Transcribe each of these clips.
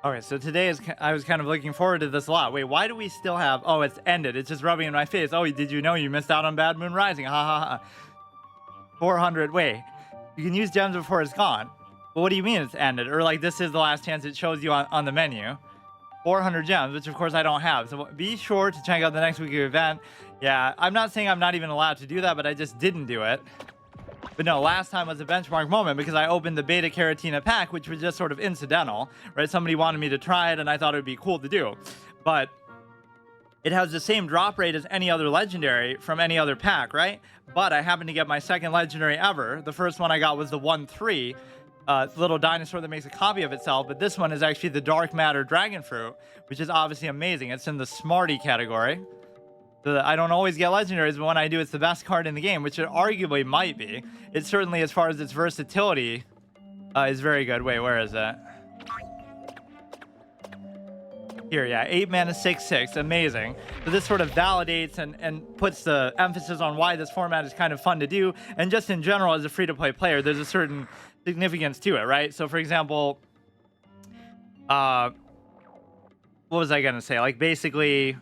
Okay, so today I was kind of looking forward to this a lot. Wait, why do we still have? Oh, it's ended. It's just rubbing in my face. Oh, did you know you missed out on Bad Moon Rising? Ha ha ha. 400. Wait, you can use gems before it's gone. Well, what do you mean it's ended? Or like this is the last chance it shows you on the menu. 400 gems, which of course I don't have. So be sure to check out the next weekly event. Yeah, I'm not saying I'm not even allowed to do that, but I just didn't do it. But no, last time was a benchmark moment because I opened the Beta-Carrotina pack, which was just sort of incidental, right? Somebody wanted me to try it, and I thought it would be cool to do. But it has the same drop rate as any other legendary from any other pack, right? But I happened to get my second legendary ever. The first one I got was the 1-3, little dinosaur that makes a copy of itself. But this one is actually the Dark Matter Dragon Fruit, which is obviously amazing. It's in the Smarty category. So I don't always get legendaries, but when I do, it's the best card in the game, which it arguably might be. It certainly, as far as its versatility, is very good. Wait, where is it? Here, yeah, 8 mana, 6/6, amazing. So this sort of validates and puts the emphasis on why this format is kind of fun to do. And just in general, as a free-to-play player, there's a certain significance to it, right? So, for example, what was I gonna say? Like, basically,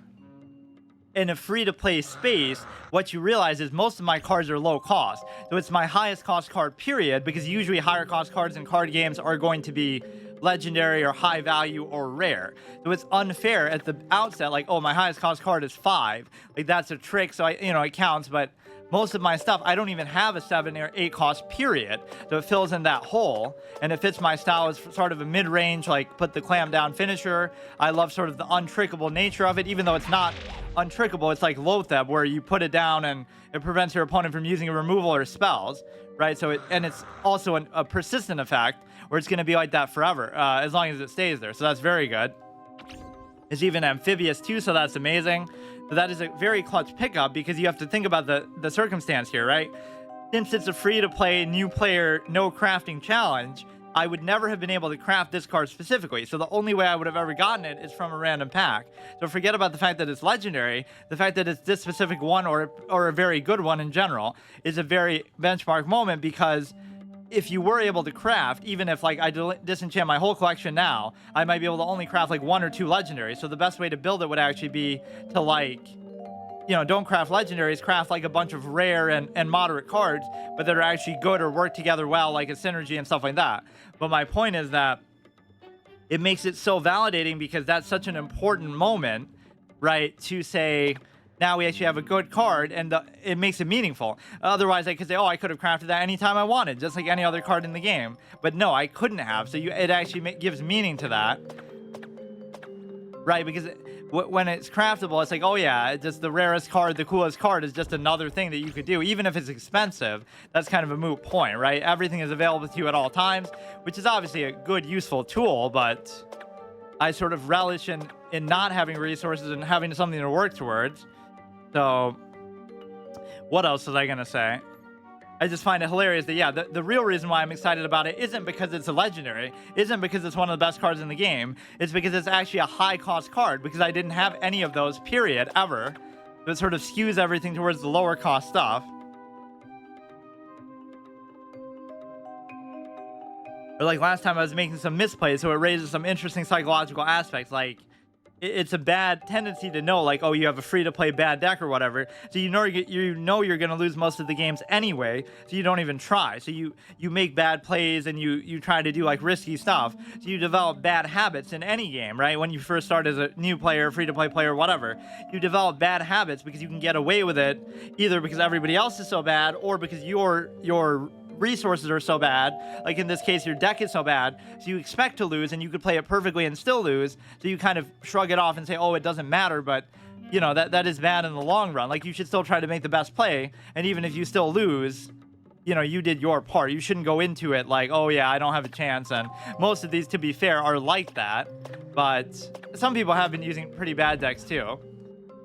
in a free-to-play space, what you realize is most of my cards are low cost. So it's my highest cost card, period, because usually higher cost cards in card games are going to be legendary or high value or rare. So it's unfair at the outset, like, oh, my highest cost card is 5. Like, that's a trick, so it counts, but most of my stuff, I don't even have a 7 or 8 cost, period. So it fills in that hole, and it fits my style as sort of a mid-range, like, put the clam down finisher. I love sort of the untrickable nature of it, even though it's not untrickable. It's like Lotheb, where you put it down and it prevents your opponent from using a removal or spells, right? So it's also a persistent effect, where it's going to be like that forever, as long as it stays there. So that's very good. It's even amphibious too, so that's amazing. So that is a very clutch pickup, because you have to think about the circumstance here, right? Since it's a free-to-play, new player, no crafting challenge, I would never have been able to craft this card specifically. So the only way I would have ever gotten it is from a random pack. So forget about the fact that it's legendary. The fact that it's this specific one, or a very good one in general, is a very benchmark moment, because if you were able to craft, even if like I disenchant my whole collection now, I might be able to only craft like 1 or 2 legendaries. So the best way to build it would actually be to, like, don't craft legendaries, craft like a bunch of rare and moderate cards, but that are actually good or work together well, like a synergy and stuff like that. But my point is that it makes it so validating, because that's such an important moment, right? To say, now we actually have a good card, and it makes it meaningful. Otherwise, I could say, oh, I could have crafted that anytime I wanted, just like any other card in the game. But no, I couldn't have. So it actually gives meaning to that, right? Because when it's craftable, it's like, oh yeah, it's just the rarest card, the coolest card is just another thing that you could do. Even if it's expensive, that's kind of a moot point, right? Everything is available to you at all times, which is obviously a good, useful tool, but I sort of relish in not having resources and having something to work towards. So, what else was I going to say? I just find it hilarious that, yeah, the real reason why I'm excited about it isn't because it's a legendary, isn't because it's one of the best cards in the game. It's because it's actually a high-cost card, because I didn't have any of those, period, ever. So it sort of skews everything towards the lower-cost stuff. Or like last time I was making some misplays, so it raises some interesting psychological aspects, like, it's a bad tendency to know, like, oh, you have a free-to-play bad deck or whatever, so you know you're going to lose most of the games anyway, so you don't even try. So you make bad plays, and you try to do like risky stuff, so you develop bad habits in any game, right? When you first start as a new player, free-to-play player, whatever, you develop bad habits because you can get away with it, either because everybody else is so bad, or because your resources are so bad. Like in this case, your deck is so bad, so you expect to lose, and you could play it perfectly and still lose, so you kind of shrug it off and say, oh, it doesn't matter. But that is bad in the long run. Like, you should still try to make the best play, and even if you still lose, you did your part. You shouldn't go into it like, oh yeah, I don't have a chance. And most of these, to be fair, are like that, but some people have been using pretty bad decks too.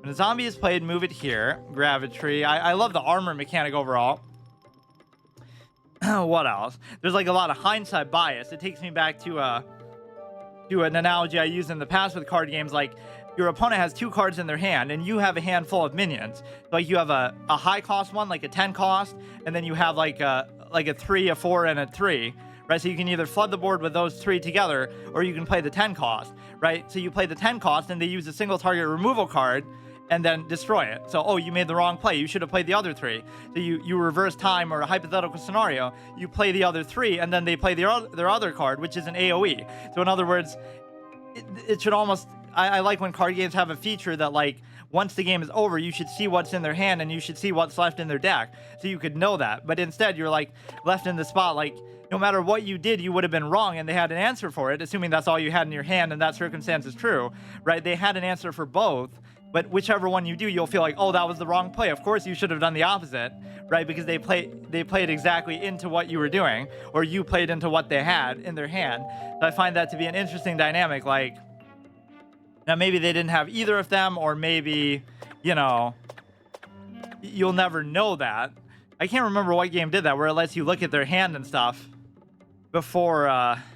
When a zombie is played, move it here. Gravity. I love the armor mechanic overall. What else? There's like a lot of hindsight bias. It takes me back to an analogy I used in the past with card games. Like, your opponent has 2 cards in their hand, and you have a handful of minions. Like, you have a high cost one, like a 10 cost, and then you have like a 3, a 4, and a 3, right? So you can either flood the board with those 3 together, or you can play the 10 cost, right? So you play the 10 cost and they use a single target removal card and then destroy it. So, oh, you made the wrong play. You should have played the other 3. So you reverse time, or a hypothetical scenario, you play the other 3 and then they play their other card, which is an AoE. So in other words, it should almost, I like when card games have a feature that, like, once the game is over, you should see what's in their hand and you should see what's left in their deck, so you could know that. But instead, you're like left in the spot, like, no matter what you did, you would have been wrong, and they had an answer for it, assuming that's all you had in your hand and that circumstance is true, right? They had an answer for both, but whichever one you do, you'll feel like, oh, that was the wrong play. Of course, you should have done the opposite, right? Because they played exactly into what you were doing, or you played into what they had in their hand. So I find that to be an interesting dynamic. Like, now maybe they didn't have either of them, or maybe, you know, you'll never know that. I can't remember what game did that, where it lets you look at their hand and stuff before,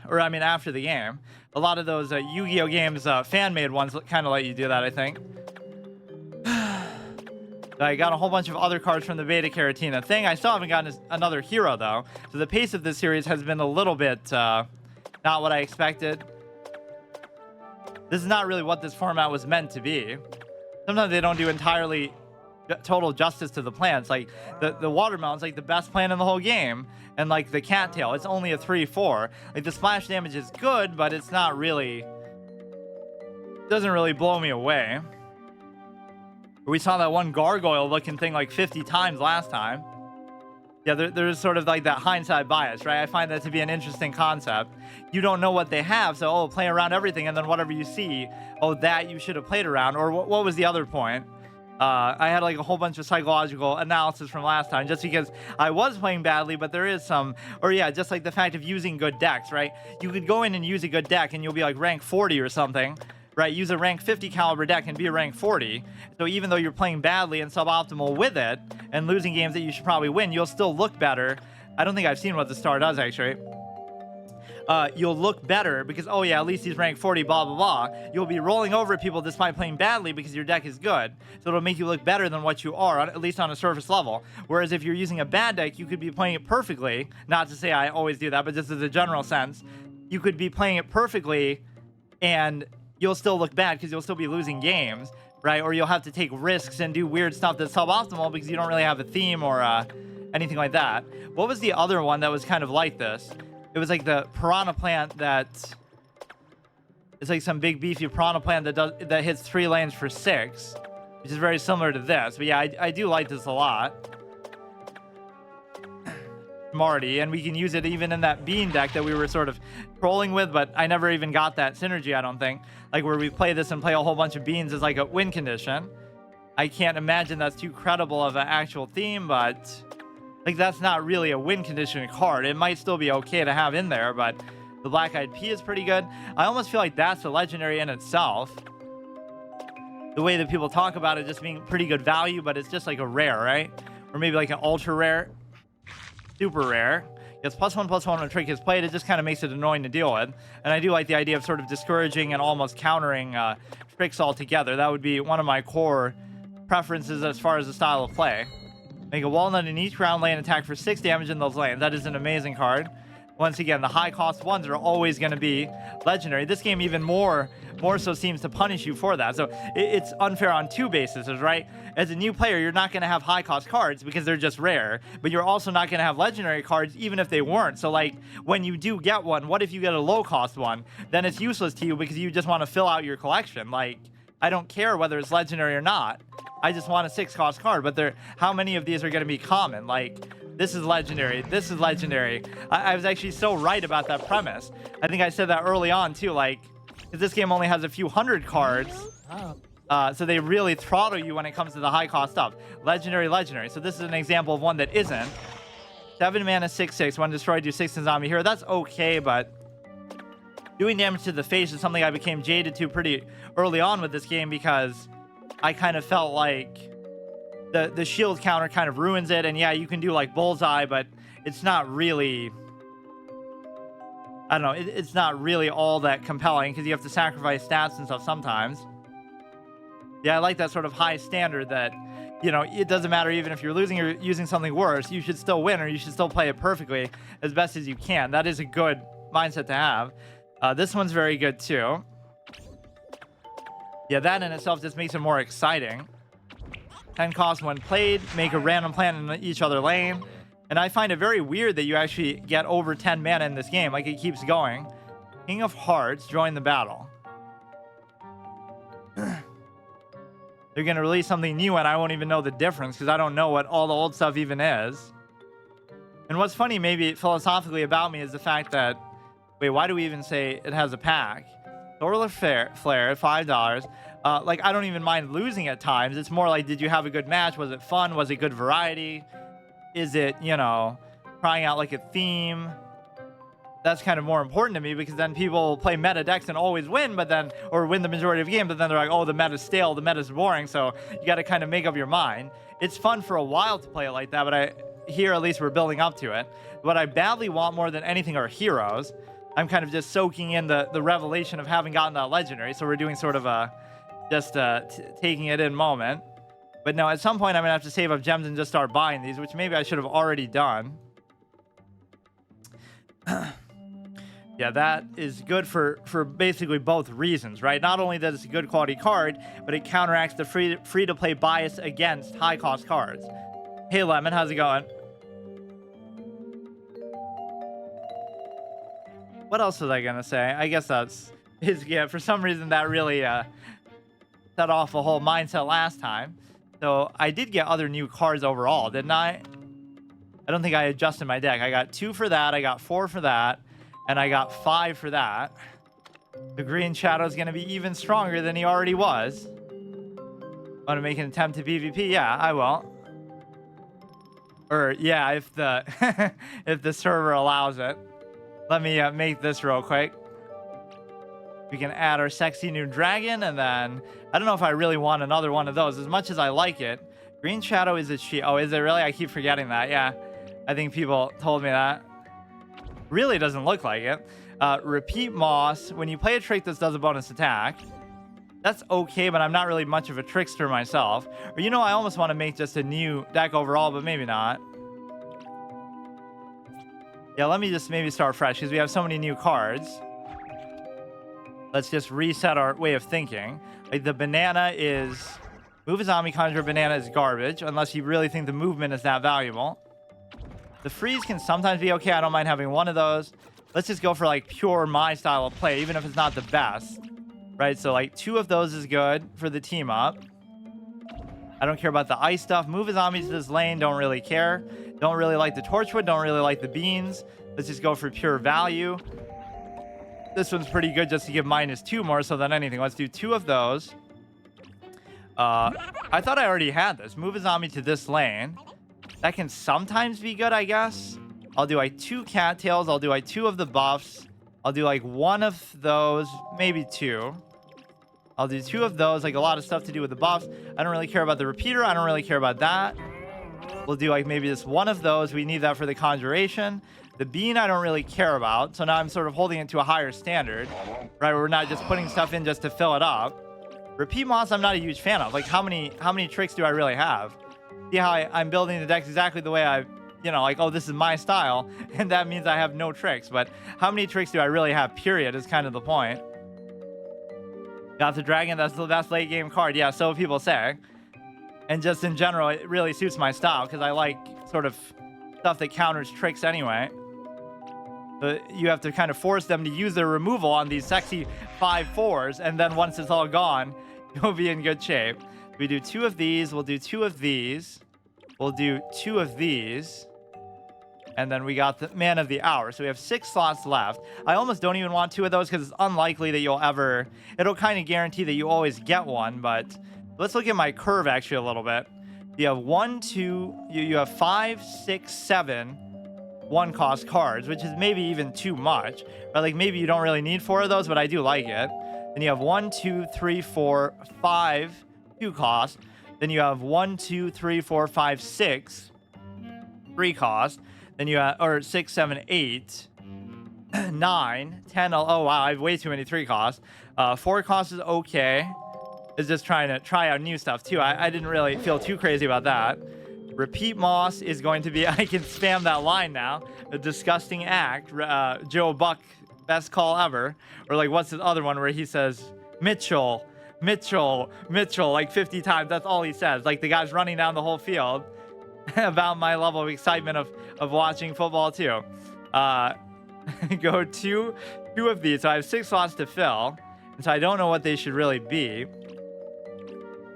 or I mean after the game. A lot of those Yu-Gi-Oh games, fan-made ones, kind of let you do that, I think. I got a whole bunch of other cards from the Beta-Carrotina thing. I still haven't gotten another hero, though. So the pace of this series has been a little bit not what I expected. This is not really what this format was meant to be. Sometimes they don't do entirely total justice to the plants. Like, the watermelon's like the best plant in the whole game. And like the cattail, it's only a 3/4. Like, the splash damage is good, but it's not really, doesn't really blow me away. We saw that one gargoyle looking thing like 50 times last time. Yeah, there's sort of like that hindsight bias, right? I find that to be an interesting concept. You don't know what they have, so, oh, play around everything, and then whatever you see, oh, that you should have played around. Or what was the other point? I had like a whole bunch of psychological analysis from last time, just because I was playing badly, but there is some, or yeah, just like the fact of using good decks, right? You could go in and use a good deck and you'll be like rank 40 or something, right? Use a rank 50 caliber deck and be a rank 40. So even though you're playing badly and suboptimal with it and losing games that you should probably win, you'll still look better. I don't think I've seen what the star does, actually. You'll look better because, oh yeah, at least he's rank 40, blah, blah, blah. You'll be rolling over people despite playing badly because your deck is good. So it'll make you look better than what you are, at least on a surface level. Whereas if you're using a bad deck, you could be playing it perfectly. Not to say I always do that, but just as a general sense. You could be playing it perfectly and you'll still look bad because you'll still be losing games, right? Or you'll have to take risks and do weird stuff that's suboptimal because you don't really have a theme or anything like that. What was the other one that was kind of like this? It was like the piranha plant that, it's like some big beefy piranha plant that hits 3 lanes for 6, which is very similar to this. But yeah, I do like this a lot. Marty, and we can use it even in that bean deck that we were sort of trolling with, but I never even got that synergy, I don't think. Like, where we play this and play a whole bunch of beans as like a win condition. I can't imagine that's too credible of an actual theme, but like, that's not really a win condition card. It might still be okay to have in there, but the Black-Eyed Pea is pretty good. I almost feel like that's a legendary in itself. The way that people talk about it just being pretty good value, but it's just like a rare, right? Or maybe like an ultra rare. Super rare. It's +1/+1 when a trick is played. It just kind of makes it annoying to deal with. And I do like the idea of sort of discouraging and almost countering tricks altogether. That would be one of my core preferences as far as the style of play. Make a walnut in each ground lane, attack for 6 damage in those lanes. That is an amazing card. Once again, the high cost ones are always going to be legendary. This game even more so seems to punish you for that. So it's unfair on 2 bases, right? As a new player, you're not going to have high cost cards because they're just rare, but you're also not going to have legendary cards even if they weren't. So like, when you do get one, what if you get a low cost one? Then it's useless to you because you just want to fill out your collection. Like, I don't care whether it's legendary or not. I just want a 6 cost card, but how many of these are going to be common? Like, this is legendary. This is legendary. I was actually so right about that premise. I think I said that early on too. Like, this game only has a few hundred cards, so they really throttle you when it comes to the high cost stuff. Legendary, legendary. So this is an example of one that isn't. 7 mana, 6/6. When destroyed, do 6 to zombie hero. That's okay, but doing damage to the face is something I became jaded to pretty early on with this game because I kind of felt like the shield counter kind of ruins it. And yeah, you can do like bullseye, but it's not really, I don't know, it's not really all that compelling because you have to sacrifice stats and stuff sometimes. Yeah, I like that sort of high standard that it doesn't matter even if you're losing or using something worse, you should still win, or you should still play it perfectly as best as you can. That is a good mindset to have. This one's very good too. Yeah, that in itself just makes it more exciting. 10 cost when played, make a random plan in each other lane. And I find it very weird that you actually get over 10 mana in this game. Like, it keeps going. King of Hearts, join the battle. They're going to release something new and I won't even know the difference because I don't know what all the old stuff even is. And what's funny maybe philosophically about me is the fact that, wait, why do we even say it has a pack? Solar Flare, $5. Like, I don't even mind losing at times. It's more like, did you have a good match? Was it fun? Was it good variety? Is it, trying out like a theme? That's kind of more important to me because then people play meta decks and always win, or win the majority of games, but then they're like, oh, the meta's stale, the meta's boring, so you got to kind of make up your mind. It's fun for a while to play it like that, but here at least we're building up to it. What I badly want more than anything are heroes. I'm kind of just soaking in the revelation of having gotten that legendary, so we're doing sort of a taking it in moment. But no, at some point I'm gonna have to save up gems and just start buying these, which maybe I should have already done. Yeah, that is good for basically both reasons, right? Not only that it's a good quality card, but it counteracts the free-to-play bias against high-cost cards. Hey, Lemon, how's it going? What else was I gonna say? I guess yeah, for some reason that really set off a whole mindset last time. So I did get other new cards overall, didn't I? I don't think I adjusted my deck. I got 2 for that, I got 4 for that, and I got 5 for that. The Green Shadow is going to be even stronger than he already was. Want to make an attempt to PvP? Yeah, I will. Or, yeah, if the if the server allows it. Let me make this real quick. We can add our sexy new dragon, and then I don't know if I really want another one of those. As much as I like it, Green Shadow is a cheat. Oh, is it really? I keep forgetting that. Yeah, I think people told me that. Really doesn't look like it. Repeat Moss. When you play a trick, this does a bonus attack. That's okay, but I'm not really much of a trickster myself. Or, I almost want to make just a new deck overall, but maybe not. Yeah, let me just maybe start fresh because we have so many new cards. Let's just reset our way of thinking. Like, the banana is... Move a zombie, conjure a banana is garbage, unless you really think the movement is that valuable. The freeze can sometimes be okay. I don't mind having one of those. Let's just go for, like, pure my style of play, even if it's not the best. Right? So, like, 2 of those is good for the team up. I don't care about the ice stuff. Move a zombie to this lane. Don't really care. Don't really like the torchwood. Don't really like the beans. Let's just go for pure value. This one's pretty good just to give -2 more so than anything. Let's do 2 of those. I thought I already had this. Move a zombie to this lane. That can sometimes be good, I guess. I'll do like 2 cattails. I'll do like 2 of the buffs. I'll do like 1 of those, maybe 2. I'll do 2 of those, like a lot of stuff to do with the buffs. I don't really care about the repeater. I don't really care about that. We'll do like maybe just 1 of those. We need that for the conjuration. The bean I don't really care about. So now I'm sort of holding it to a higher standard, right? We're not just putting stuff in just to fill it up. Repeat Moss I'm not a huge fan of. Like, how many tricks do I really have? See how I'm building the decks exactly the way I, like, oh, this is my style, and that means I have no tricks. But how many tricks do I really have, period, is kind of the point. Got the dragon, that's the best late game card. Yeah, so people say. And just in general, it really suits my style, because I like sort of stuff that counters tricks anyway. But you have to kind of force them to use their removal on these sexy 5/4s, and then once it's all gone, you'll be in good shape. We do 2 of these, we'll do 2 of these, we'll do 2 of these, and then we got the man of the hour. So we have 6 slots left. I almost don't even want 2 of those because it's unlikely that it'll kind of guarantee that you always get one, but let's look at my curve actually a little bit. You have 1, 2, you have 5, 6, 7 1-cost cards, which is maybe even too much. But like, maybe you don't really need 4 of those, but I do like it. Then you have 1, 2, 3, 4, 5 2-cost. Then you have 1, 2, 3, 4, 5, 6 3-cost. Then you have, or 6, 7, 8, 9, 10. Oh wow, I have way too many 3-costs. 4 cost is okay. is just trying to try out new stuff too. I didn't really feel too crazy about that. Repeat Moss is going to be, I can spam that line now. A disgusting act. Joe Buck, best call ever. Or like, what's the other one where he says, Mitchell, Mitchell, Mitchell, like 50 times. That's all he says. Like the guy's running down the whole field. About my level of excitement of watching football too. Go two of these. So I have 6 slots to fill. And so I don't know what they should really be.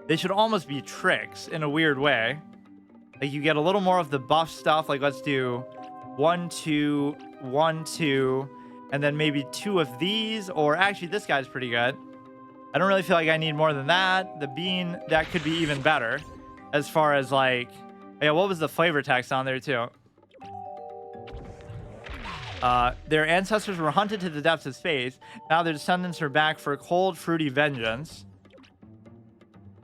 They should almost be tricks in a weird way. Like you get a little more of the buff stuff. Like let's do 1, 2, 1, 2, and then maybe 2 of these. Or actually, this guy's pretty good. I don't really feel like I need more than that. The bean, that could be even better. As far as like, yeah, what was the flavor text on there too? Their ancestors were hunted to the depths of space. Now their descendants are back for cold, fruity vengeance.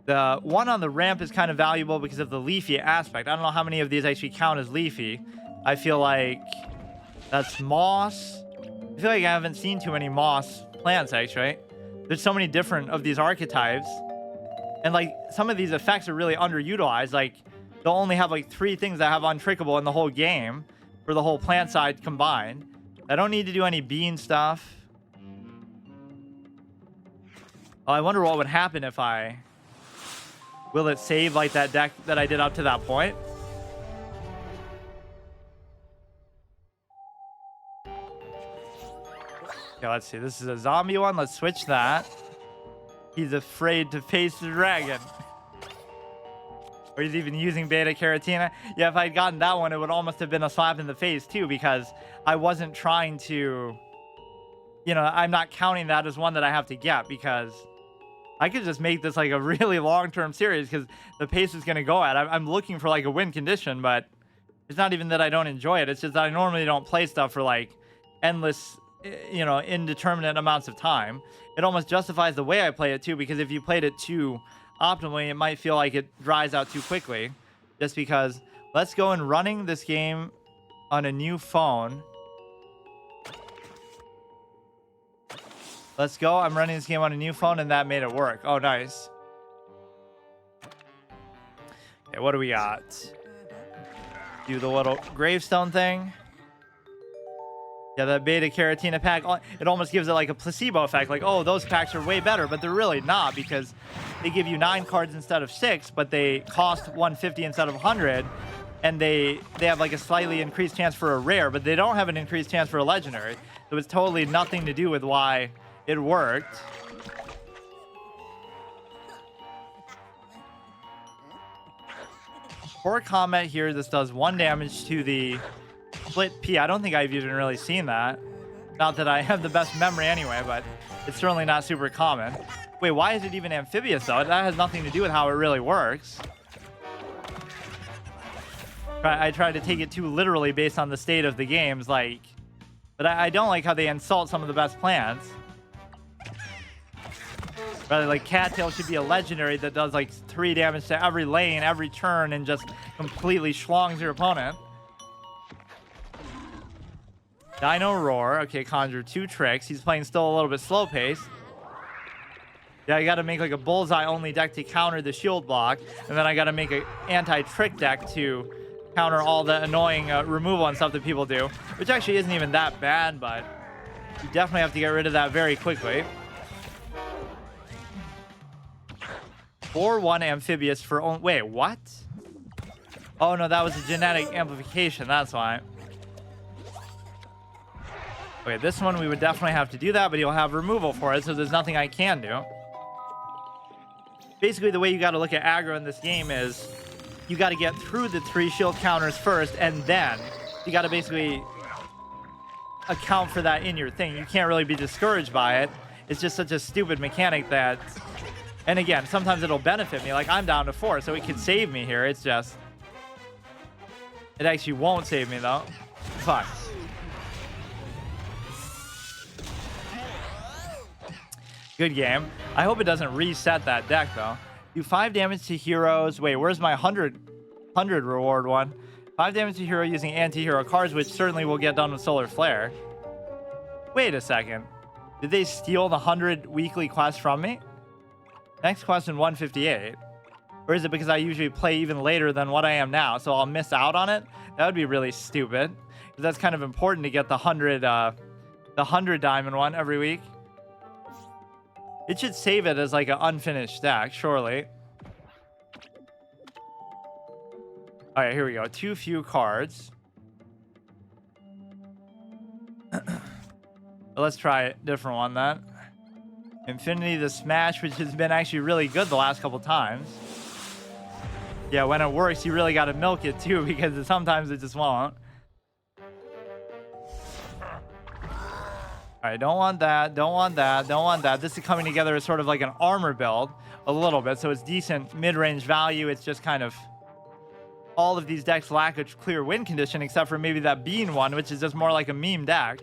The one on the ramp is kind of valuable because of the leafy aspect. I don't know how many of these actually count as leafy. I feel like that's moss. I feel like I haven't seen too many moss plants, actually. There's so many different of these archetypes. And, like, some of these effects are really underutilized. Like, they'll only have, like, 3 things that have untrickable in the whole game for the whole plant side combined. I don't need to do any bean stuff. Oh, I wonder what would happen if I... Will it save like that deck that I did up to that point? Okay, let's see. This is a zombie one. Let's switch that. He's afraid to face the dragon. Or he's even using Beta-Carrotina. Yeah, if I'd gotten that one, it would almost have been a slap in the face too, because I wasn't trying to... You know, I'm not counting that as one that I have to get, because... I could just make this like a really long-term series because the pace is going to go at. I'm looking for like a win condition, but it's not even that I don't enjoy it. It's just that I normally don't play stuff for like endless, you know, indeterminate amounts of time. It almost justifies the way I play it too, because if you played it too optimally, it might feel like it dries out too quickly. Just because, let's go and running this game on a new phone. Let's go. I'm running this game on a new phone, and that made it work. Oh, nice. Okay, what do we got? Do the little gravestone thing. Yeah, the Beta-Carrotina pack, it almost gives it like a placebo effect. Like, oh, those packs are way better, but they're really not, because they give you 9 cards instead of 6, but they cost 150 instead of 100, and they have like a slightly increased chance for a rare, but they don't have an increased chance for a legendary. So it's totally nothing to do with why it worked. For combat here, this does 1 damage to the split P. I don't think I've even really seen that. Not that I have the best memory anyway, but it's certainly not super common. Wait, why is it even amphibious though? That has nothing to do with how it really works. I tried to take it too literally based on the state of the games, like, but I don't like how they insult some of the best plants. Rather, like, Cattail should be a legendary that does like 3 damage to every lane, every turn, and just completely schlongs your opponent. Dino Roar. Okay, conjure 2 tricks. He's playing still a little bit slow pace. Yeah, I gotta make like a bullseye only deck to counter the shield block, and then I gotta make an anti-trick deck to counter all the annoying removal and stuff that people do, which actually isn't even that bad, but you definitely have to get rid of that very quickly. 4/1 amphibious for only... Wait, what? Oh, no, that was a genetic amplification. That's why. Okay, this one we would definitely have to do that, but he'll have removal for it, so there's nothing I can do. Basically, the way you got to look at aggro in this game is you got to get through the 3 shield counters first, and then you got to basically account for that in your thing. You can't really be discouraged by it. It's just such a stupid mechanic that... And again, sometimes it'll benefit me. Like, I'm down to 4, so it could save me here. It's just... It actually won't save me, though. Fuck. Good game. I hope it doesn't reset that deck, though. Do 5 damage to heroes. Wait, where's my 100 reward one? 5 damage to hero using anti-hero cards, which certainly will get done with Solar Flare. Wait a second. Did they steal the 100 weekly quests from me? Next question, 158. Or is it because I usually play even later than what I am now, so I'll miss out on it? That would be really stupid. That's kind of important to get the 100 diamond one every week. It should save it as like an unfinished stack, surely. All right, here we go. Too few cards. Let's try a different one then. Impfinity the Smash, which has been actually really good the last couple times. Yeah, when it works, you really got to milk it too, because sometimes it just won't. All right, don't want that, don't want that, don't want that. This is coming together as sort of like an armor build a little bit, so it's decent mid-range value. It's just kind of all of these decks lack a clear win condition, except for maybe that Bean one, which is just more like a meme deck.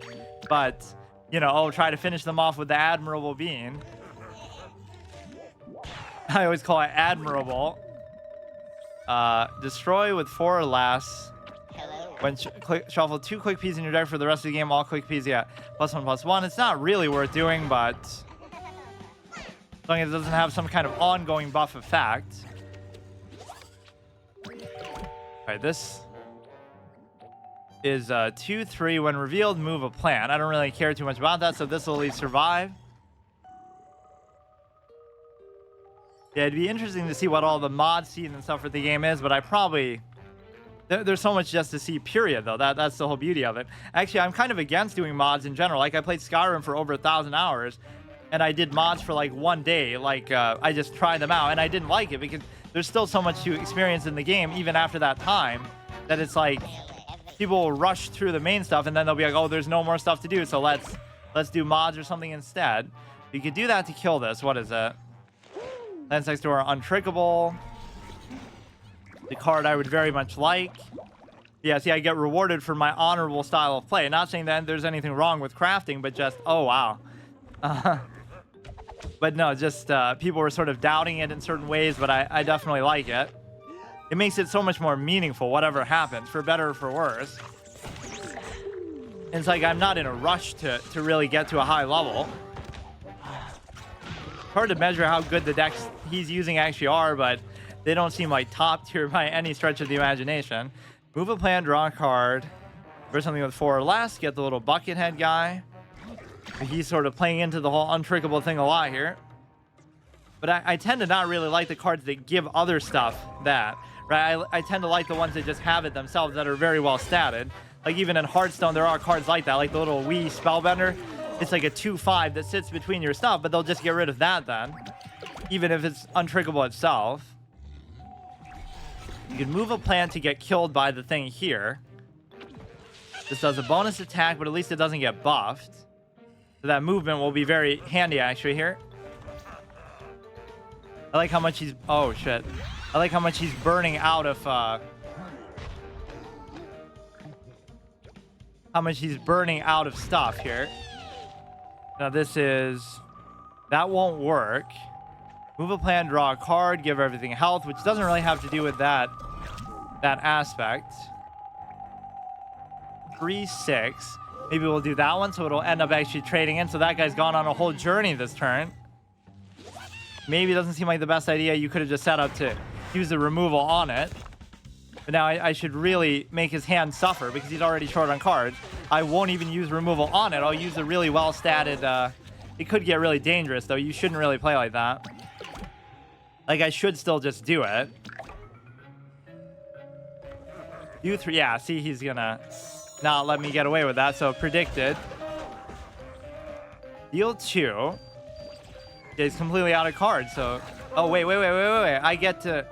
But, you know, I'll try to finish them off with the Admirable Bean. I always call it Admirable. Destroy with 4 or less. When shuffle 2 quick peas in your deck for the rest of the game, all quick peas, yeah. +1/+1. It's not really worth doing, but as long as it doesn't have some kind of ongoing buff effect. Alright, this is 2/3. When revealed, move a plant. I don't really care too much about that, so this will at least survive. Yeah, it'd be interesting to see what all the mod seed and stuff for the game is, but I probably... There's so much just to see, period, though. That's the whole beauty of it. Actually, I'm kind of against doing mods in general. Like, I played Skyrim for over 1,000 hours, and I did mods for, like, 1 day. Like, I just tried them out, and I didn't like it because there's still so much to experience in the game, even after that time, that it's like people will rush through the main stuff, and then they'll be like, oh, there's no more stuff to do, so let's do mods or something instead. You could do that to kill this. What is it? Lens next door, Untrickable. The card I would very much like. Yeah, see, I get rewarded for my honorable style of play. Not saying that there's anything wrong with crafting, but just, oh, wow. But no, just people were sort of doubting it in certain ways, but I definitely like it. It makes it so much more meaningful, whatever happens, for better or for worse. It's like I'm not in a rush to really get to a high level. Hard to measure how good the decks he's using actually are, but they don't seem like top tier by any stretch of the imagination. Move a plant, draw a card. For something with 4 or less, get the little bucket head guy. He's sort of playing into the whole untrickable thing a lot here. But I tend to not really like the cards that give other stuff that. Right? I tend to like the ones that just have it themselves that are very well statted. Like even in Hearthstone, there are cards like that, like the little Wii Spellbender. It's like a 2/5 that sits between your stuff, but they'll just get rid of that then. Even if it's untrickable itself. You can move a plant to get killed by the thing here. This does a bonus attack, but at least it doesn't get buffed. So that movement will be very handy actually here. I like how much he's... Oh, shit. I like how much he's burning out of... How much he's burning out of stuff here. Now this is... That won't work. Move a plant, draw a card, give everything health, which doesn't really have to do with that aspect. 3/6. Maybe we'll do that one, so it'll end up actually trading in. So that guy's gone on a whole journey this turn. Maybe it doesn't seem like the best idea. You could have just set up to use the removal on it. But now I should really make his hand suffer because he's already short on cards. I won't even use removal on it. I'll use a really well-statted... It could get really dangerous, though. You shouldn't really play like that. Like, I should still just do it. You 3... Yeah, see, he's gonna not let me get away with that, so predicted. Deal 2. Yeah, he's completely out of cards, so... Oh, wait. I get to...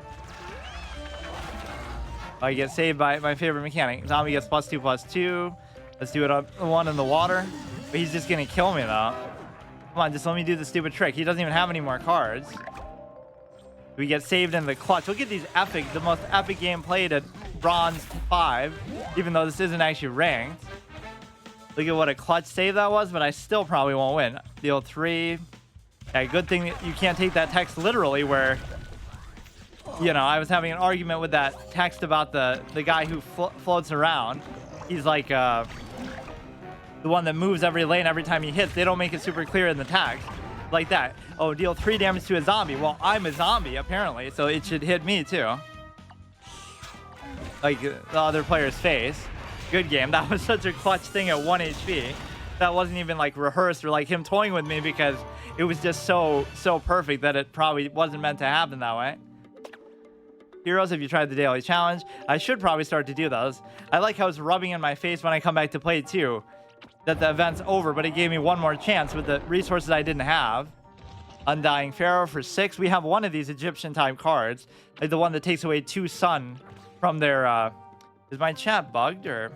I get saved by my favorite mechanic. Zombie gets +2/+2. Let's do it on the one in the water. But he's just gonna kill me, though. Come on, just let me do the stupid trick. He doesn't even have any more cards. We get saved in the clutch. Look at these epic, the most epic game played at bronze 5, even though this isn't actually ranked. Look at what a clutch save that was, but I still probably won't win. Deal 3. Yeah, good thing that you can't take that text literally where, you know, I was having an argument with that text about the guy who floats around. He's like the one that moves every lane every time he hits. They don't make it super clear in the text. like that. Oh, deal 3 damage to a zombie. Well, I'm a zombie apparently, so it should hit me too. Like the other player's face. Good game. That was such a clutch thing at 1 HP. That wasn't even like rehearsed or like him toying with me, because it was just so perfect that it probably wasn't meant to happen that way. Heroes, have you tried the daily challenge? I should probably start to do those. I like how it's rubbing in my face when I come back to play too, that the event's over, but it gave me one more chance with the resources I didn't have. Undying Pharaoh for 6. We have one of these Egyptian type cards, like the one that takes away 2 sun from their is my chat bugged, or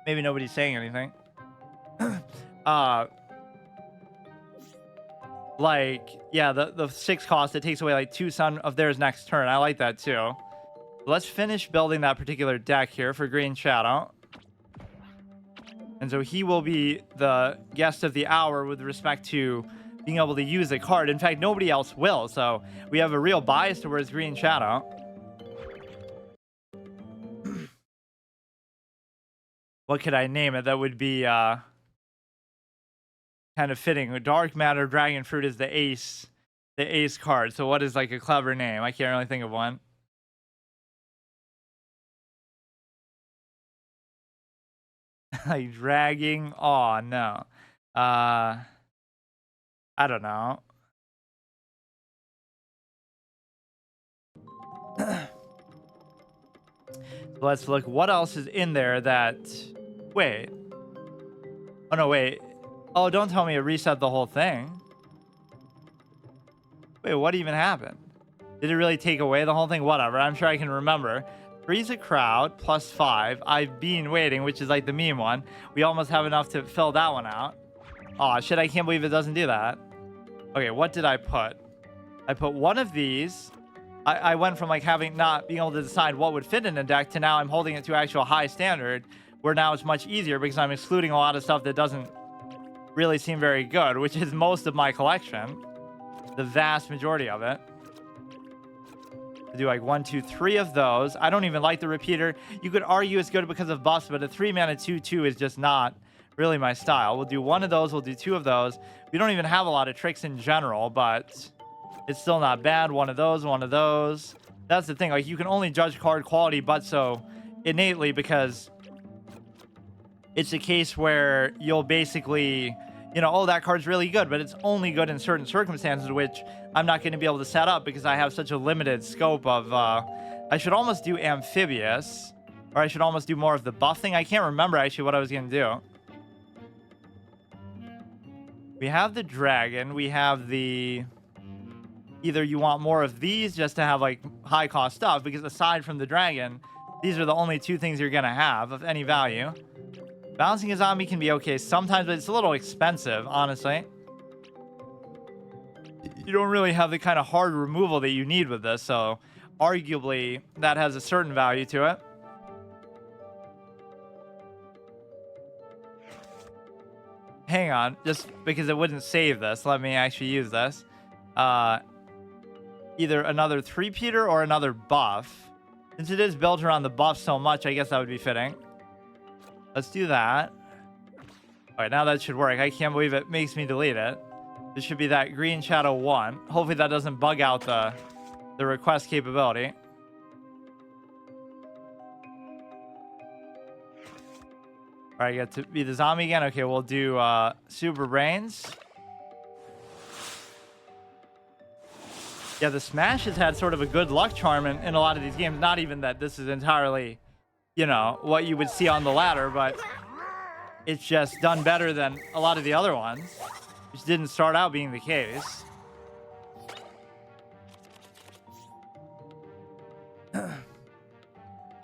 maybe nobody's saying anything? Like, yeah, the 6 cost, it takes away like 2 sun of theirs next turn. I like that too. Let's finish building that particular deck here for Green Shadow. And so he will be the guest of the hour with respect to being able to use the card. In fact, nobody else will. So we have a real bias towards Green Shadow. What could I name it that would be kind of fitting? Dark Matter Dragon Fruit is the ace card. So what is like a clever name? I can't really think of one. Like dragging. Oh no. I don't know. Let's look. What else is in there that... Wait. Oh, no, wait. Oh, don't tell me it reset the whole thing. Wait, what even happened? Did it really take away the whole thing? Whatever. I'm sure I can remember. Freeze a crowd, +5. I've been waiting, which is like the meme one. We almost have enough to fill that one out. Oh, shit. I can't believe it doesn't do that. Okay, what did I put? I put one of these. I went from like not being able to decide what would fit in a deck to now I'm holding it to actual high standard, where now it's much easier because I'm excluding a lot of stuff that doesn't really seem very good, which is most of my collection, the vast majority of it. Do like 1, 2, 3 of those. I don't even like the repeater. You could argue it's good because of buffs, but a 3-mana 2/2 is just not really my style. We'll do 1 of those. We'll do 2 of those. We don't even have a lot of tricks in general, but it's still not bad. 1 of those, 1 of those. That's the thing. Like, you can only judge card quality but so innately, because it's a case where you'll basically, you know, oh, that card's really good, but it's only good in certain circumstances, which I'm not going to be able to set up because I have such a limited scope of... I should almost do Amphibious, or I should almost do more of the buff thing. I can't remember actually what I was going to do. We have the dragon. We have the... Either you want more of these just to have like high cost stuff, because aside from the dragon, these are the only 2 things you're going to have of any value. Bouncing a zombie can be okay sometimes, but it's a little expensive, honestly. You don't really have the kind of hard removal that you need with this, so arguably that has a certain value to it. Hang on, just because it wouldn't save this, let me actually use this. Either another 3-peater or another buff. Since it is built around the buff so much, I guess that would be fitting. Let's do that. All right, now that should work. I can't believe it makes me delete it. This should be that Green Shadow 1. Hopefully that doesn't bug out the request capability. All right, get to be the zombie again. Okay, we'll do Super Brains. Yeah, the Smash has had sort of a good luck charm in a lot of these games. Not even that this is entirely, you know, what you would see on the ladder, but it's just done better than a lot of the other ones, which didn't start out being the case.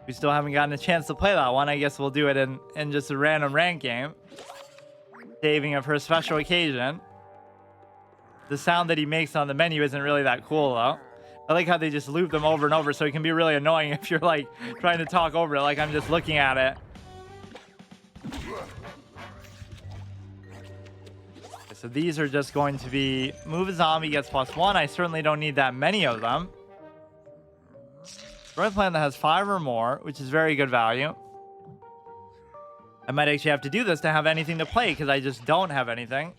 We still haven't gotten a chance to play that one. I guess we'll do it in just a random rank game, saving it for a special occasion. The sound that he makes on the menu isn't really that cool, though. I like how they just loop them over and over, so it can be really annoying if you're, like, trying to talk over it, like I'm just looking at it. Okay, so these are just going to be... Move a zombie gets +1. I certainly don't need that many of them. Destroy a plant that has 5 or more, which is very good value. I might actually have to do this to have anything to play, because I just don't have anything.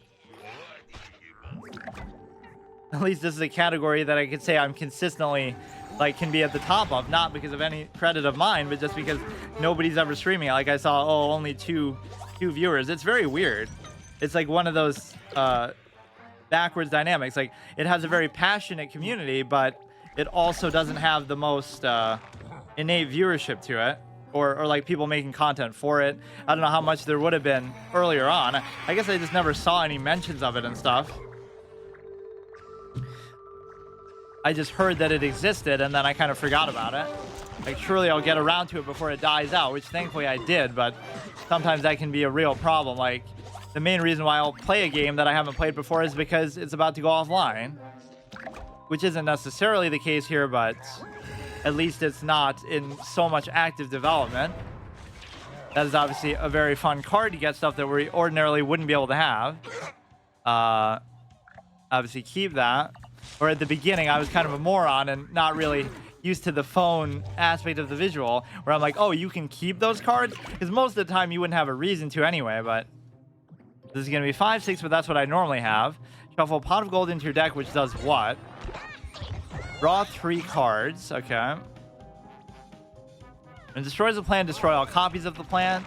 At least this is a category that I could say I'm consistently like can be at the top of, not because of any credit of mine, but just because nobody's ever streaming it. Like I saw, oh, only two viewers. It's very weird. It's like one of those backwards dynamics. Like it has a very passionate community, but it also doesn't have the most innate viewership to it, or like people making content for it. I don't know how much there would have been earlier on. I guess I just never saw any mentions of it and stuff. I just heard that it existed, and then I kind of forgot about it. Like, surely I'll get around to it before it dies out, which thankfully I did, but sometimes that can be a real problem. Like, the main reason why I'll play a game that I haven't played before is because it's about to go offline, which isn't necessarily the case here, but at least it's not in so much active development. That is obviously a very fun card to get stuff that we ordinarily wouldn't be able to have. Obviously keep that. Or at the beginning, I was kind of a moron and not really used to the phone aspect of the visual, where I'm like, oh, you can keep those cards? Because most of the time you wouldn't have a reason to anyway, but this is going to be 5-6, but that's what I normally have. Shuffle a pot of gold into your deck, which does what? Draw 3 cards. Okay. And destroys a plant, destroy all copies of the plant.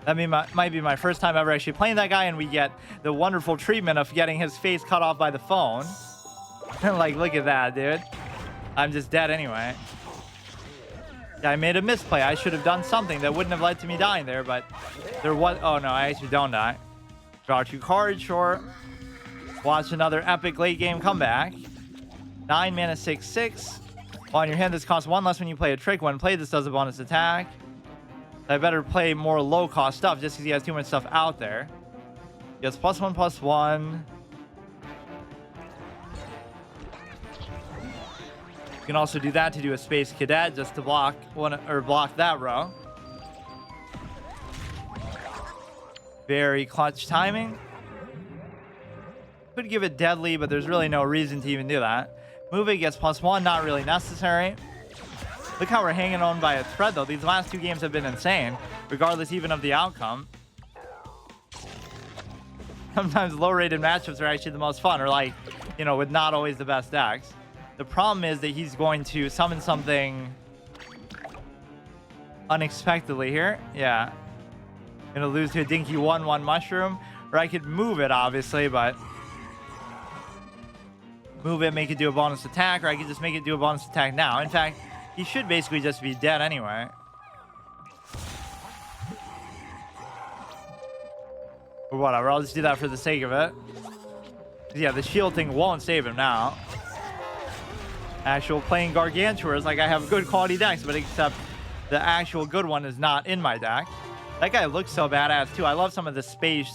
That might be my first time ever actually playing that guy, and we get the wonderful treatment of getting his face cut off by the phone. Like, look at that, dude. I'm just dead anyway. Yeah, I made a misplay. I should have done something that wouldn't have led to me dying there, but there was... Oh, no, I actually don't die. Draw 2 cards, sure. Watch another epic late game comeback. 9 mana, 6/6. On your hand, this costs 1 less when you play a trick. When played, this does a bonus attack. I better play more low-cost stuff just because he has too much stuff out there. He has +1/+1. You can also do that to do a Space Cadet just to block one or block that row. Very clutch timing. Could give it Deadly, but there's really no reason to even do that. Move it gets +1, not really necessary. Look how we're hanging on by a thread, though. These last 2 games have been insane, regardless even of the outcome. Sometimes low-rated matchups are actually the most fun, or like, you know, with not always the best decks. The problem is that he's going to summon something unexpectedly here. Yeah. Gonna lose to a dinky 1/1 mushroom. Or I could move it, obviously, but... Move it, make it do a bonus attack, or I could just make it do a bonus attack now. In fact, he should basically just be dead anyway. Or whatever, I'll just do that for the sake of it. Yeah, the shield thing won't save him now. Actual playing Gargantuars, like I have good quality decks, but except the actual good one is not in my deck. That guy looks so badass too. I love some of the space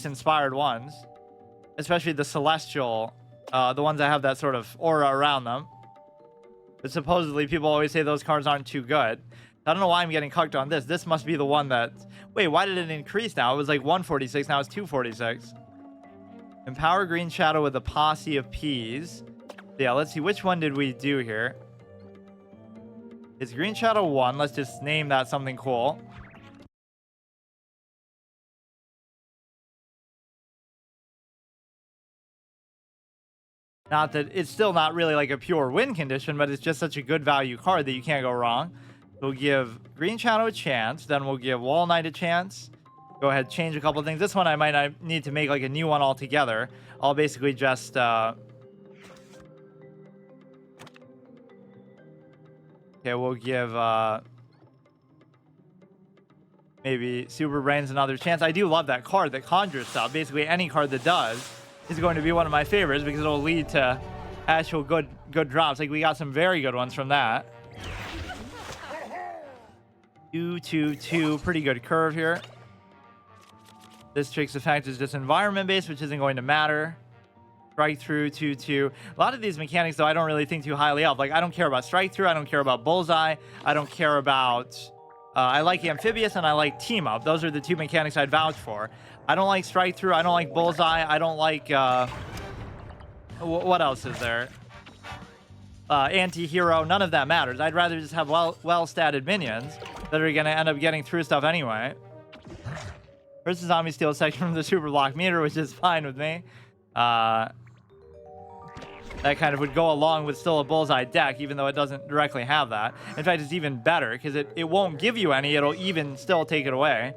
inspired ones, especially the celestial, the ones that have that sort of aura around them. But supposedly people always say those cards aren't too good. I don't know why I'm getting cucked on this. This must be the one that... Wait, why did it increase now? It was like 146, now it's 246. Empower Green Shadow with a posse of peas. Yeah, let's see, which one did we do here? It's Green Shadow 1. Let's just name that something cool. Not that it's still not really like a pure win condition, but it's just such a good value card that you can't go wrong. We'll give Green Shadow a chance, then we'll give Wall Knight a chance. Go ahead, change a couple things. This one I might not need to make like a new one altogether. I'll basically just okay, we'll give maybe Super Brains another chance. I do love that card that conjures stuff. Basically any card that does is going to be one of my favorites because it'll lead to actual good drops. Like we got some very good ones from that. 2/2/2, pretty good curve here. This trick's effect is just environment based, which isn't going to matter. Strike through 2/2. A lot of these mechanics though I don't really think too highly of. Like I don't care about strike through, I don't care about bullseye, I don't care about I like amphibious and I like team up. Those are the 2 mechanics I'd vouch for. I don't like strike through, I don't like bullseye, I don't like what else is there? Anti-hero, none of that matters. I'd rather just have well statted minions that are gonna end up getting through stuff anyway. Versus zombie steal section from the super block meter, which is fine with me. that kind of would go along with still a bullseye deck, even though it doesn't directly have that. In fact, it's even better because it won't give you any. It'll even still take it away,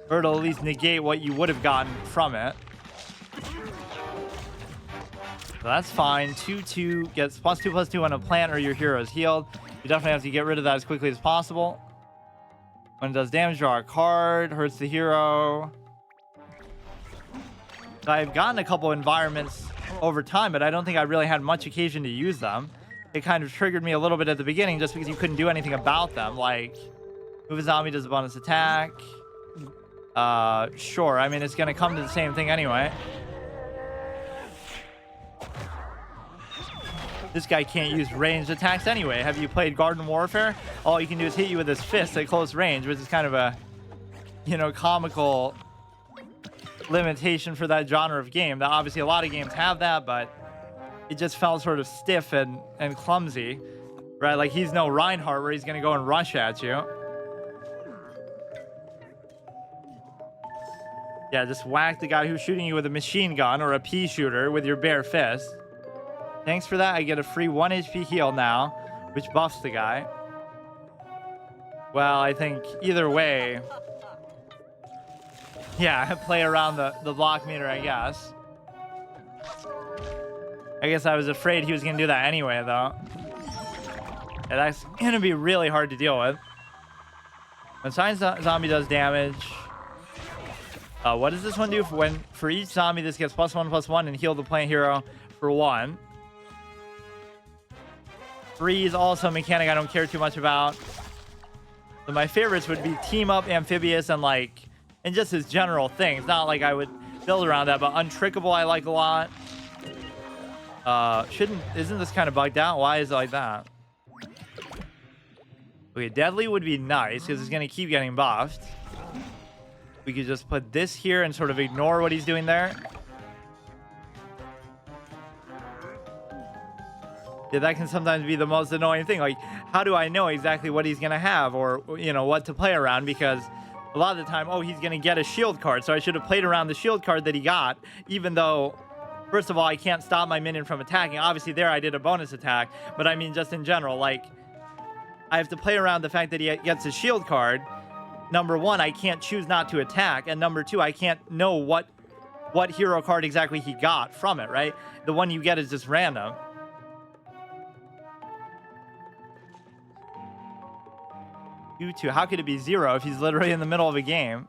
or it'll at least negate what you would have gotten from it. So that's fine. 2/2 gets +2/+2 on a plant or your hero is healed. You definitely have to get rid of that as quickly as possible. When it does damage, draw a card, hurts the hero. So I've gotten a couple environments over time, but I don't think I really had much occasion to use them. It kind of triggered me a little bit at the beginning just because you couldn't do anything about them. Like, move a zombie, does a bonus attack. Sure. I mean, it's going to come to the same thing anyway. This guy can't use ranged attacks anyway. Have you played Garden Warfare? All he can do is hit you with his fist at close range, which is kind of a, comical limitation for that genre of game. Now, obviously, a lot of games have that, but it just felt sort of stiff and clumsy, right? Like, he's no Reinhardt where he's going to go and rush at you. Yeah, just whack the guy who's shooting you with a machine gun or a pea shooter with your bare fist. Thanks for that. I get a free 1 HP heal now, which buffs the guy. Well, I think either way, yeah, play around the block meter, I guess. I guess I was afraid he was going to do that anyway, though. Yeah, that's going to be really hard to deal with. When Science Zombie does damage, what does this one do? For each zombie, this gets +1/+1 and heal the plant hero for 1. Freeze, also a mechanic I don't care too much about. So my favorites would be Team Up, Amphibious, and just his general things. Not like I would build around that, but Untrickable I like a lot. Isn't this kind of bugged out? Why is it like that? Okay, Deadly would be nice because it's going to keep getting buffed. We could just put this here and sort of ignore what he's doing there. Yeah, that can sometimes be the most annoying thing. Like, how do I know exactly what he's going to have or, what to play around? Because a lot of the time, he's going to get a shield card. So I should have played around the shield card that he got, even though, first of all, I can't stop my minion from attacking. Obviously, there I did a bonus attack. But I mean, just in general, like, I have to play around the fact that he gets a shield card. Number one, I can't choose not to attack. And number two, I can't know what hero card exactly he got from it, right? The one you get is just random. How could it be 0 if he's literally in the middle of a game?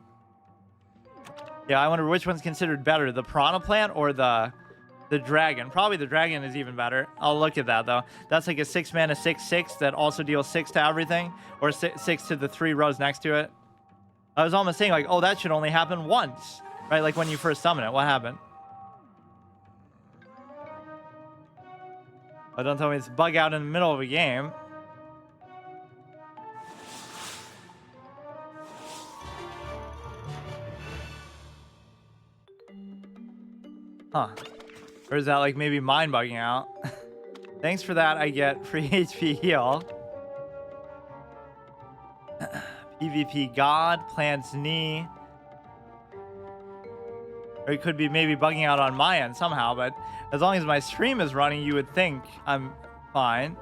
Yeah, I wonder which one's considered better, the Piranha Plant or the Dragon. Probably the Dragon is even better. I'll look at that, though. That's like a 6-mana 6/6 that also deals 6 to everything, or 6 to the 3 rows next to it. I was almost saying, like, that should only happen once, right? Like when you first summon it. What happened? Oh, don't tell me it's bug out in the middle of a game. Huh. Or is that like maybe mind bugging out? Thanks for that. I get free HP heal. PvP God, Plant's Knee. Or it could be maybe bugging out on my end somehow, but as long as my stream is running, you would think I'm fine.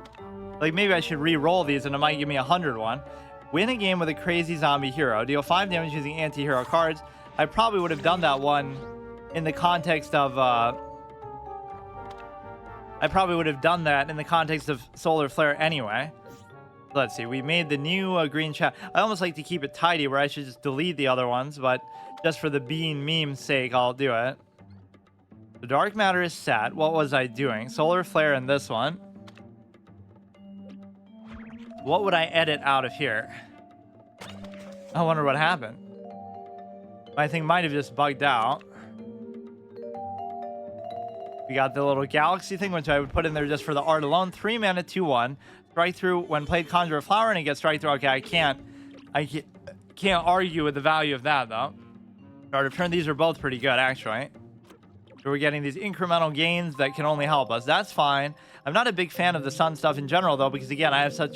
Like maybe I should re-roll these and it might give me 101. Win a game with a crazy zombie hero. Deal 5 damage using anti-hero cards. I probably would have done that one in the context of Solar Flare anyway. Let's see, we made the new green chat. I almost like to keep it tidy where I should just delete the other ones, but just for the bean meme's sake, I'll do it. The dark matter is set. What was I doing? Solar Flare in this one. What would I edit out of here? I wonder what happened. My thing might have just bugged out. We got the little galaxy thing, which I would put in there just for the art alone. 3 mana, 2/1. Strike through when played Conjure a Flower, and it gets strike through. Okay, I can't argue with the value of that, though. Start of turn, these are both pretty good, actually. So we're getting these incremental gains that can only help us. That's fine. I'm not a big fan of the sun stuff in general, though, because, again, I have so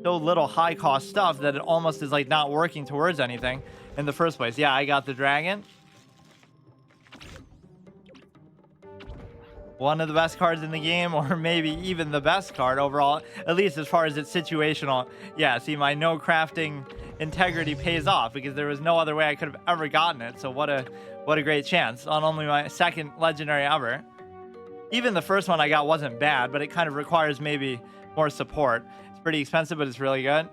little high-cost stuff that it almost is, like, not working towards anything in the first place. Yeah, I got the dragon. one of the best cards in the game, or maybe even the best card overall, at least as far as its situational. Yeah, see, my no crafting integrity pays off because there was no other way I could have ever gotten it. So what a great chance on only my second legendary ever. Even the first one I got wasn't bad, but it kind of requires maybe more support. It's pretty expensive, but it's really good.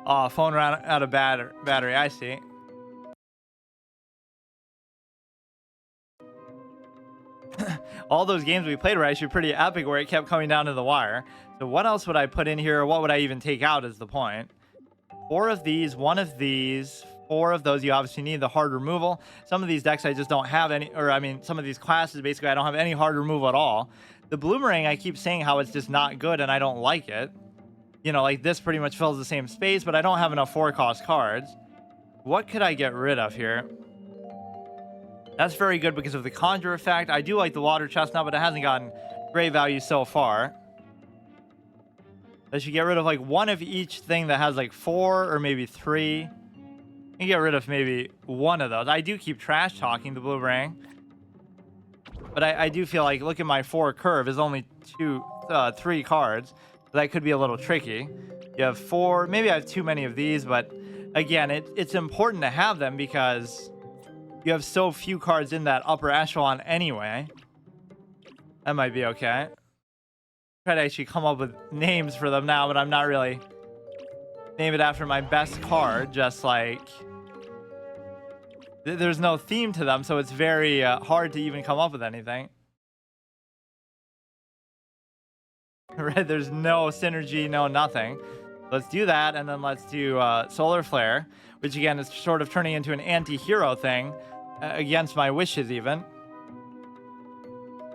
Oh, phone ran out of battery. I see. All those games we played were actually pretty epic where it kept coming down to the wire. So what else would I put in here? What would I even take out is the point. 4 of these, 1 of these, 4 of those. You obviously need the hard removal. Some of these decks I just don't have any, or I mean, some of these classes, basically, I don't have any hard removal at all. The Bloomerang, I keep saying how it's just not good and I don't like it. You know, like this pretty much fills the same space, but I don't have enough 4-cost cards. What could I get rid of here? That's very good because of the Conjure effect. I do like the Water Chestnut, but it hasn't gotten great value so far. I should get rid of like 1 of each thing that has like 4 or maybe 3. I can get rid of maybe 1 of those. I do keep trash talking the Bloomerang. But I do feel like, look at my 4 curve is only 3 cards. So that could be a little tricky. You have 4, maybe I have too many of these, but again, it's important to have them because you have so few cards in that upper echelon anyway. That might be okay. Try to actually come up with names for them now, but I'm not really. Name it after my best card, just like there's no theme to them, so it's very hard to even come up with anything. Right, there's no synergy, no nothing. Let's do that, and then let's do Solar Flare, which again is sort of turning into an anti-hero thing against my wishes even.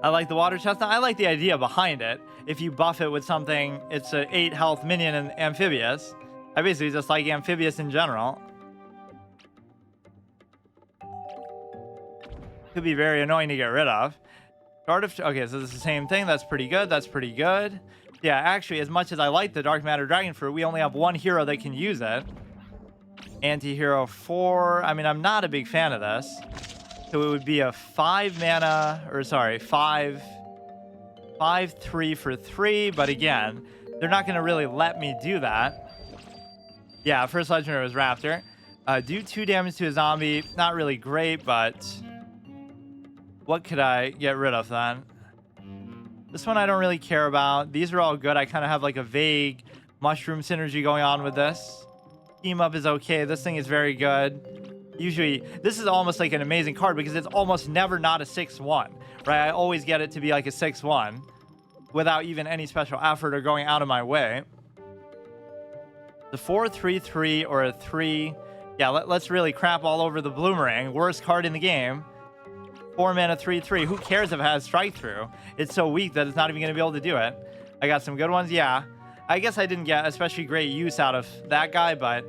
I like the Water Chestnut. I like the idea behind it. If you buff it with something, it's an 8 health minion and amphibious. I basically just like amphibious in general. Could be very annoying to get rid of. Okay, so this is the same thing. That's pretty good. That's pretty good. Yeah, actually, as much as I like the Dark Matter Dragon Fruit, we only have 1 hero that can use it. Anti-hero 4. I mean, I'm not a big fan of this. So it would be a 5 mana, or sorry, 5 3 for 3. But again, they're not going to really let me do that. Yeah, first legendary was Raptor. Do 2 damage to a zombie. Not really great, but what could I get rid of then? This one I don't really care about. These are all good. I kind of have like a vague mushroom synergy going on with this. Team up is okay. This thing is very good. Usually, this is almost like an amazing card because it's almost never not a 6-1, right? I always get it to be like a 6-1 without even any special effort or going out of my way. The 4-3-3 or a 3. Yeah, let's really crap all over the Bloomerang. Worst card in the game. 4 mana 3-3. Who cares if it has strike through? It's so weak that it's not even going to be able to do it. I got some good ones. Yeah. I guess I didn't get especially great use out of that guy, but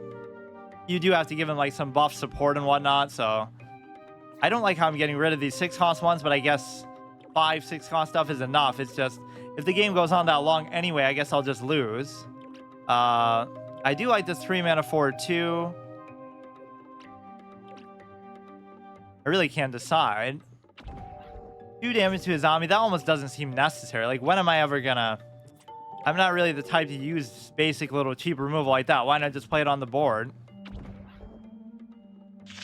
you do have to give him like some buff support and whatnot. So I don't like how I'm getting rid of these 6-cost ones, but I guess 5 6-cost stuff is enough. It's just if the game goes on that long anyway, I guess I'll just lose. I do like this 3 mana 4-2. I really can't decide. 2 damage to a zombie. That almost doesn't seem necessary. Like, when am I ever gonna... I'm not really the type to use basic little cheap removal like that. Why not just play it on the board?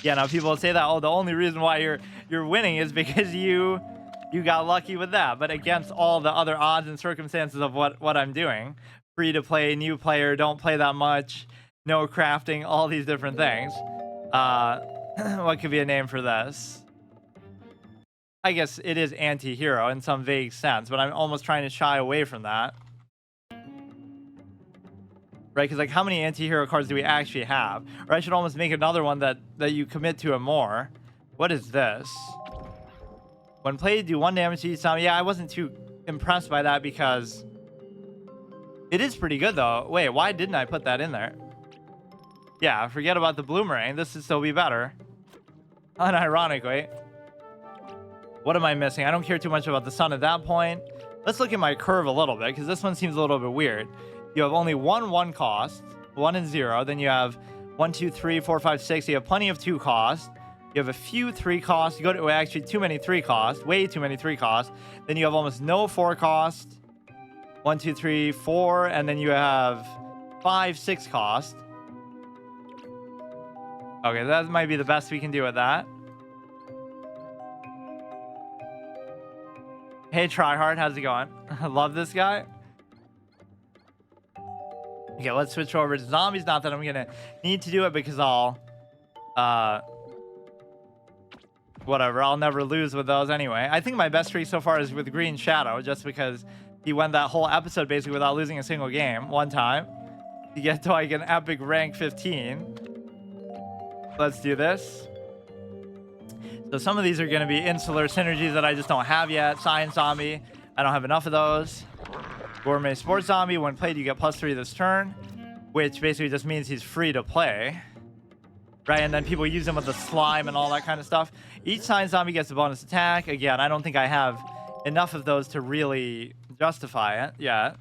Yeah, now people say that, oh, the only reason why you're winning is because you got lucky with that. But against all the other odds and circumstances of what I'm doing. Free to play, new player, don't play that much, no crafting, all these different things. What could be a name for this? I guess it is anti-hero in some vague sense, but I'm almost trying to shy away from that. Right, because like how many anti-hero cards do we actually have? Or I should almost make another one that you commit to it more. What is this? When played, do 1 damage to each zombie. Yeah, I wasn't too impressed by that because it is pretty good though. Wait, why didn't I put that in there? Yeah, forget about the Bloomerang. This would still be better. Unironically. What am I missing? I don't care too much about the sun at that point. Let's look at my curve a little bit because this one seems a little bit weird. You have only 1 cost, 1 and 0. Then you have 1, 2, 3, 4, 5, 6. You have plenty of 2 cost. You have a few 3 costs. You go to, well, actually too many 3 costs, way too many 3 costs. Then you have almost no 4 cost. 1, 2, 3, 4, and then you have 5, 6 cost. Okay, that might be the best we can do with that. Hey, Tryhard, how's it going? I love this guy. Okay, let's switch over to zombies. Not that I'm gonna need to do it because I'll, whatever. I'll never lose with those anyway. I think my best streak so far is with Green Shadow, just because he went that whole episode basically without losing a single game one time to get to like an epic rank 15. Let's do this. So some of these are going to be insular synergies that I just don't have yet. Science Zombie, I don't have enough of those. Gourmet Sports Zombie, when played you get +3 this turn, which basically just means he's free to play. Right, and then people use him with the slime and all that kind of stuff. Each Science Zombie gets a bonus attack. Again, I don't think I have enough of those to really justify it yet.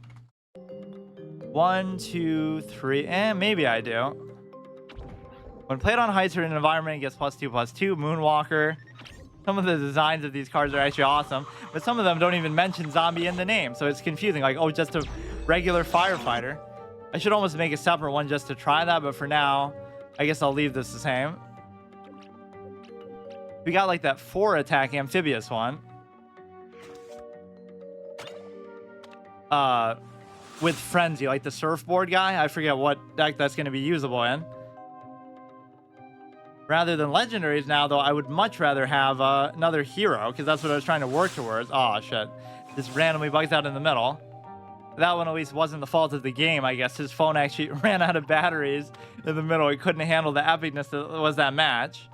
1, 2, 3, and maybe I do. When played on heights or in an environment, it gets +2/+2. Moonwalker. Some of the designs of these cards are actually awesome, but some of them don't even mention zombie in the name, so it's confusing. Like, oh, just a regular firefighter. I should almost make a separate one just to try that, but for now, I guess I'll leave this the same. We got like that 4-attack amphibious one. With Frenzy, like the surfboard guy. I forget what deck that's going to be usable in. Rather than legendaries now, though, I would much rather have another hero, because that's what I was trying to work towards. Oh, shit. Just randomly bugs out in the middle. That one at least wasn't the fault of the game, I guess. His phone actually ran out of batteries in the middle. He couldn't handle the epicness that was that match.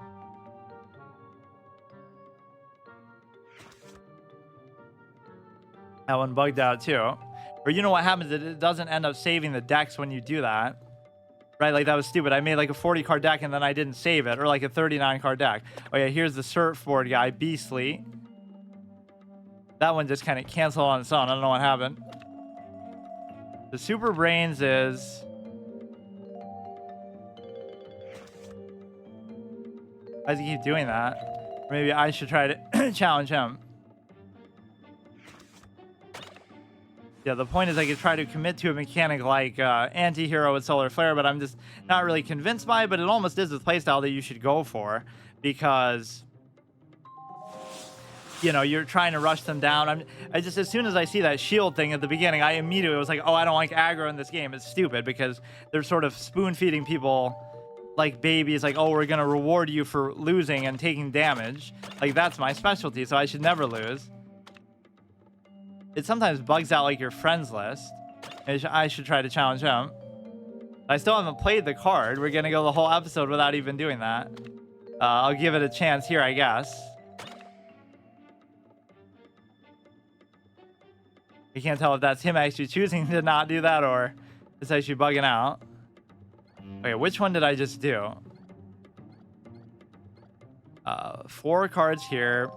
That one bugged out, too. Or you know what happens? It doesn't end up saving the decks when you do that. Right, like that was stupid. I made like a 40 card deck and then I didn't save it, or like a 39 card deck. Oh yeah, here's the surfboard guy, Beastly. That one just kind of canceled on its own. I don't know what happened. The Super Brains is... Why does he keep doing that? Maybe I should try to challenge him. Yeah, the point is I could try to commit to a mechanic like anti-hero with Solar Flare, but I'm just not really convinced by it, but it almost is the playstyle that you should go for, because, you know, you're trying to rush them down. I just, as soon as I see that shield thing at the beginning, I immediately was like, oh, I don't like aggro in this game. It's stupid, because they're sort of spoon-feeding people like babies, like, oh, we're going to reward you for losing and taking damage. Like, that's my specialty, so I should never lose. It sometimes bugs out like your friends list. I should try to challenge him. I still haven't played the card. We're gonna go the whole episode without even doing that. I'll give it a chance here, I guess. I can't tell if that's him actually choosing to not do that or it's actually bugging out. Okay, which one did I just do? 4 cards here.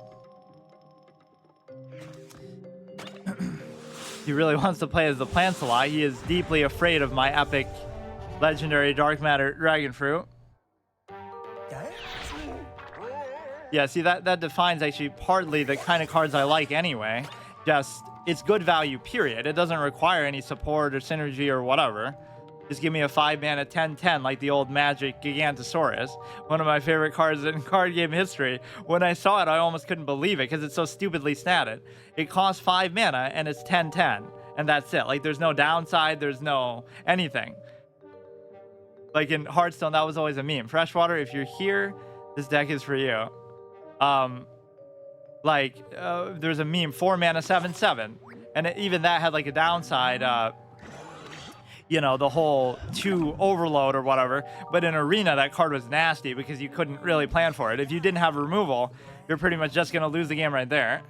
He really wants to play as the plants a lot. He is deeply afraid of my epic legendary dark matter dragon fruit. Yeah, see, that defines actually partly the kind of cards I like anyway. Just, it's good value, period. It doesn't require any support or synergy or whatever. Just give me a 5-mana 10/10 like the old Magic Gigantosaurus. One of my favorite cards in card game history. When I saw it, I almost couldn't believe it because it's so stupidly statted. It costs 5 mana and it's 10/10. And that's it. Like, there's no downside. There's no anything. Like in Hearthstone, that was always a meme. Freshwater, if you're here, this deck is for you. There's a meme, 4 mana 7/7. And even that had like a downside, you know, the whole 2 overload or whatever. But in Arena, that card was nasty because you couldn't really plan for it. If you didn't have removal, you're pretty much just going to lose the game right there.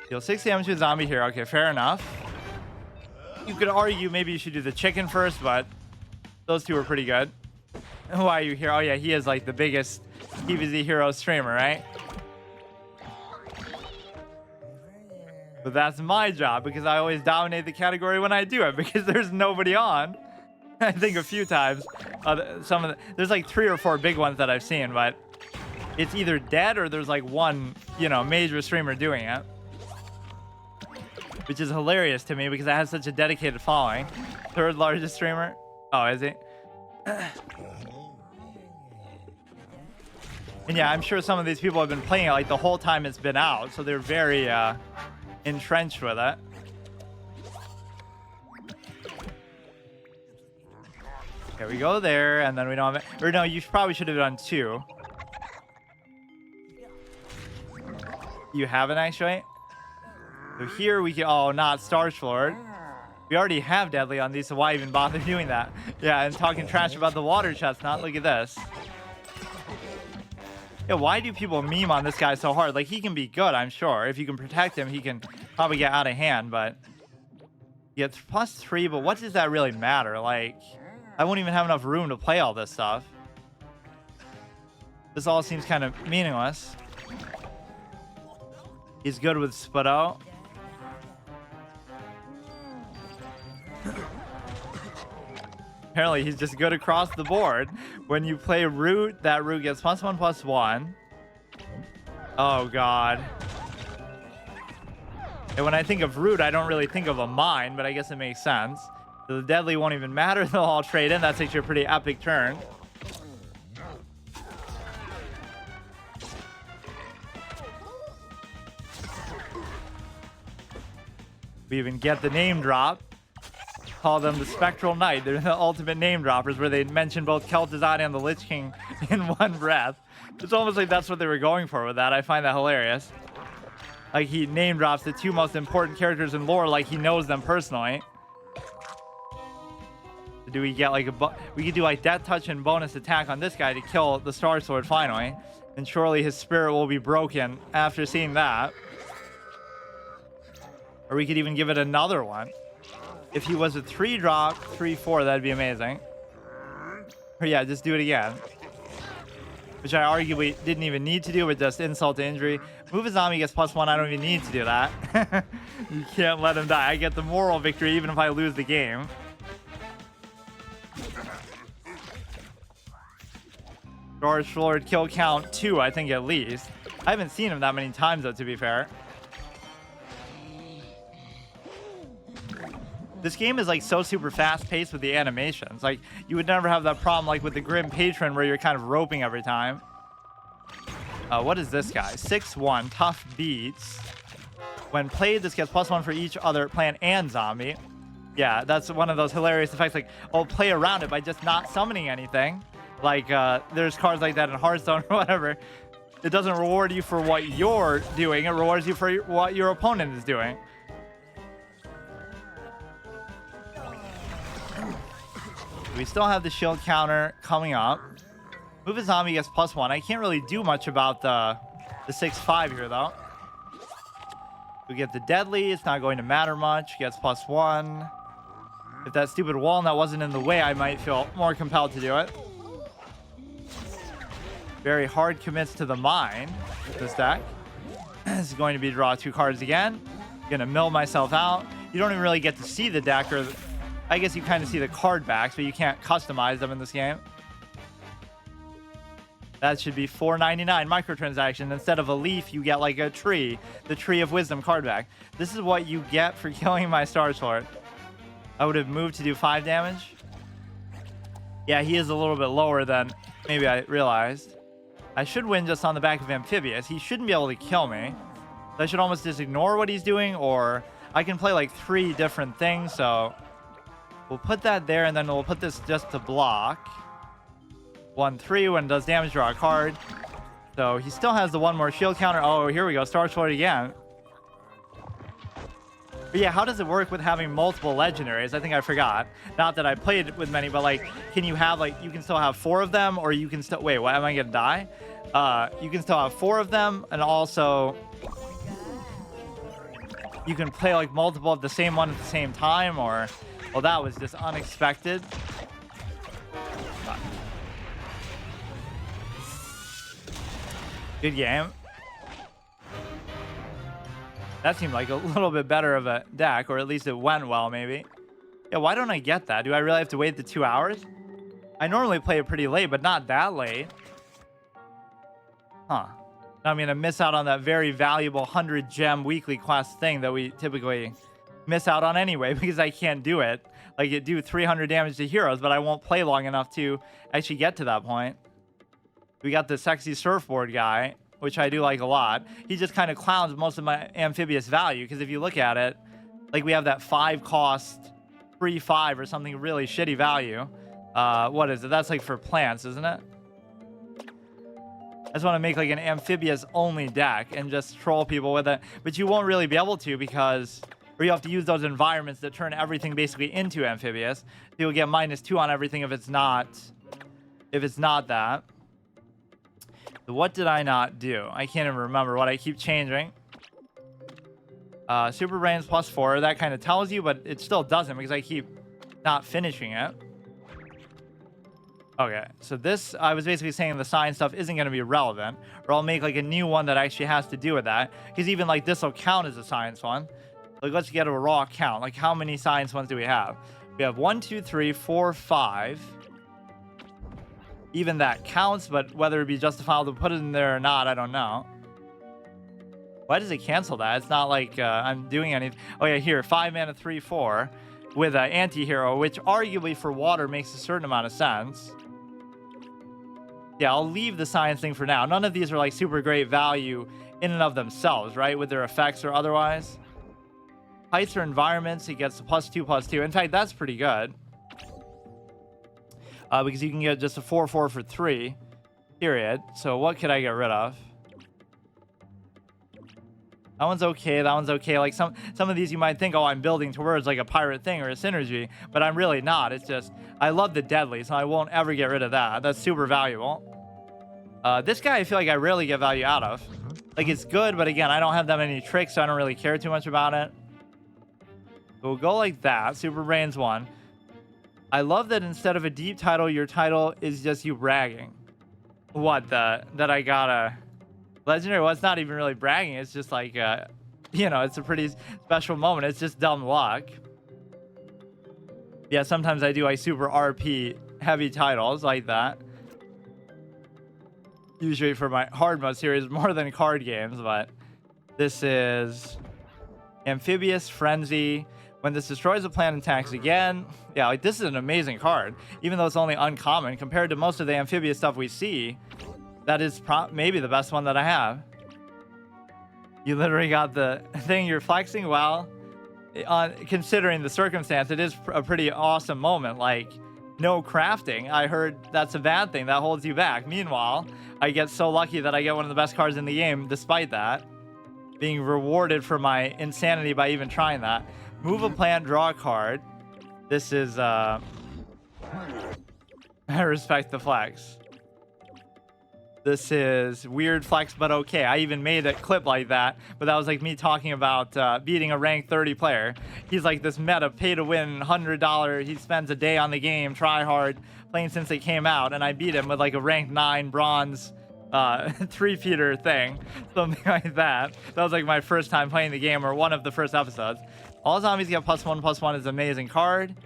Deal 6 damage to a zombie here. Okay, fair enough. You could argue maybe you should do the chicken first, but those two are pretty good. Why are you here? Oh, yeah, he is like the biggest TVZ hero streamer, right? But that's my job because I always dominate the category when I do it because there's nobody on. I think a few times. There's like 3 or 4 big ones that I've seen, but it's either dead or there's like one, you know, major streamer doing it, which is hilarious to me because I have such a dedicated following. 3rd largest streamer. Oh, is he? And yeah, I'm sure some of these people have been playing it like the whole time it's been out, so they're very entrenched with it. Okay, we go there, and then we don't have it. Or no, you probably should have done 2. You haven't actually? So here we can, oh, not Starslord. We already have Deadly on these, so why even bother doing that? Yeah, and talking trash about the water chestnut. Look at this. Yeah, why do people meme on this guy so hard? Like, he can be good, I'm sure. If you can protect him, he can probably get out of hand, but... He gets +3, but what does that really matter? Like, I won't even have enough room to play all this stuff. This all seems kind of meaningless. He's good with Spudo. Apparently, he's just good across the board. When you play Root, that Root gets +1/+1. Oh, God. And when I think of Root, I don't really think of a mine, but I guess it makes sense. So the Deadly won't even matter. They'll all trade in. That's actually a pretty epic turn. We even get the name drop. Call them the Spectral Knight. They're the ultimate name droppers, where they mention both Kel'Thuzad and the Lich King in one breath. It's almost like that's what they were going for with that. I find that hilarious. Like, he name drops the 2 most important characters in lore like he knows them personally. Do we get like we could do like Death Touch and bonus attack on this guy to kill the Star Sword finally, and surely his spirit will be broken after seeing that. Or we could even give it another one. If he was a 3-drop, 3/4, that'd be amazing. Or yeah, just do it again. Which I arguably didn't even need to do, but just insult to injury. Move a zombie gets +1, I don't even need to do that. You can't let him die. I get the moral victory even if I lose the game. George Lord kill count 2, I think at least. I haven't seen him that many times though, to be fair. This game is like so super fast paced with the animations. Like, you would never have that problem like with the Grim Patron where you're kind of roping every time. What is this guy? 6/1, tough beats. When played, this gets +1 for each other plant and zombie. Yeah, that's one of those hilarious effects. Like, I'll play around it by just not summoning anything. Like, there's cards like that in Hearthstone or whatever. It doesn't reward you for what you're doing. It rewards you for what your opponent is doing. We still have the shield counter coming up. Move a zombie gets +1. I can't really do much about the 6/5 here, though. We get the Deadly. It's not going to matter much. Gets +1. If that stupid walnut wasn't in the way, I might feel more compelled to do it. Very hard commits to the mine with this deck. This is going to be draw 2 cards again. Gonna mill myself out. You don't even really get to see the deck, or I guess you kind of see the card backs, but you can't customize them in this game. That should be $4.99 microtransaction. Instead of a leaf, you get like a tree, the Tree of Wisdom card back. This is what you get for killing my Star Sword. I would have moved to do 5 damage. Yeah, he is a little bit lower than maybe I realized. I should win just on the back of Amphibious. He shouldn't be able to kill me. I should almost just ignore what he's doing, or I can play like 3 different things, so we'll put that there, and then we'll put this just to block. 1/3 when it does damage, draw a card. So he still has the 1 more shield counter. Oh, here we go. Star Sword again. But yeah, how does it work with having multiple legendaries? I think I forgot. Not that I played with many, but like, can you have like, you can still have 4 of them, or you can still, wait, what, am I gonna die? You can still have 4 of them, and also you can play like multiple of the same one at the same time, or, well, that was just unexpected. Good game. That seemed like a little bit better of a deck, or at least it went well, maybe. Yeah, why don't I get that? Do I really have to wait the 2 hours? I normally play it pretty late, but not that late. Huh. I'm going to miss out on that very valuable 100 gem weekly quest thing that we typically miss out on anyway because I can't do it. Like, it do 300 damage to heroes, but I won't play long enough to actually get to that point. We got the sexy surfboard guy, which I do like a lot. He just kind of clowns most of my amphibious value because if you look at it, like we have that 5 cost, free 5 or something really shitty value. What is it? That's like for plants, isn't it? I just want to make like an amphibious only deck and just troll people with it. But you won't really be able to because, or you have to use those environments that turn everything basically into amphibious. You'll get -2 on everything if it's not that. So what did I not do? I can't even remember what I keep changing. Super Brains +4, that kind of tells you, but it still doesn't because I keep not finishing it. Okay, so this, I was basically saying the science stuff isn't going to be relevant, or I'll make like a new one that actually has to do with that, because even like this will count as a science one. Like, let's get a raw count. Like, how many science ones do we have? We have 1, 2, 3, 4, 5. Even that counts, but whether it be justifiable to put it in there or not, I don't know. Why does it cancel that? It's not like I'm doing anything. Oh yeah, here, 5 mana, 3, 4 with an anti-hero, which arguably for water makes a certain amount of sense. Yeah, I'll leave the science thing for now. None of these are like super great value in and of themselves, right? With their effects or otherwise. Heights or environments, it gets a +2/+2. In fact, that's pretty good. Because you can get just a 4/4 for 3, period. So what could I get rid of? That one's okay. That one's okay. Like some of these you might think, oh, I'm building towards like a pirate thing or a synergy, but I'm really not. It's just I love the deadly, so I won't ever get rid of that. That's super valuable. This guy, I feel like I rarely get value out of. Like, it's good, but again, I don't have that many tricks, so I don't really care too much about it. So we'll go like that. Super Brains 1. I love that instead of a deep title, your title is just you bragging. What, that I got a legendary? Well, it's not even really bragging. It's just like, you know, it's a pretty special moment. It's just dumb luck. Yeah, sometimes I do like super RP heavy titles like that. Usually for my hard mode series more than card games, but this is Amphibious Frenzy. When this destroys a plant and attacks again. Yeah, like this is an amazing card. Even though it's only uncommon compared to most of the amphibious stuff we see, that is maybe the best one that I have. You literally got the thing you're flexing. Well, considering the circumstance, it is a pretty awesome moment. Like, no crafting. I heard that's a bad thing. That holds you back. Meanwhile, I get so lucky that I get one of the best cards in the game despite that. Being rewarded for my insanity by even trying that. Move a plant, draw a card. This is, I respect the flex. This is weird flex, but okay. I even made a clip like that, but that was like me talking about beating a rank 30 player. He's like this meta pay to win $100. He spends a day on the game, try hard, playing since it came out, and I beat him with like a rank 9 bronze 3-feeder thing, something like that. That was like my first time playing the game, or one of the first episodes. All zombies get +1/+1 is an amazing card.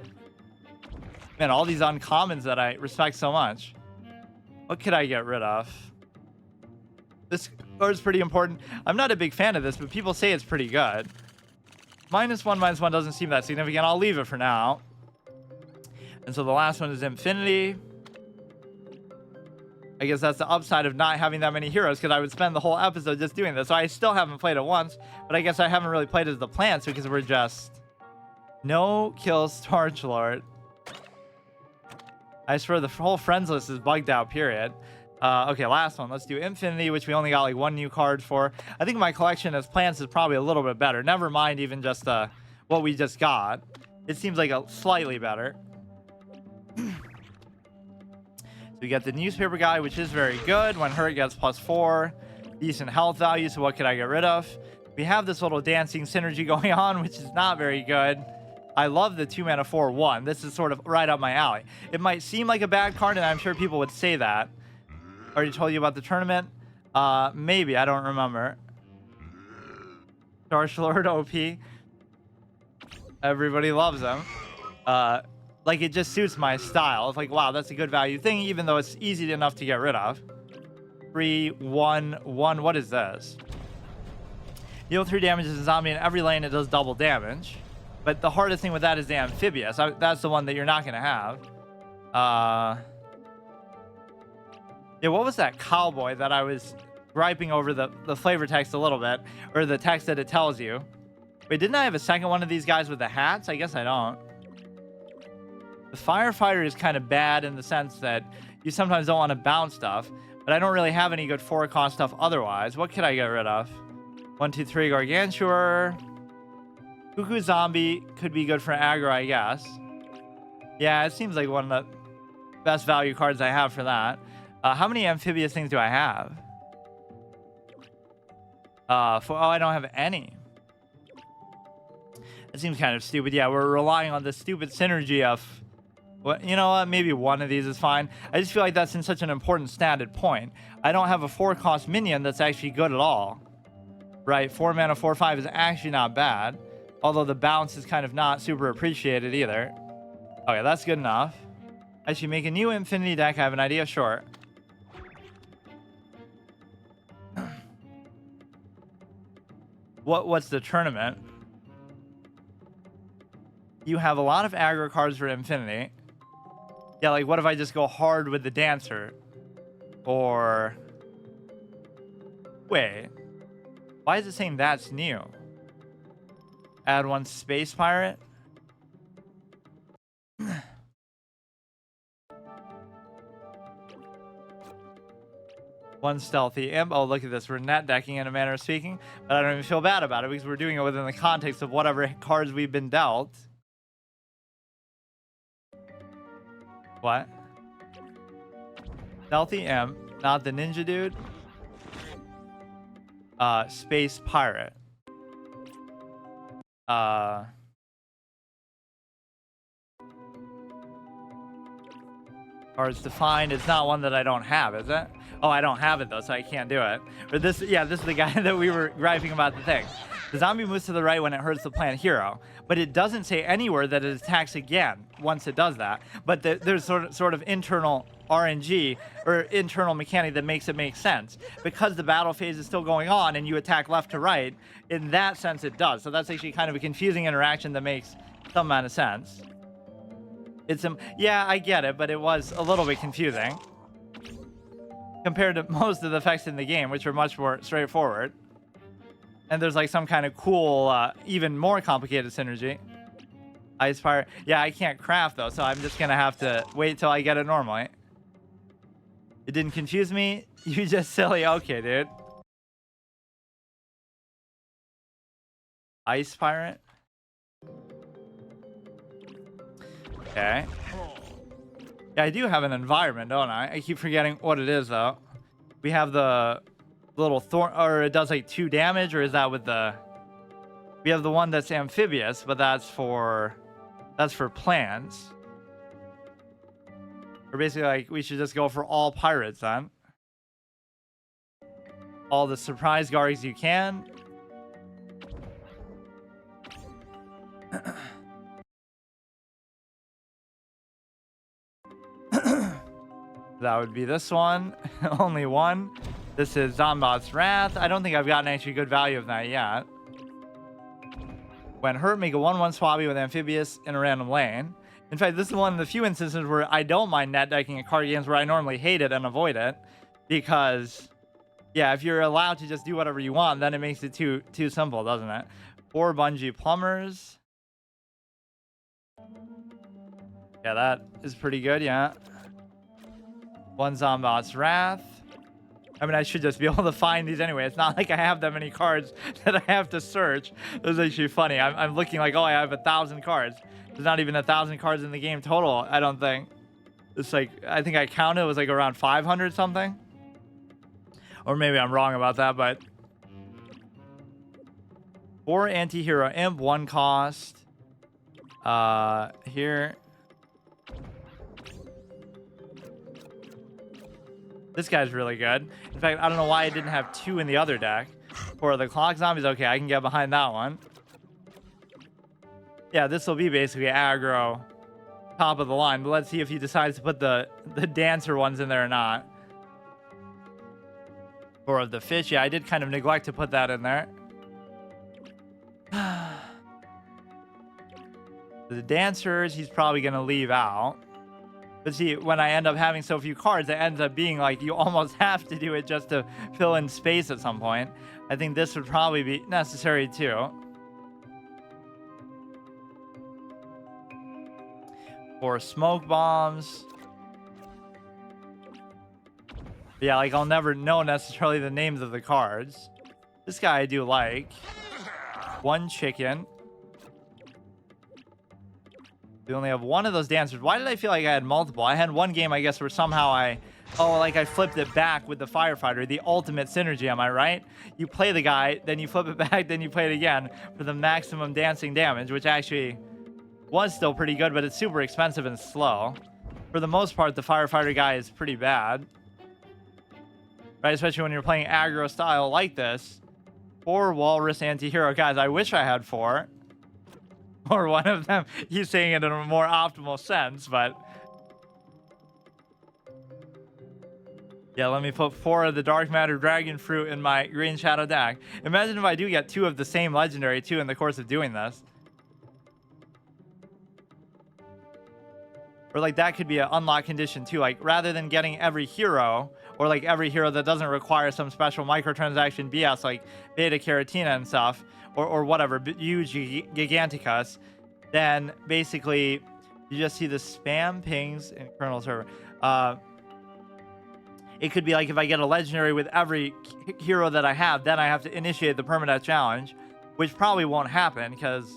Man, all these uncommons that I respect so much. What could I get rid of? This card is pretty important. I'm not a big fan of this, but people say it's pretty good. -1/-1 doesn't seem that significant. I'll leave it for now. And so the last one is Impfinity. I guess that's the upside of not having that many heroes, because I would spend the whole episode just doing this. So I still haven't played it once, but I guess I haven't really played as the plants because we're just no kills Torch Lord. I swear the whole friends list is bugged out, period. Okay, last one. Let's do Impfinity, which we only got like 1 new card for. I think my collection as plants is probably a little bit better. Never mind even just what we just got. It seems like a slightly better. So we got the newspaper guy, which is very good. When hurt, gets +4. Decent health value, so what could I get rid of? We have this little dancing synergy going on, which is not very good. I love the 2 mana 4/1. This is sort of right up my alley. It might seem like a bad card, and I'm sure people would say that. Already told you about the tournament? Maybe, I don't remember. Darsh Lord OP. Everybody loves him. Like it just suits my style. It's like, wow, that's a good value thing, even though it's easy enough to get rid of. 3, 1, 1. What is this? Deal 3 damage to a zombie in every lane. It does double damage. But the hardest thing with that is the amphibious. That's the one that you're not going to have. Yeah, what was that cowboy that I was griping over the flavor text a little bit? Or the text that it tells you. Wait, didn't I have a second one of these guys with the hats? I guess I don't. The firefighter is kind of bad in the sense that you sometimes don't want to bounce stuff. But I don't really have any good 4-cost stuff otherwise. What could I get rid of? 1, 2, 3, Gargantuar. Cuckoo Zombie could be good for aggro, I guess. Yeah, it seems like one of the best value cards I have for that. How many amphibious things do I have? Oh, I don't have any. It seems kind of stupid. Yeah, we're relying on the stupid synergy of... What, you know what? Maybe one of these is fine. I just feel like that's in such an important standard point. I don't have a 4-cost minion that's actually good at all. Right? 4 mana, 4/5 is actually not bad. Although the bounce is kind of not super appreciated either. Okay, that's good enough. I should make a new Impfinity deck. I have an idea. Sure. What's the tournament? You have a lot of aggro cards for Impfinity. Yeah, like what if I just go hard with the Dancer? Or... Wait. Why is it saying that's new? Add 1 Space Pirate? One Stealthy Imp. Oh, look at this. We're net decking in a manner of speaking. But I don't even feel bad about it because we're doing it within the context of whatever cards we've been dealt. What? Stealthy Imp. Not the ninja dude. Space Pirate. Cards defined. It's not one that I don't have, is it? Oh, I don't have it though, so I can't do it. But this, yeah, this is the guy that we were griping about the thing. The zombie moves to the right when it hurts the plant hero, but it doesn't say anywhere that it attacks again once it does that. But there's sort of internal RNG or internal mechanic that makes it make sense. Because the battle phase is still going on and you attack left to right, in that sense it does. So that's actually kind of a confusing interaction that makes some amount of sense. Yeah, I get it, but it was a little bit confusing compared to most of the effects in the game, which are much more straightforward. And there's like some kind of cool, even more complicated synergy. Ice Fire. Yeah, I can't craft though, so I'm just gonna have to wait till I get it normally. It didn't confuse me. You just silly. Okay, dude. Ice Pirate. Okay. Yeah, I do have an environment, don't I? I keep forgetting what it is though. We have the little thorn, or it does like 2 damage, or is that with the... We have the one that's amphibious, but that's for plants. Or basically like we should just go for all pirates then. All the surprise Gargs you can. That would be this one. Only one. This is Zombot's Wrath. I don't think I've gotten actually good value of that yet. When hurt, make a 1/1 swabby with amphibious in a random lane. In fact, this is one of the few instances where I don't mind net decking a card games where I normally hate it and avoid it. Because, yeah, if you're allowed to just do whatever you want, then it makes it too simple, doesn't it? 4 Bungee Plumbers. Yeah, that is pretty good, yeah. 1 Zombot's Wrath. I mean, I should just be able to find these anyway. It's not like I have that many cards that I have to search. This is actually funny. I'm looking like, oh, I have 1,000 cards. There's not even 1,000 cards in the game total, I don't think. It's like, I think I counted, it was like around 500 something. Or maybe I'm wrong about that, but... 4 Anti-Hero Imp, 1 cost. Here... This guy's really good. In fact, I don't know why I didn't have 2 in the other deck. For the Clock Zombies, okay, I can get behind that one. Yeah, this will be basically aggro top of the line. But let's see if he decides to put the dancer ones in there or not. Or of the fish. Yeah, I did kind of neglect to put that in there. The dancers, he's probably going to leave out. But see, when I end up having so few cards, it ends up being like you almost have to do it just to fill in space at some point. I think this would probably be necessary too. For smoke bombs. Yeah, like I'll never know necessarily the names of the cards. This guy I do like. One chicken. We only have one of those dancers. Why did I feel like I had multiple? I had one game, I guess, where somehow I flipped it back with the firefighter. The ultimate synergy, am I right? You play the guy, then you flip it back, then you play it again for the maximum dancing damage, which actually was still pretty good, but it's super expensive and slow. For the most part, the firefighter guy is pretty bad. Right, especially when you're playing aggro style like this. 4 walrus anti-hero. Guys, I wish I had 4. Or one of them. He's saying it in a more optimal sense, but... yeah, let me put 4 of the Dark Matter Dragon Fruit in my Green Shadow deck. Imagine if I do get 2 of the same legendary, too, in the course of doing this. Or, like, that could be an unlock condition, too. Like, rather than getting every hero... or like every hero that doesn't require some special microtransaction BS like Beta-Carrotina and stuff, or whatever, Huge-Gigantacus, then basically you just see the spam pings in kernel server. It could be like if I get a legendary with every hero that I have, then I have to initiate the permadeath challenge, which probably won't happen because,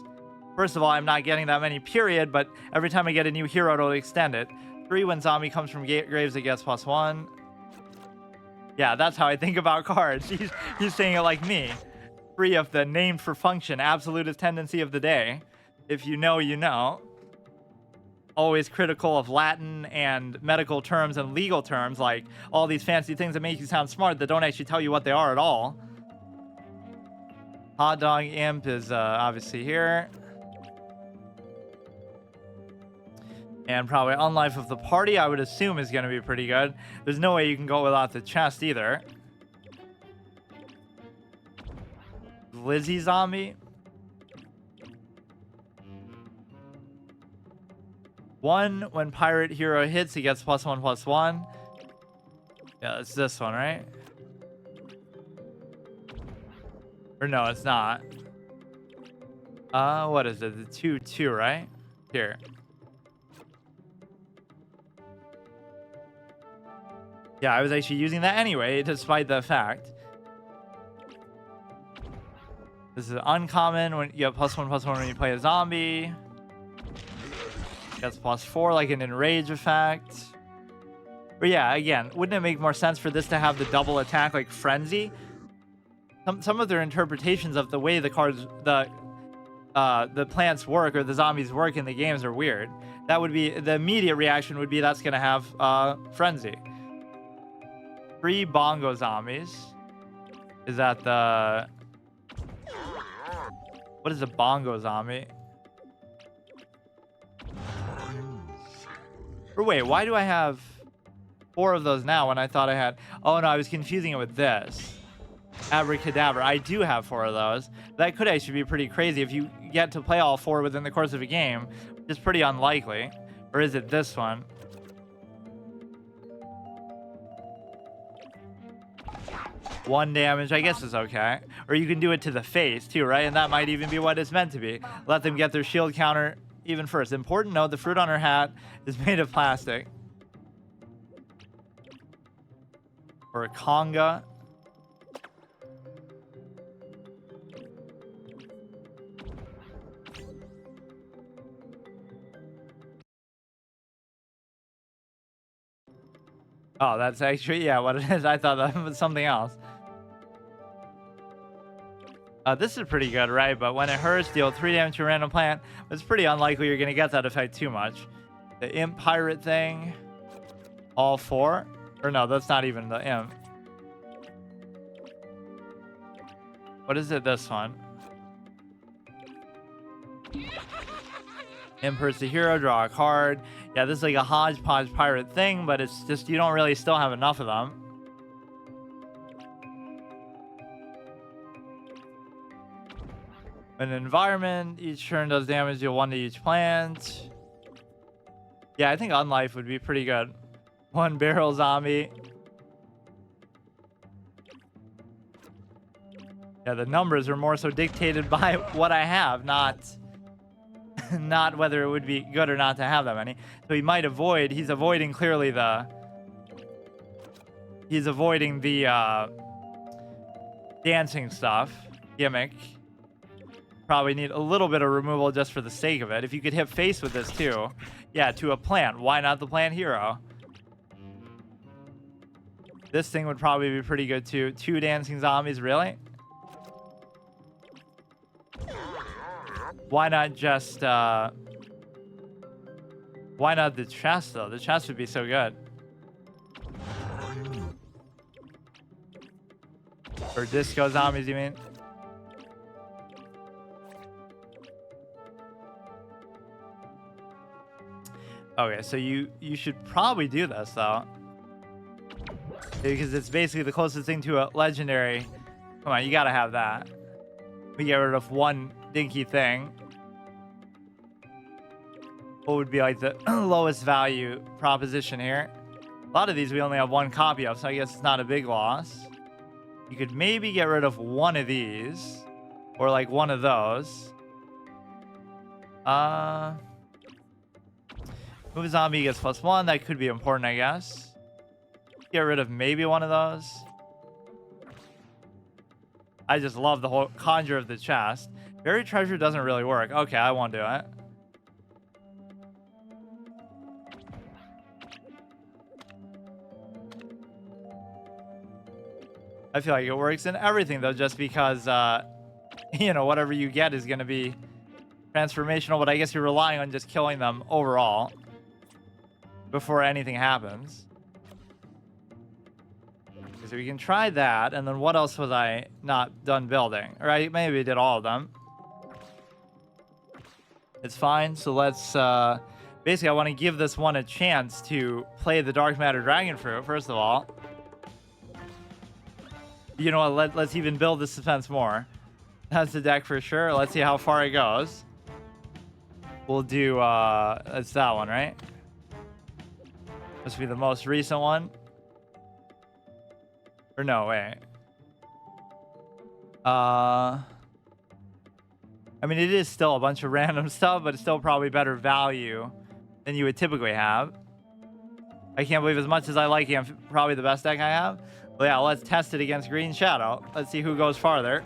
first of all, I'm not getting that many, period, but every time I get a new hero, it'll extend it. 3 when zombie comes from graves, it gets +1. Yeah, that's how I think about cards. He's saying it like me. Free of the named for function, absolutist tendency of the day. If you know, you know. Always critical of Latin and medical terms and legal terms, like all these fancy things that make you sound smart that don't actually tell you what they are at all. Hot Dog Imp is obviously here. And probably Unlife of the Party, I would assume, is going to be pretty good. There's no way you can go without the chest either. Lizzie Zombie. 1 when Pirate Hero hits, he gets +1/+1. Yeah, it's this one, right? Or no, it's not. What is it? The 2/2, right? Here. Yeah, I was actually using that anyway, despite the fact. This is uncommon when you have +1/+1 when you play a zombie. That's +4, like an enrage effect. But yeah, again, wouldn't it make more sense for this to have the double attack like frenzy? Some of their interpretations of the way the cards, the plants work or the zombies work in the games are weird. That would be the immediate reaction would be that's gonna have frenzy. 3 bongo zombies. Is that the... what is a bongo zombie? Or wait, why do I have 4 of those now when I thought I had... oh no, I was confusing it with this. Abracadabra. I do have 4 of those. That could actually be pretty crazy if you get to play all 4 within the course of a game, which is pretty unlikely. Or is it this one? One damage, I guess is okay. Or you can do it to the face too, right? And that might even be what it's meant to be. Let them get their shield counter even first. Important note, the fruit on her hat is made of plastic. Or a conga. Oh, that's actually, yeah, what it is. I thought that was something else. This is pretty good, right? But when it hurts, deal 3 damage to a random plant. It's pretty unlikely you're going to get that effect too much. The imp pirate thing. All 4. Or no, that's not even the imp. What is it, this one? Impers the hero, draw a card. Yeah, this is like a hodgepodge pirate thing, but it's just you don't really still have enough of them. An environment, each turn does damage, deal 1 to each plant. Yeah, I think Unlife would be pretty good. 1 barrel zombie. Yeah, the numbers are more so dictated by what I have, not whether it would be good or not to have that many. So he might avoid, he's avoiding clearly he's avoiding the dancing stuff, gimmick. Probably need a little bit of removal just for the sake of it. If you could hit face with this too. Yeah, to a plant. Why not the plant hero? This thing would probably be pretty good too. 2 dancing zombies, really? Why not just why not the chest though? The chest would be so good. Or disco zombies, you mean? Okay, so you should probably do this though, because it's basically the closest thing to a legendary. Come on, you gotta have that. We get rid of 1 dinky thing. What would be like the lowest value proposition here? A lot of these we only have 1 copy of, so I guess it's not a big loss. You could maybe get rid of 1 of these, or like 1 of those. Move a zombie gets +1. That could be important, I guess. Get rid of maybe 1 of those. I just love the whole conjure of the chest. Buried treasure doesn't really work. Okay, I won't do it. I feel like it works in everything though, just because you know, whatever you get is going to be transformational, but I guess you're relying on just killing them overall before anything happens. So we can try that, and then what else was I not done building? Or I maybe did all of them. It's fine. So let's basically I want to give this one a chance to play the dark matter dragon fruit first of all. You know what, let's even build the suspense more. That's the deck for sure. Let's see how far it goes. We'll do it's that one, right? Must be the most recent one. Or no, wait. I mean, it is still a bunch of random stuff, but it's still probably better value than you would typically have. I can't believe, as much as I like him, probably the best deck I have. But yeah, let's test it against Green Shadow. Let's see who goes farther.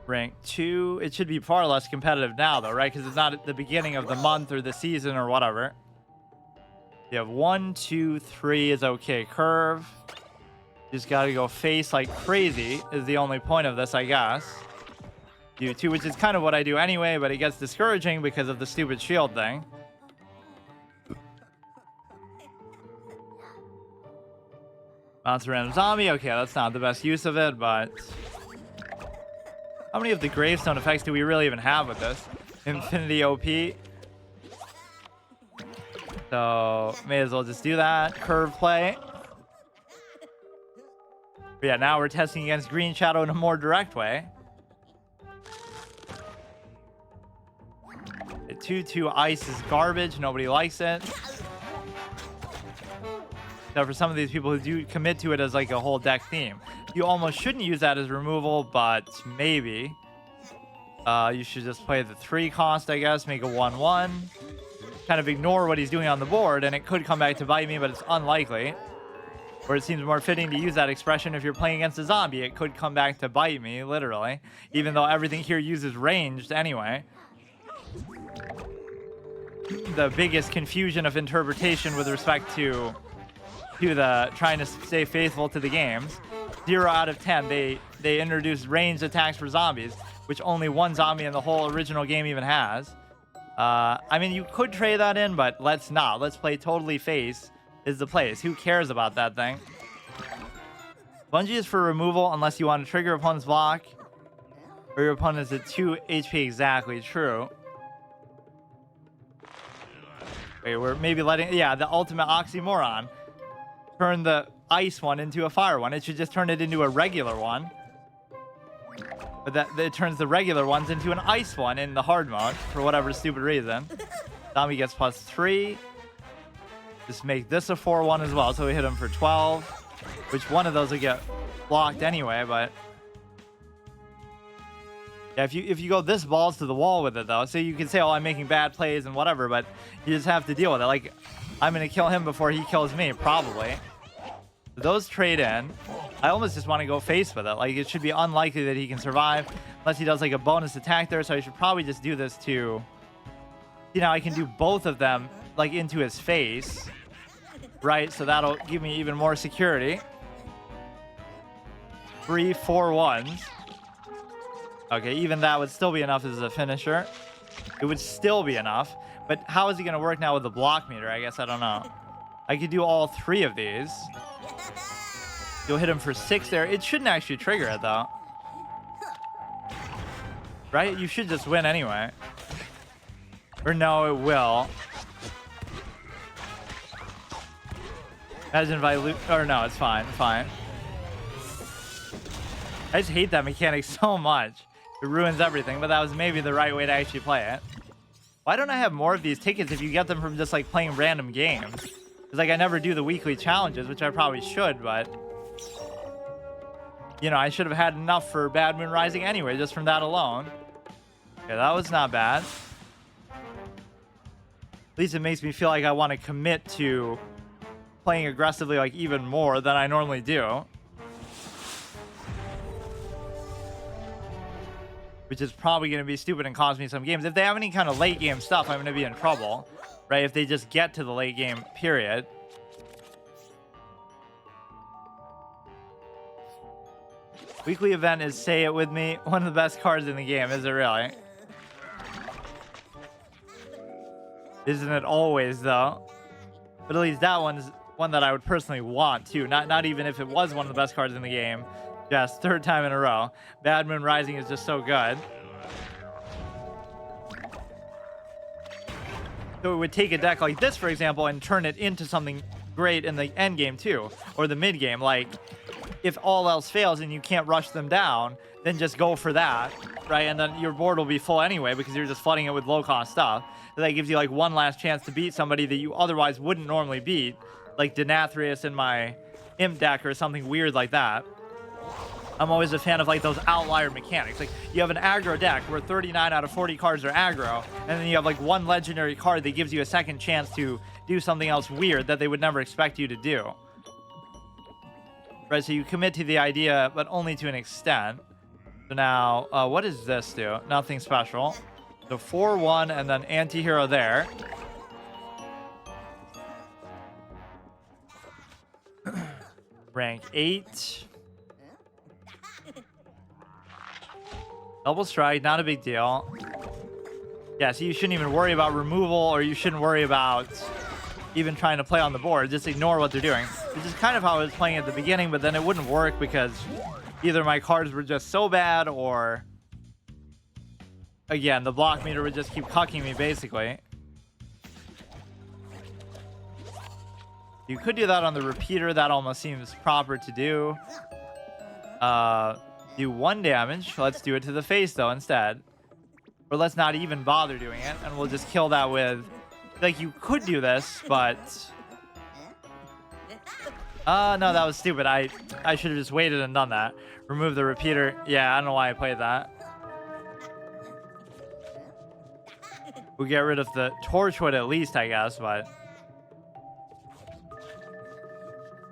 Rank 2. It should be far less competitive now, though, right? Because it's not at the beginning of the month or the season or whatever. You have 1, 2, 3 is okay. Curve. Just got to go face like crazy is the only point of this, I guess. Do 2, which is kind of what I do anyway, but it gets discouraging because of the stupid shield thing. Monster random zombie. Okay, that's not the best use of it, but... How many of the gravestone effects do we really even have with this? Impfinity OP. So, may as well just do that. Curve play. But yeah, now we're testing against Green Shadow in a more direct way. 2/2 ice is garbage. Nobody likes it. So for some of these people who do commit to it as like a whole deck theme, you almost shouldn't use that as removal, but maybe. You should just play the 3 cost, I guess. Make a 1/1. Kind of ignore what he's doing on the board, and it could come back to bite me, but it's unlikely. Or it seems more fitting to use that expression if you're playing against a zombie. It could come back to bite me, literally. Even though everything here uses ranged anyway. The biggest confusion of interpretation with respect to the trying to stay faithful to the games. 0 out of 10, they introduced ranged attacks for zombies, which only 1 zombie in the whole original game even has. I mean, you could trade that in, but let's not. Let's play totally face is the place. Who cares about that thing? Bungee is for removal unless you want to trigger opponent's block. Or your opponent is at 2 HP exactly. True. Okay, we're maybe letting... Yeah, the ultimate oxymoron. Turn the ice one into a fire one. It should just turn it into a regular one. But that it turns the regular ones into an ice one in the hard mode for whatever stupid reason. Zombie gets +3. Just make this a 4-1 as well. So we hit him for 12. Which one of those will get blocked anyway, but... Yeah, if you go this balls to the wall with it, though, so you can say, oh, I'm making bad plays and whatever, but you just have to deal with it. Like, I'm going to kill him before he kills me, probably. Those trade in. I almost just want to go face with it. Like, it should be unlikely that he can survive unless he does, like, a bonus attack there, so I should probably just do this to... You know, I can do both of them, like, into his face, right? So that'll give me even more security. 3 4-1s. Okay, even that would still be enough as a finisher. It would still be enough. But how is he going to work now with the block meter? I guess I don't know. I could do all 3 of these. You'll hit him for 6 there. It shouldn't actually trigger it, though. Right? You should just win anyway. Or no, it will. Imagine if I lose. Or no, it's fine. Fine. I just hate that mechanic so much. It ruins everything, but that was maybe the right way to actually play it. Why don't I have more of these tickets if you get them from just like playing random games? It's like I never do the weekly challenges, which I probably should, but... You know, I should have had enough for Bad Moon Rising anyway, just from that alone. Okay, that was not bad. At least it makes me feel like I want to commit to playing aggressively, like, even more than I normally do. Which is probably going to be stupid and cost me some games. If they have any kind of late game stuff, I'm going to be in trouble, right? If they just get to the late game period. Weekly event is Say It With Me. One of the best cards in the game. Is it really? Isn't it always, though? But at least that one's one that I would personally want, too. Not even if it was one of the best cards in the game. Just 3rd time in a row. Bad Moon Rising is just so good. So it would take a deck like this, for example, and turn it into something great in the end game too, or the mid game. Like, if all else fails and you can't rush them down, then just go for that, right? And then your board will be full anyway because you're just flooding it with low-cost stuff. So that gives you like one last chance to beat somebody that you otherwise wouldn't normally beat, like Denathrius in my Imp deck or something weird like that. I'm always a fan of like those outlier mechanics. Like you have an aggro deck where 39 out of 40 cards are aggro, and then you have like one legendary card that gives you a second chance to do something else weird that they would never expect you to do. Right, so you commit to the idea, but only to an extent. So now, what does this do? Nothing special. So 4-1 and then anti-hero there. Rank 8. Double strike, not a big deal. Yeah, so you shouldn't even worry about removal, or you shouldn't worry about even trying to play on the board. Just ignore what they're doing. Which is kind of how I was playing at the beginning, but then it wouldn't work because either my cards were just so bad, or... Again, the block meter would just keep cucking me, basically. You could do that on the repeater. That almost seems proper to do. Do 1 damage. Let's do it to the face, though, instead. Or let's not even bother doing it, and we'll just kill that with... Like, you could do this, but... No, that was stupid. I should have just waited and done that. Remove the repeater. Yeah, I don't know why I played that. We'll get rid of the Torchwood at least, I guess, but...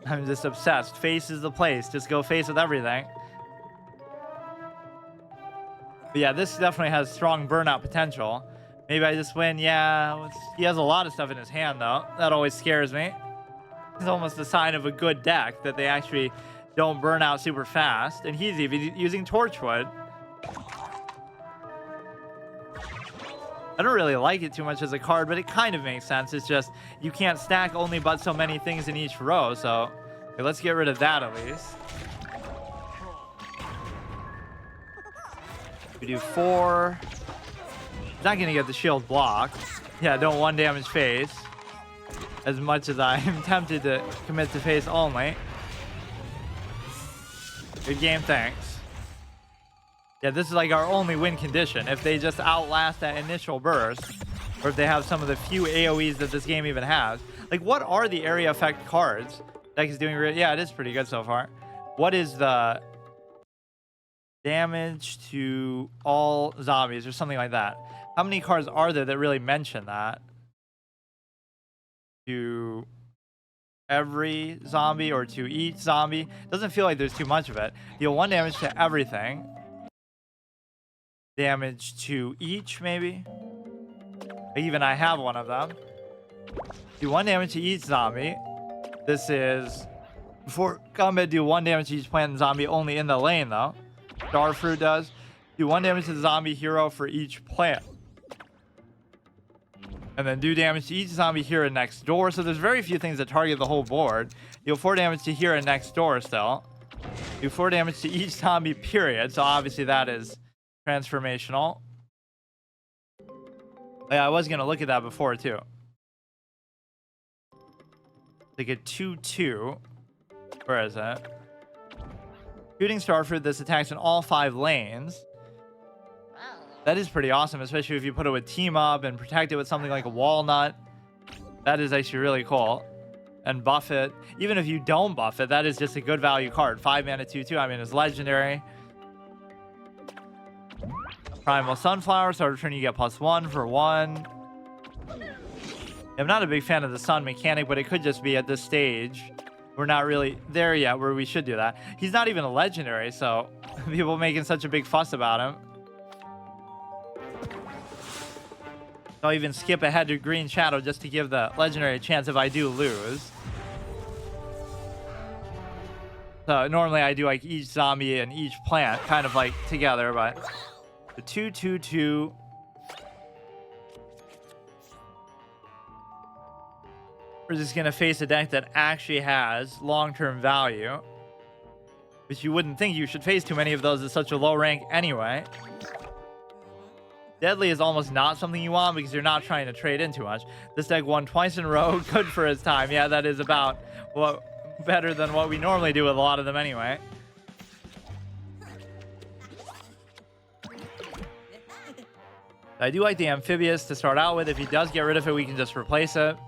I'm just obsessed. Face is the place. Just go face with everything. But yeah, this definitely has strong burnout potential. Maybe I just win. Yeah, he has a lot of stuff in his hand, though. That always scares me. It's almost a sign of a good deck that they actually don't burn out super fast. And he's even using Torchwood. I don't really like it too much as a card, but it kind of makes sense. It's just you can't stack only but so many things in each row. So okay, let's get rid of that at least. We do 4. He's not gonna get the shield blocked. Yeah, don't 1 damage face. As much as I'm tempted to commit to face only. Good game, thanks. Yeah, this is like our only win condition. If they just outlast that initial burst, or if they have some of the few AoEs that this game even has. Like, what are the area effect cards? Deck is doing yeah, it is pretty good so far. What is the damage to all zombies or something like that? How many cards are there that really mention that? To every zombie or to each zombie? Doesn't feel like there's too much of it. Deal 1 damage to everything. Damage to each, maybe? Even I have one of them. Do 1 damage to each zombie. This is before combat. Do 1 damage to each plant and zombie only in the lane, though. Starfruit does. Do 1 damage to the zombie hero for each plant. And then do damage to each zombie hero next door. So there's very few things that target the whole board. Deal 4 damage to hero next door still. Do 4 damage to each zombie, period. So obviously that is transformational. Yeah, I was going to look at that before too. Like a 2-2. Where is it? Shooting Starfruit. This attacks in all 5 lanes. That is pretty awesome, especially if you put it with Team Up and protect it with something like a Walnut. That is actually really cool. And buff it. Even if you don't buff it, that is just a good value card. 5 mana 2-2. I mean, it's legendary. Primal Sunflower. Start of turn, you get +1 for 1. I'm not a big fan of the sun mechanic, but it could just be at this stage. We're not really there yet where we should do that. He's not even a legendary, so people making such a big fuss about him. I'll even skip ahead to Green Shadow just to give the legendary a chance if I do lose. So normally I do like each zombie and each plant kind of like together, but the 2-2-2. We're just going to face a deck that actually has long-term value, which you wouldn't think you should face too many of those at such a low rank anyway. Deadly is almost not something you want because you're not trying to trade in too much. This deck won twice in a row. Good for its time. Yeah, that is about better than what we normally do with a lot of them anyway. I do like the Amphibious to start out with. If he does get rid of it, we can just replace it.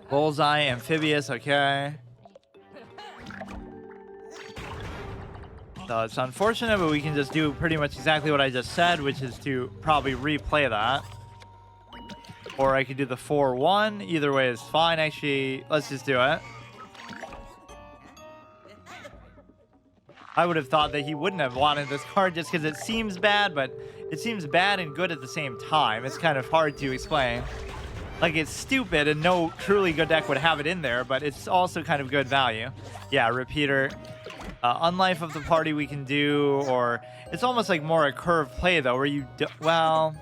Bullseye, Amphibious, okay. So it's unfortunate, but we can just do pretty much exactly what I just said, which is to probably replay that. Or I could do the 4-1. Either way is fine, actually. Let's just do it. I would have thought that he wouldn't have wanted this card just because it seems bad, but it seems bad and good at the same time. It's kind of hard to explain. Like, it's stupid and no truly good deck would have it in there, but it's also kind of good value. Yeah, Repeater. Unlife of the party we can do, or it's almost like more a curve play though, where you well,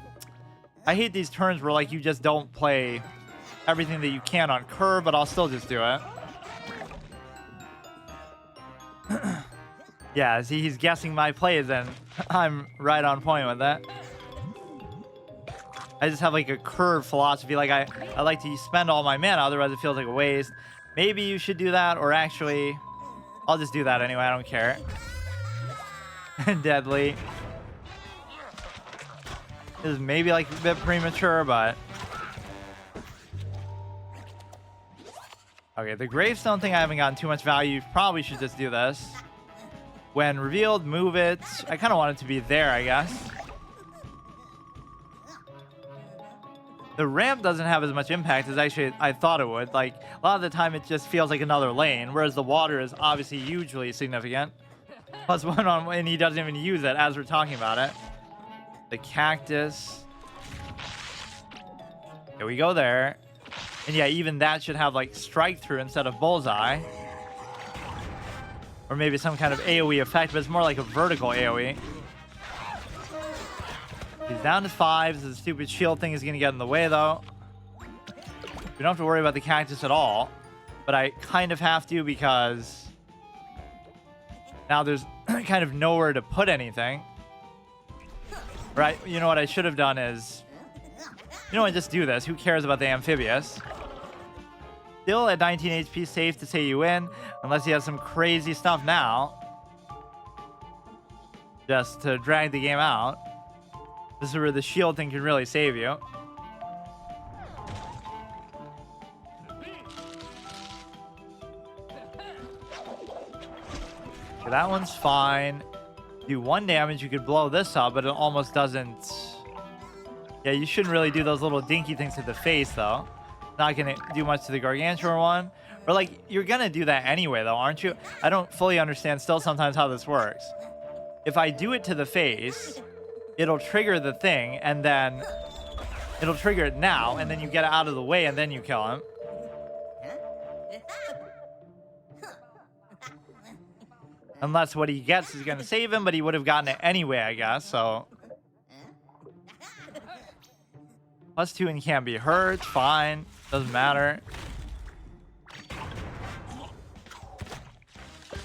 I hate these turns where like you just don't play everything that you can on curve, but I'll still just do it. Yeah, see, he's guessing my plays and I'm right on point with that. I just have like a curve philosophy. Like I like to spend all my mana, otherwise it feels like a waste. Maybe you should do that, or actually I'll just do that anyway. I don't care. Deadly. This is maybe like a bit premature, but okay. The Gravestone thing I haven't gotten too much value. Probably should just do this. When revealed, move it. I kind of want it to be there, I guess. The ramp doesn't have as much impact as actually I thought it would. Like, a lot of the time it just feels like another lane, whereas the water is obviously hugely significant. +1 on, and he doesn't even use it as we're talking about it. The Cactus. Here we go there. And yeah, even that should have like strike through instead of bullseye. Or maybe some kind of AoE effect, but it's more like a vertical AoE. He's down to 5, so the stupid shield thing is going to get in the way, though. We don't have to worry about the Cactus at all. But I kind of have to because Now there's kind of nowhere to put anything. Right? You know what I should have done is, you know what, just do this. Who cares about the amphibious? Still at 19 HP, safe to say you win, unless he has some crazy stuff now. Just to drag the game out. This is where the shield thing can really save you. Okay, that one's fine. Do 1 damage, you could blow this up, but it almost doesn't. Yeah, you shouldn't really do those little dinky things to the face, though. Not gonna do much to the gargantuan one. Or like, you're gonna do that anyway, though, aren't you? I don't fully understand still sometimes how this works. If I do it to the face, it'll trigger the thing, and then it'll trigger it now, and then you get it out of the way, and then you kill him. Unless what he gets is going to save him, but he would have gotten it anyway, I guess, so. +2 and can't be hurt, fine, doesn't matter.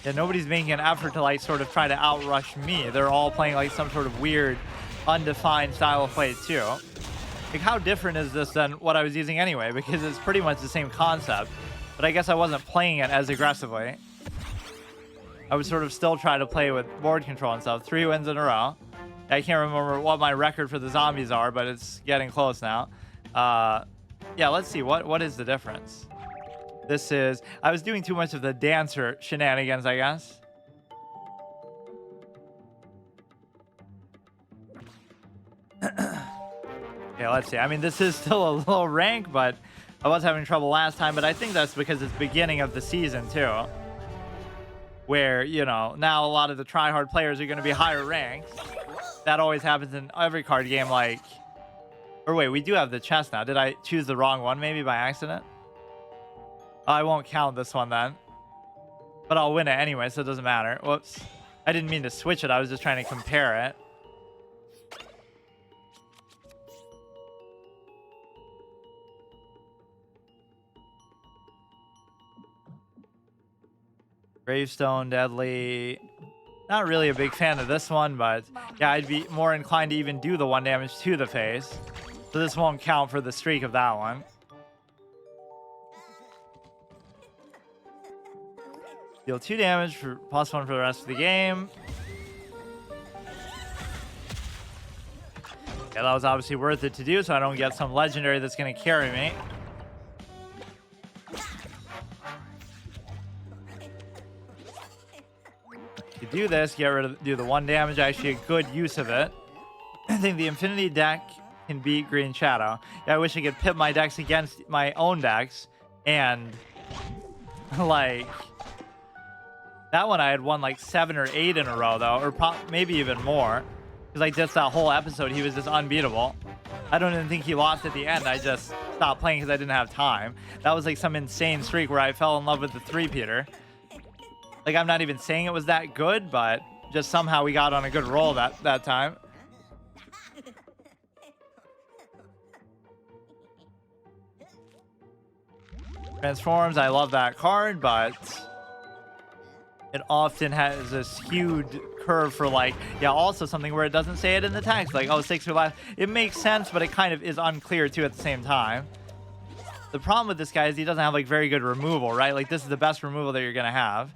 Yeah, nobody's making an effort to like sort of try to outrush me. They're all playing like some sort of weird, undefined style of play too. Like, how different is this than what I was using anyway? Because it's pretty much the same concept, but I guess I wasn't playing it as aggressively. I would sort of still try to play with board control and stuff. 3 wins in a row. I can't remember what my record for the zombies are, but it's getting close now. Yeah, let's see. What is the difference? This is... I was doing too much of the dancer shenanigans, I guess. Okay, let's see. I mean, this is still a low rank, but I was having trouble last time. But I think that's because it's beginning of the season, too. Where, you know, now a lot of the try-hard players are going to be higher ranks. That always happens in every card game, like... Or wait, we do have the chest now. Did I choose the wrong one, maybe, by accident? Oh, I won't count this one, then. But I'll win it anyway, so it doesn't matter. Whoops. I didn't mean to switch it. I was just trying to compare it. Gravestone, deadly. Not really a big fan of this one, but yeah, I'd be more inclined to even do the 1 damage to the face. So this won't count for the streak of that one. Deal 2 damage for +1 for the rest of the game. Yeah, that was obviously worth it to do, so I don't get some legendary that's going to carry me. To do this, do the 1 damage, actually a good use of it. I think the Impfinity deck can beat Green Shadow. Yeah, I wish I could pit my decks against my own decks, and like that one I had won like 7 or 8 in a row though, or maybe even more, because like just that whole episode he was just unbeatable. I don't even think he lost at the end. I just stopped playing because I didn't have time. That was like some insane streak where I fell in love with the 3-peater. Like, I'm not even saying it was that good, but just somehow we got on a good roll that time. Transforms, I love that card, but it often has a skewed curve for like, yeah, also something where it doesn't say it in the text, like, oh, 6 or less. It makes sense, but it kind of is unclear too at the same time. The problem with this guy is he doesn't have like very good removal, right? Like, this is the best removal that you're gonna have.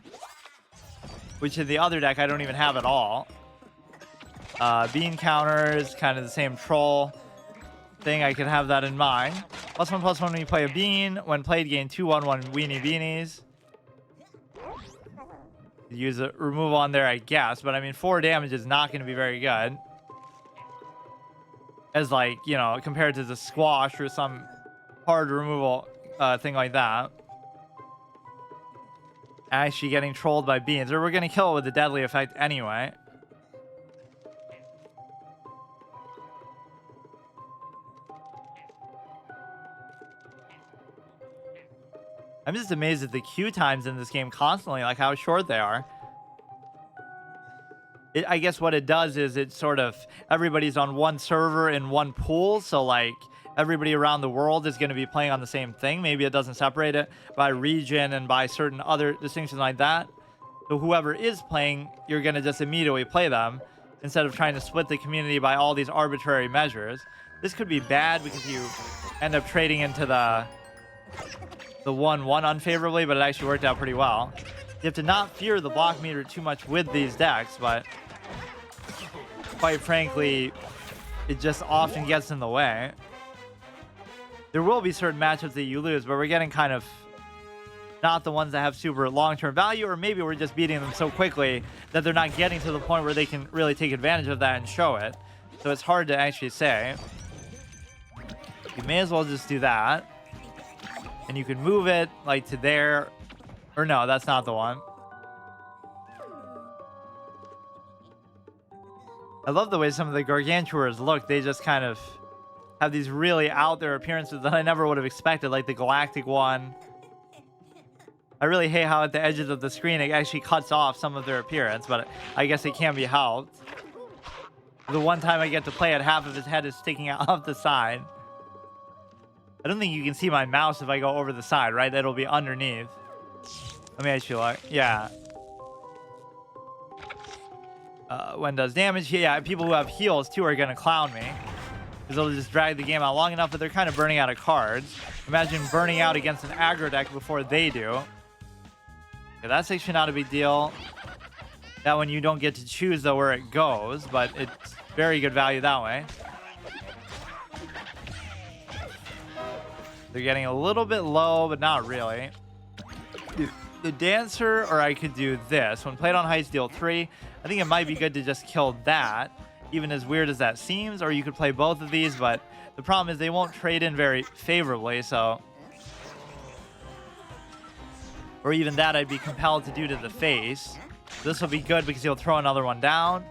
Which in the other deck, I don't even have at all. Bean counters, kind of the same troll thing. I could have that in mind. +1/+1 when you play a bean. When played, gain 2/1/1 weenie beanies. Use a removal on there, I guess. But I mean, 4 damage is not going to be very good. As like, you know, compared to the squash or some hard removal thing like that. Actually getting trolled by beans, or we're gonna kill it with the deadly effect anyway. I'm just amazed at the queue times in this game constantly, like how short they are. I guess what it does is it sort of, everybody's on one server in one pool, so like everybody around the world is going to be playing on the same thing. Maybe it doesn't separate it by region and by certain other distinctions like that. So whoever is playing, you're going to just immediately play them instead of trying to split the community by all these arbitrary measures. This could be bad because you end up trading into the 1-1 unfavorably, but it actually worked out pretty well. You have to not fear the block meter too much with these decks, but quite frankly, it just often gets in the way. There will be certain matchups that you lose, but we're getting kind of not the ones that have super long-term value, or maybe we're just beating them so quickly that they're not getting to the point where they can really take advantage of that and show it. So it's hard to actually say. You may as well just do that. And you can move it like to there. Or no, that's not the one. I love the way some of the Gargantuars look. They just kind of have these really out there appearances that I never would have expected, like the Galactic one. I really hate how at the edges of the screen it actually cuts off some of their appearance, but I guess it can be helped. The one time I get to play it, half of his head is sticking out of the side. I don't think you can see my mouse if I go over the side, right? That'll be underneath. Let me actually look. Yeah. When does damage? Yeah, people who have heals too are going to clown me, because they'll just drag the game out long enough that they're kind of burning out of cards. Imagine burning out against an aggro deck before they do. Okay, that's actually not a big deal. That one you don't get to choose though where it goes, but it's very good value that way. They're getting a little bit low, but not really. The Dancer, or I could do this. When played on Heist, deal 3. I think it might be good to just kill that, even as weird as that seems. Or you could play both of these, but the problem is they won't trade in very favorably, so... Or even that I'd be compelled to do to the face. This will be good because he'll throw another one down.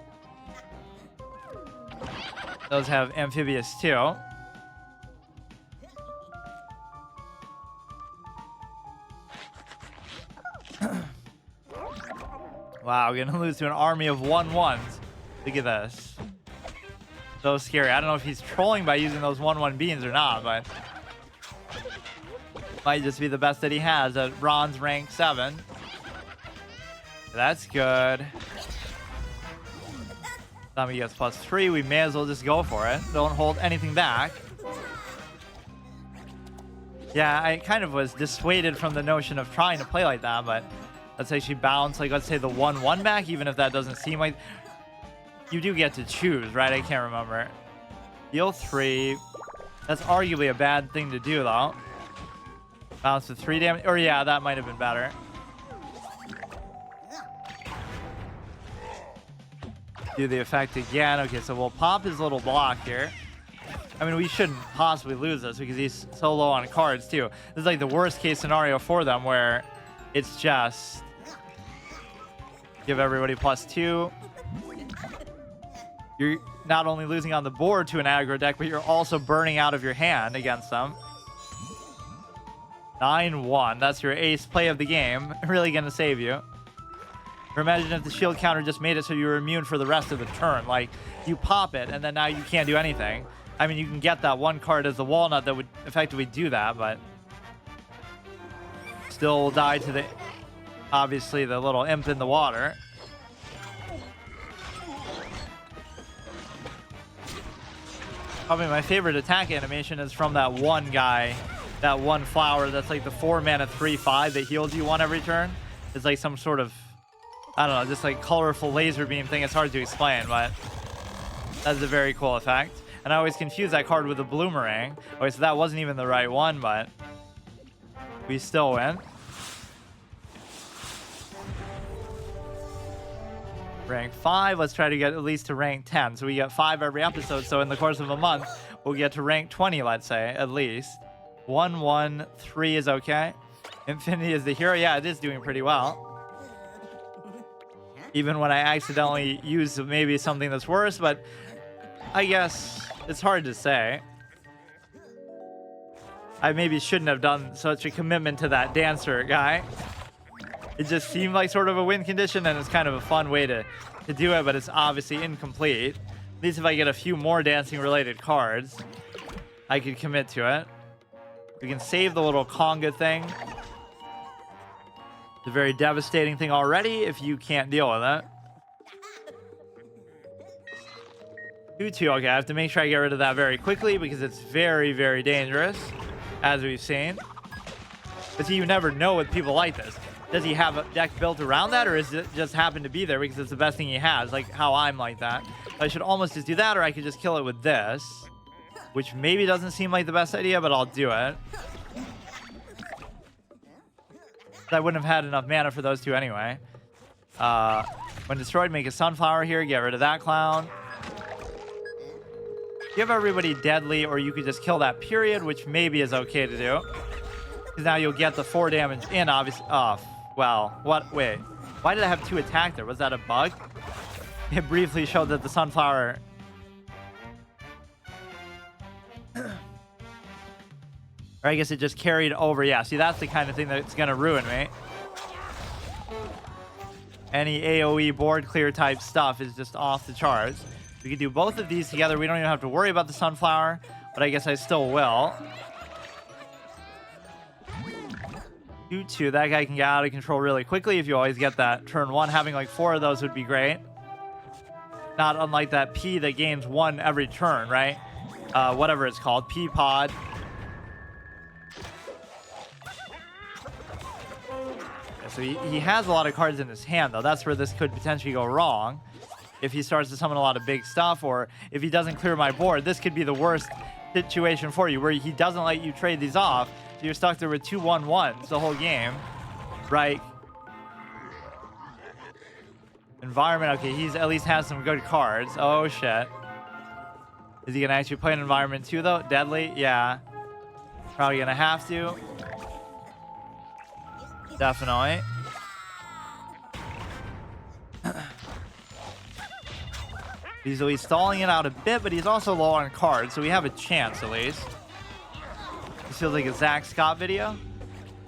Those have Amphibious too. Wow, we're gonna lose to an army of 1-1s. Look at this. So scary. I don't know if he's trolling by using those 1-1 beans or not, but might just be the best that he has at bronze rank 7. That's good. Zombie gets +3. We may as well just go for it. Don't hold anything back. Yeah, I kind of was dissuaded from the notion of trying to play like that, but let's actually bounce, like, let's say the 1-1 back, even if that doesn't seem like... You do get to choose, right? I can't remember. Deal 3. That's arguably a bad thing to do, though. Bounce to 3 damage. Or, yeah, that might have been better. Do the effect again. Okay, so we'll pop his little block here. I mean, we shouldn't possibly lose this because he's so low on cards, too. This is like the worst case scenario for them, where it's just give everybody +2. You're not only losing on the board to an aggro deck, but you're also burning out of your hand against them. 9-1. That's your ace play of the game. Really going to save you. Or imagine if the shield counter just made it so you were immune for the rest of the turn. Like, you pop it, and then now you can't do anything. I mean, you can get that one card as the walnut that would effectively do that, but still will die to the, obviously, the little imp in the water. Probably my favorite attack animation is from that one guy, that one flower that's like the 4-mana 3/5 that heals you one every turn. It's like some sort of, I don't know, just like colorful laser beam thing. It's hard to explain, but that's a very cool effect. And I always confuse that card with a Bloomerang. Okay, so that wasn't even the right one, but we still win. Rank 5. Let's try to get at least to rank 10. So we get 5 every episode. So in the course of a month, we'll get to rank 20, let's say, at least. 1-1, 3 is okay. Impfinity is the hero. Yeah, it is doing pretty well. Even when I accidentally use maybe something that's worse, but I guess it's hard to say. I maybe shouldn't have done such a commitment to that Dancer guy. It just seemed like sort of a win condition, and it's kind of a fun way to do it, but it's obviously incomplete. At least if I get a few more dancing-related cards, I could commit to it. We can save the little conga thing. It's a very devastating thing already if you can't deal with it. 2-2. Okay, I have to make sure I get rid of that very quickly because it's very, very dangerous, as we've seen. But see, you never know with people like this. Does he have a deck built around that, or is it just happen to be there because it's the best thing he has, like how I'm like that? I should almost just do that, or I could just kill it with this, which maybe doesn't seem like the best idea, but I'll do it. I wouldn't have had enough mana for those two anyway. When destroyed, make a sunflower here. Get rid of that clown. Give everybody deadly, or you could just kill that period, which maybe is okay to do. Because now you'll get the 4 damage in, obviously. Oh, well, what? Wait. Why did I have 2 attack there? Was that a bug? It briefly showed that the sunflower... Or I guess it just carried over. Yeah, see, that's the kind of thing that's going to ruin me. Any AoE board clear type stuff is just off the charts. We could do both of these together. We don't even have to worry about the sunflower, but I guess I still will. 2-2. That guy can get out of control really quickly if you always get that turn 1. Having like 4 of those would be great. Not unlike that P that gains 1 every turn, right? Whatever it's called. P-pod. So he has a lot of cards in his hand, though. That's where this could potentially go wrong. If he starts to summon a lot of big stuff, or if he doesn't clear my board, this could be the worst situation for you, where he doesn't let you trade these off. So you're stuck there with 2 1-1s the whole game, right? Environment. Okay, he's at least has some good cards. Oh, shit. Is he going to actually play an environment too, though? Deadly? Yeah. Probably going to have to. Definitely. He's stalling it out a bit, but he's also low on cards, so we have a chance at least. This feels like a Zach Scott video.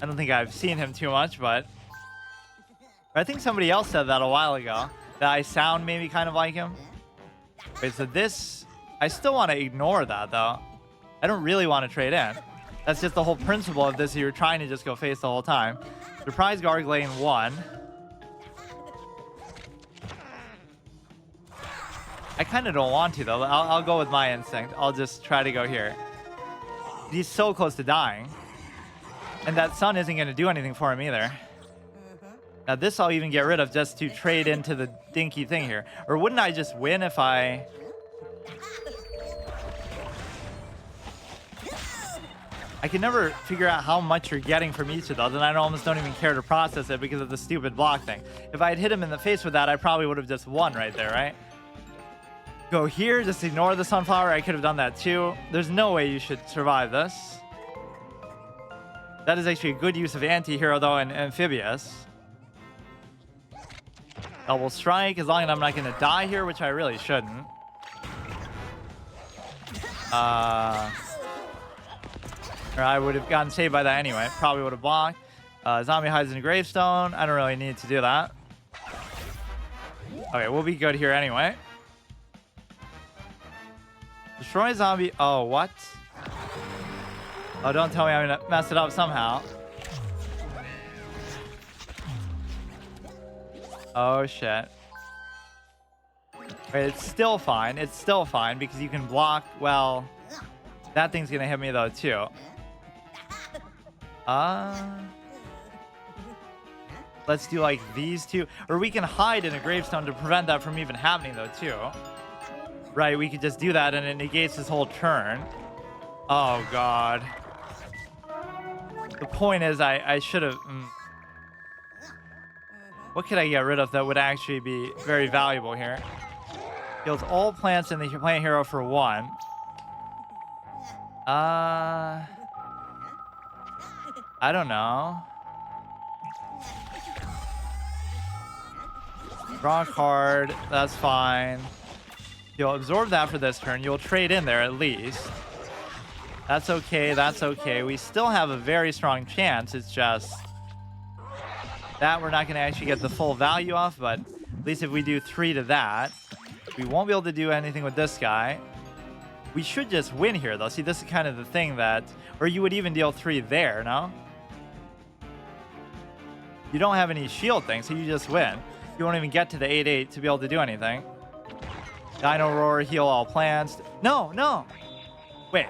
I don't think I've seen him too much, but I think somebody else said that a while ago, that I sound maybe kind of like him. Wait, so this... I still want to ignore that, though. I don't really want to trade in. That's just the whole principle of this. You're trying to just go face the whole time. Surprise Gargling 1. I kind of don't want to, though. I'll go with my instinct. I'll just try to go here. He's so close to dying. And that sun isn't going to do anything for him either. Now, this I'll even get rid of just to trade into the dinky thing here. Or wouldn't I just win if I... I can never figure out how much you're getting from each of those, and I almost don't even care to process it because of the stupid block thing. If I had hit him in the face with that, I probably would have just won right there, right? Go here, just ignore the sunflower. I could have done that too. There's no way you should survive this. That is actually a good use of anti-hero, though, and amphibious. Double strike, as long as I'm not going to die here, which I really shouldn't. Or I would have gotten saved by that anyway. Probably would have blocked. Zombie hides in a gravestone. I don't really need to do that. Okay, we'll be good here anyway. Destroy zombie. Oh, what? Oh, don't tell me I'm going to mess it up somehow. Oh, shit. Wait, it's still fine. It's still fine because you can block. Well, that thing's going to hit me, though, too. Let's do like these two, or we can hide in a gravestone to prevent that from even happening, though, too. Right, we could just do that and it negates his whole turn. Oh, God. The point is, I should have... What could I get rid of that would actually be very valuable here? Heals all plants in the plant hero for 1. I don't know. Draw a card. That's fine. You'll absorb that for this turn. You'll trade in there at least. That's okay. That's okay. We still have a very strong chance. It's just that we're not going to actually get the full value off, but at least if we do 3 to that, we won't be able to do anything with this guy. We should just win here, though. See, this is kind of the thing that... Or you would even deal 3 there, no? you don't have any shield things, so you just win. You won't even get to the 8-8 to be able to do anything. Dino Roar, heal all plants. No, no. Wait,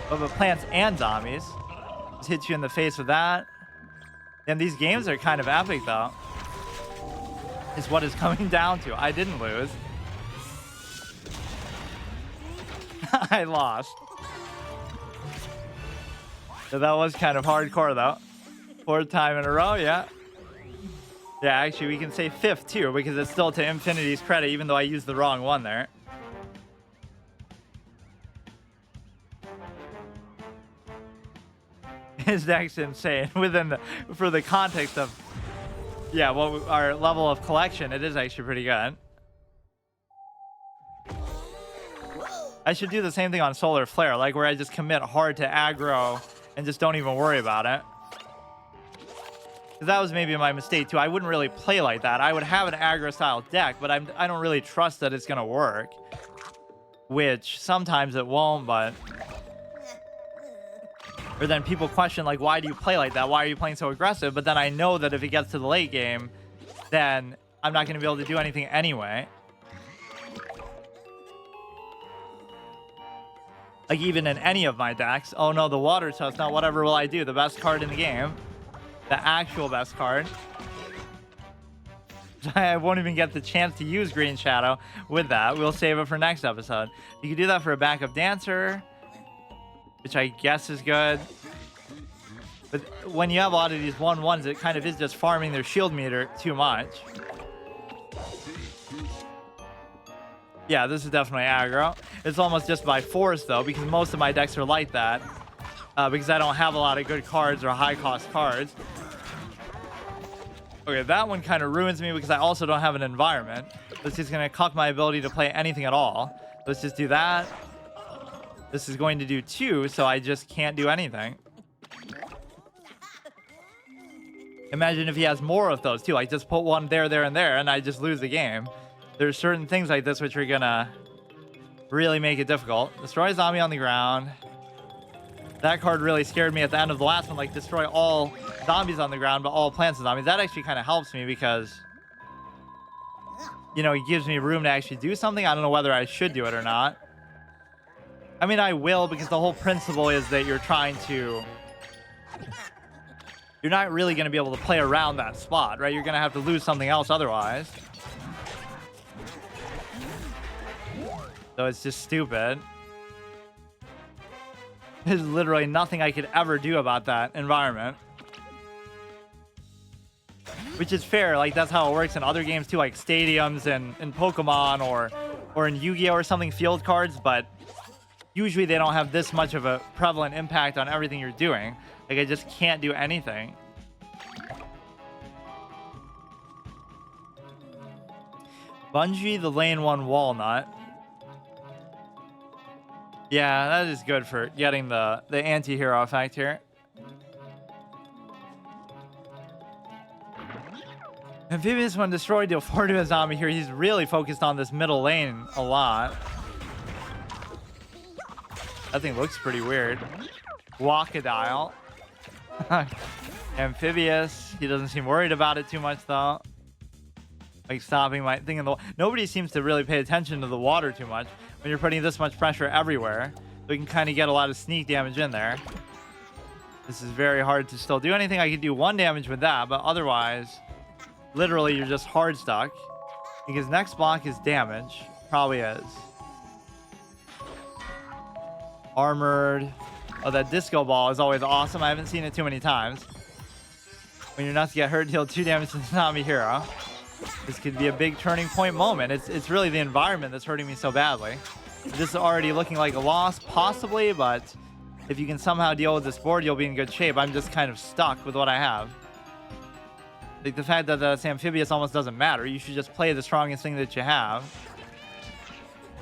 but plants and zombies. Just hit you in the face with that. And these games are kind of epic, though. Is what it's coming down to. I didn't lose. I lost. So that was kind of hardcore, though. 4th time in a row, yeah. Yeah, actually, we can say 5th, too, because it's still to Infinity's credit, even though I used the wrong one there. His deck's insane. For the context of, yeah, well, our level of collection, it is actually pretty good. I should do the same thing on Solar Flare, like where I just commit hard to aggro and just don't even worry about it. Because that was maybe my mistake too. I wouldn't really play like that. I would have an aggro style deck, but I don't really trust that it's gonna work. Which sometimes it won't, but... Or then people question, like, why do you play like that? Why are you playing so aggressive? But then I know that if it gets to the late game, then I'm not going to be able to do anything anyway. Like, even in any of my decks. Oh, no, the water toast. Now, whatever will I do? The best card in the game. The actual best card. I won't even get the chance to use Green Shadow with that. We'll save it for next episode. You can do that for a backup dancer, which I guess is good. But when you have a lot of these 1/1s, it kind of is just farming their shield meter too much. Yeah, this is definitely aggro. It's almost just by force, though, because most of my decks are like that. Because I don't have a lot of good cards or high-cost cards. Okay, that one kind of ruins me because I also don't have an environment. This is going to cuck my ability to play anything at all. Let's just do that. This is going to do 2, so I just can't do anything. Imagine if he has more of those, too. Like, just put one there, there, and there, and I just lose the game. There's certain things like this which are going to really make it difficult. Destroy zombie on the ground. That card really scared me at the end of the last one. Like, destroy all zombies on the ground, but all plants and zombies. That actually kind of helps me because, you know, it gives me room to actually do something. I don't know whether I should do it or not. I mean, I will, because the whole principle is that you're trying to... You're not really going to be able to play around that spot, right? You're going to have to lose something else otherwise. So it's just stupid. There's literally nothing I could ever do about that environment. Which is fair. Like, that's how it works in other games, too. Like, stadiums and in Pokemon or in Yu-Gi-Oh! Or something, field cards. But... usually they don't have this much of a prevalent impact on everything you're doing. Like, I just can't do anything. Bungie the lane 1 walnut. Yeah, that is good for getting the anti-hero effect here. Amphibious, when destroyed, deal 4 to a zombie here. He's really focused on this middle lane a lot. That thing looks pretty weird. Walkadile. Amphibious. He doesn't seem worried about it too much, though. Like, stopping my thing in the... Nobody seems to really pay attention to the water too much when you're putting this much pressure everywhere. So you can kind of get a lot of sneak damage in there. This is very hard to still do anything. I could do 1 damage with that, but otherwise, literally, you're just hard stuck. Because next block is damage. Probably is. Armored. Oh, that disco ball is always awesome. I haven't seen it too many times. When you're not to get hurt, deal 2 damage to the zombie hero. This could be a big turning point moment. It's really the environment that's hurting me so badly. This is already looking like a loss, possibly, but if you can somehow deal with this board, you'll be in good shape. I'm just kind of stuck with what I have. Like, the fact that that's amphibious almost doesn't matter. You should just play the strongest thing that you have.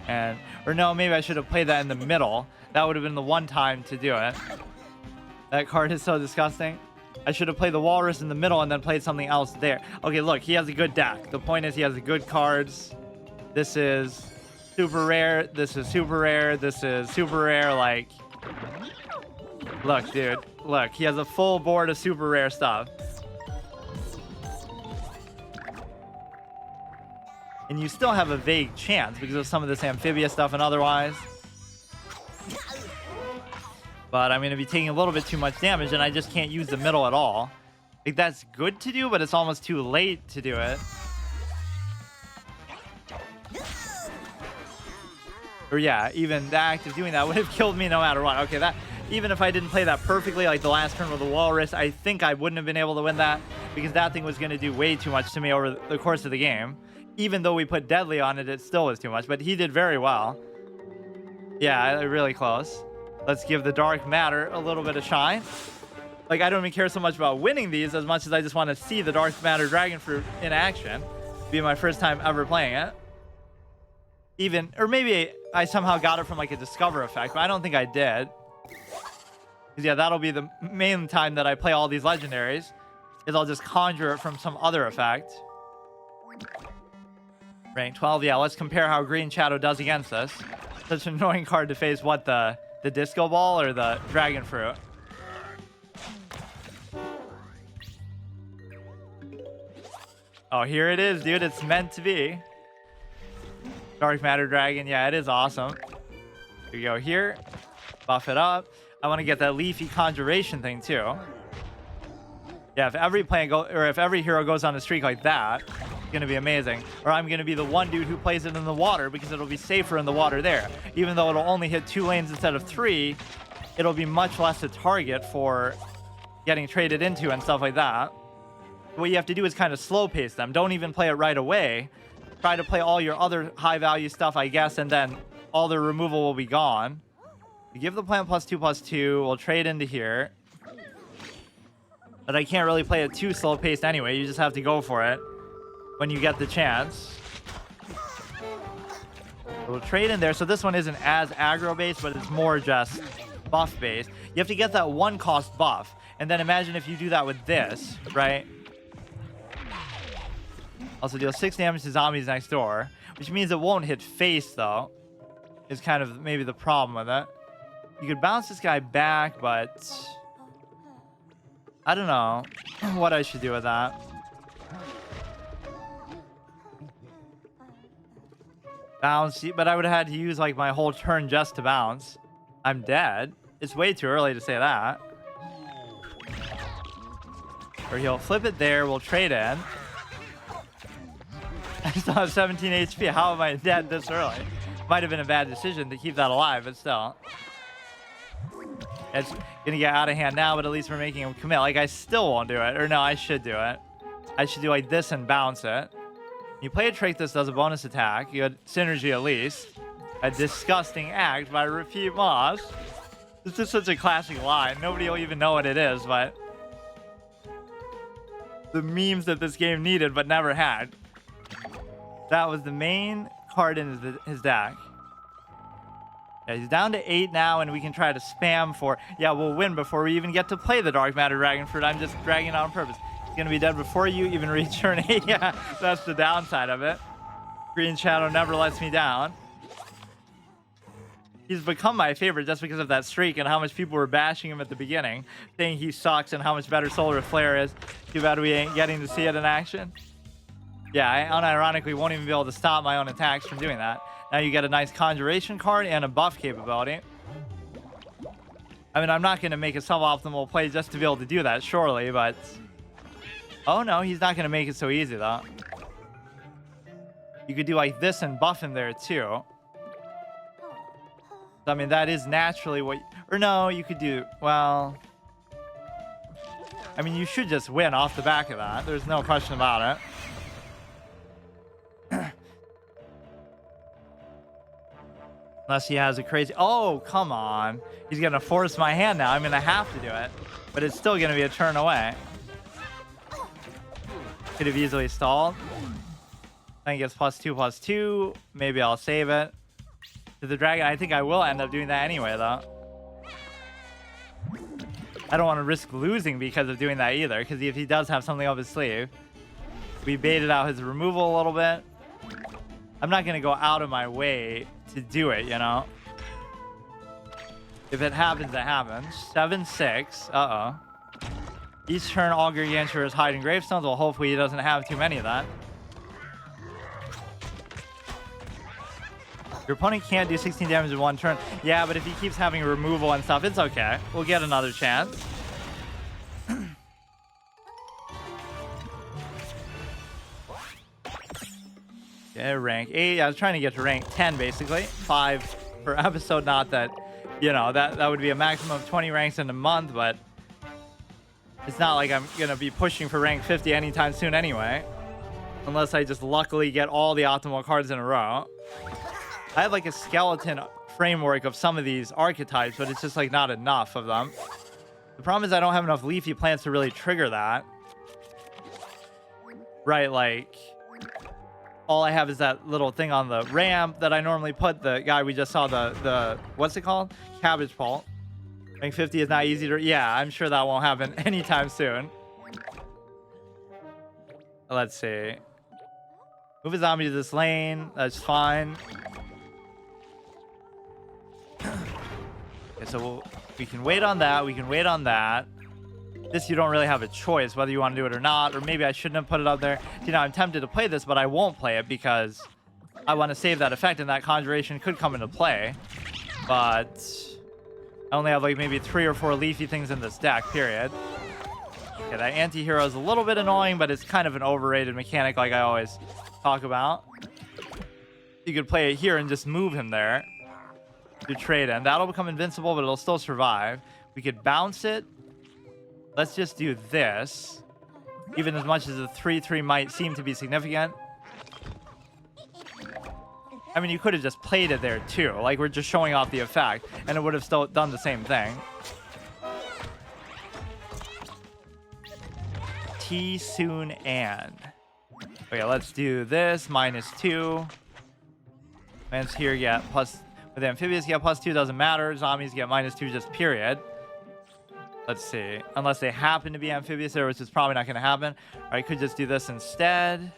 And, or no, maybe I should have played that in the middle. That would have been the one time to do it. That card is so disgusting. I should have played the walrus in the middle and then played something else there. Okay, look, he has a good deck. The point is he has good cards. This is super rare. This is super rare. This is super rare. Like, look, dude. Look, he has a full board of super rare stuff. and you still have a vague chance because of some of this amphibious stuff and otherwise. But I'm going to be taking a little bit too much damage, and I just can't use the middle at all. Like, that's good to do, but it's almost too late to do it. Or yeah, even the act of doing that would have killed me no matter what. Okay, that even if I didn't play that perfectly, like the last turn with the walrus, I think I wouldn't have been able to win that because that thing was going to do way too much to me over the course of the game. Even though we put deadly on it, it still was too much, but he did very well. Yeah, really close. Let's give the dark matter a little bit of shine. Like, I don't even care so much about winning these as much as I just want to see the dark matter dragon fruit in action. Be my first time ever playing it. Even, or maybe I somehow got it from like a discover effect, but I don't think I did. Because yeah, that'll be the main time that I play all these legendaries, is I'll just conjure it from some other effect. Rank 12, yeah, let's compare how Green Shadow does against us. Such an annoying card to face. What, the disco ball or the dragon fruit? Oh, here it is, dude. It's meant to be. Dark Matter Dragon. Yeah, it is awesome. Here we go. Here. Buff it up. I want to get that leafy conjuration thing, too. Yeah, if every if every hero goes on a streak like that, it's going to be amazing. Or I'm going to be the one dude who plays it in the water because it'll be safer in the water there. Even though it'll only hit 2 lanes instead of 3, it'll be much less a target for getting traded into and stuff like that. What you have to do is kind of slow pace them. Don't even play it right away. Try to play all your other high value stuff, I guess, and then all the removal will be gone. You give the plant +2/+2. We'll trade into here. But I can't really play it too slow paced anyway. You just have to go for it when you get the chance. We'll trade in there. So this one isn't as aggro based, but it's more just buff based. You have to get that 1 cost buff. And then imagine if you do that with this, right? Also deal 6 damage to zombies next door, which means it won't hit face, though, is kind of maybe the problem with it. You could bounce this guy back, but I don't know what I should do with that. Bounce, but I would have had to use like my whole turn just to bounce. I'm dead. It's way too early to say that. Or he'll flip it there. We'll trade in. I still have 17 HP. How am I dead this early? Might have been a bad decision to keep that alive, but still. It's gonna get out of hand now, but at least we're making him commit. Like, I still won't do it. Or no, I should do it. I should do like this and bounce it. You play a trick this does a bonus attack. You had synergy at least. A disgusting act by Repeat Moss. This is such a classic line. Nobody will even know what it is, but the memes that this game needed but never had. That was the main card in his deck. Yeah, he's down to 8 now, and we can try to spam for... Yeah, we'll win before we even get to play the Dark Matter Dragon Fruit. I'm just dragging it on purpose. He's going to be dead before you even reach turn 8. Yeah, that's the downside of it. Green Shadow never lets me down. He's become my favorite just because of that streak and how much people were bashing him at the beginning, saying he sucks and how much better Solar Flare is. Too bad we ain't getting to see it in action. Yeah, I unironically won't even be able to stop my own attacks from doing that. Now you get a nice Conjuration card and a buff capability. I mean, I'm not going to make a suboptimal play just to be able to do that, surely, but... Oh, no, he's not going to make it so easy, though. You could do like this and buff him there, too. So, I mean, that is naturally what... Or no, you could do... Well... I mean, you should just win off the back of that. There's no question about it. Unless he has a crazy... Oh, come on. He's going to force my hand now. I'm going to have to do it. But it's still going to be a turn away. Could have easily stalled. I think it's +2/+2. Maybe I'll save it. To the dragon, I think I will end up doing that anyway, though. I don't want to risk losing because of doing that either. Because if he does have something up his sleeve. We baited out his removal a little bit. I'm not going to go out of my way to do it, you know? If it happens, it happens. 7/6. Uh-oh. Each turn, all Gargantuars hide in gravestones. Well, hopefully he doesn't have too many of that. Your opponent can't do 16 damage in one turn. Yeah, but if he keeps having removal and stuff, it's okay. We'll get another chance. Yeah, rank 8. I was trying to get to rank 10, basically. 5 per episode. Not that, you know, that would be a maximum of 20 ranks in a month, but it's not like I'm going to be pushing for rank 50 anytime soon anyway. Unless I just luckily get all the optimal cards in a row. I have like a skeleton framework of some of these archetypes, but it's just like not enough of them. The problem is I don't have enough leafy plants to really trigger that. Right, like all I have is that little thing on the ramp that I normally put. The guy we just saw, the what's it called? Cabbage pulp. Rank 50 is not easy to... Yeah, I'm sure that won't happen anytime soon. Let's see. Move a zombie to this lane. That's fine. Okay, so we can wait on that. We can wait on that. This, you don't really have a choice whether you want to do it or not. Or maybe I shouldn't have put it up there. You know, I'm tempted to play this, but I won't play it because I want to save that effect, and that conjuration could come into play. But I only have like maybe 3 or 4 leafy things in this deck, period. Okay, that anti-hero is a little bit annoying, but it's kind of an overrated mechanic like I always talk about. You could play it here and just move him there to trade in. That'll become invincible, but it'll still survive. We could bounce it. Let's just do this. Even as much as the 3/3 might seem to be significant. I mean, you could have just played it there too. Like, we're just showing off the effect, and it would have still done the same thing. T soon and. Okay, let's do this. -2. Lands here get plus. With amphibious get +2, doesn't matter. Zombies get -2 just period. Let's see. Unless they happen to be amphibious there, which is probably not going to happen. Or I could just do this instead.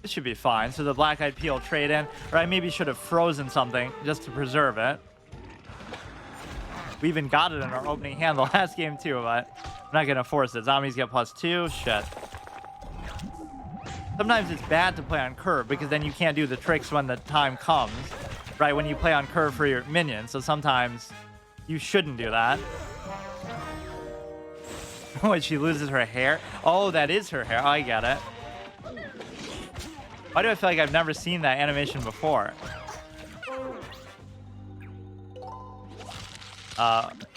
This should be fine. So the black-eyed pea will trade in. Or I maybe should have frozen something just to preserve it. We even got it in our opening hand the last game too, but I'm not going to force it. Zombies get +2. Shit. Sometimes it's bad to play on curve because then you can't do the tricks when the time comes. Right, when you play on curve for your minions. So sometimes you shouldn't do that. When she loses her hair? Oh, that is her hair. Oh, I get it. Why do I feel like I've never seen that animation before?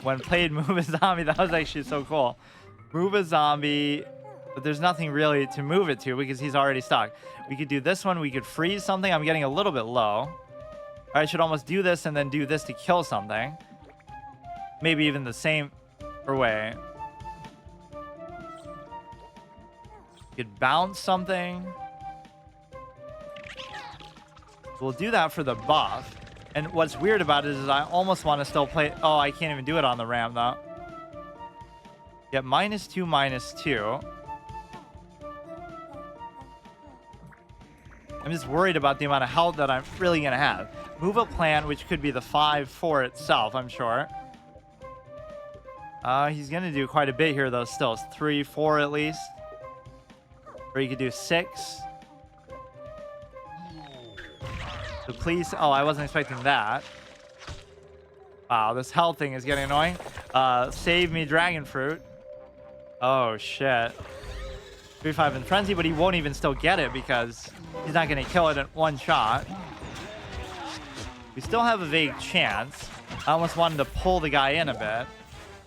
When played Move a Zombie, that was actually so cool. Move a zombie, but there's nothing really to move it to because he's already stuck. We could do this one. We could freeze something. I'm getting a little bit low. I should almost do this and then do this to kill something. Maybe even the same way. You could bounce something. We'll do that for the buff. And what's weird about it is I almost want to still play... Oh, I can't even do it on the ram, though. Get -2, -2. I'm just worried about the amount of health that I'm really going to have. Move a plant, which could be the 5/4 itself, I'm sure. He's going to do quite a bit here, though, still. It's 3, 4 at least. Or you could do 6. So please... Oh, I wasn't expecting that. Wow, this health thing is getting annoying. Save me, dragon fruit. Oh, shit. 3/5 in frenzy, but he won't even still get it because he's not going to kill it in one shot. We still have a vague chance. I almost wanted to pull the guy in a bit.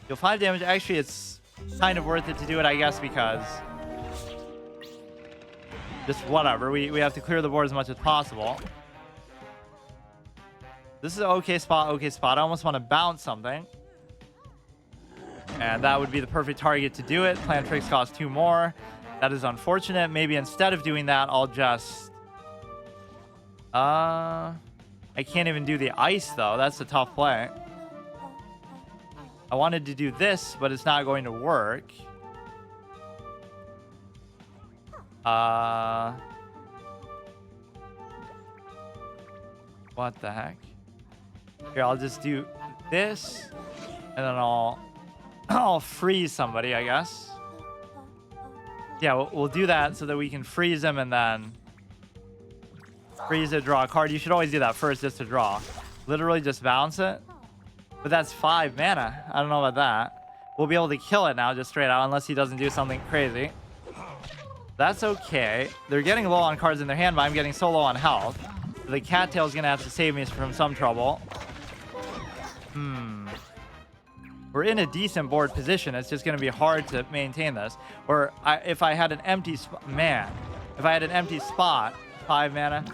Deal 5 damage. Actually, it's kind of worth it to do it, I guess, because... Just whatever. We have to clear the board as much as possible. This is an okay spot, okay spot. I almost want to bounce something. And that would be the perfect target to do it. Plan tricks cost 2 more. That is unfortunate. Maybe instead of doing that, I'll just... I can't even do the ice, though. That's a tough play. I wanted to do this, but it's not going to work. What the heck? Here, I'll just do this, and then I'll freeze somebody, I guess. Yeah, we'll do that so that we can freeze him, and then freeze it, draw a card. You should always do that first just to draw. Literally just bounce it. But that's 5 mana. I don't know about that. We'll be able to kill it now just straight out unless he doesn't do something crazy. That's okay. They're getting low on cards in their hand, but I'm getting so low on health. The cattail's gonna have to save me from some trouble. We're in a decent board position. It's just gonna be hard to maintain this. Or if I had an empty spot, man. If I had an empty spot, 5 mana.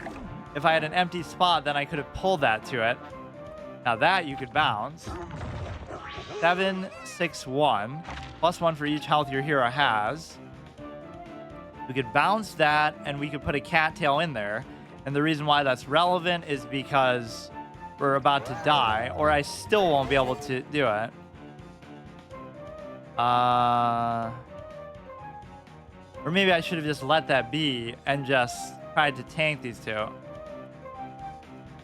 If I had an empty spot, then I could have pulled that to it. Now that you could bounce. 7, 6, 1. +1 for each health your hero has. We could bounce that, and we could put a cattail in there. And the reason why that's relevant is because we're about to die, or I still won't be able to do it. Or maybe I should have just let that be and just tried to tank these two.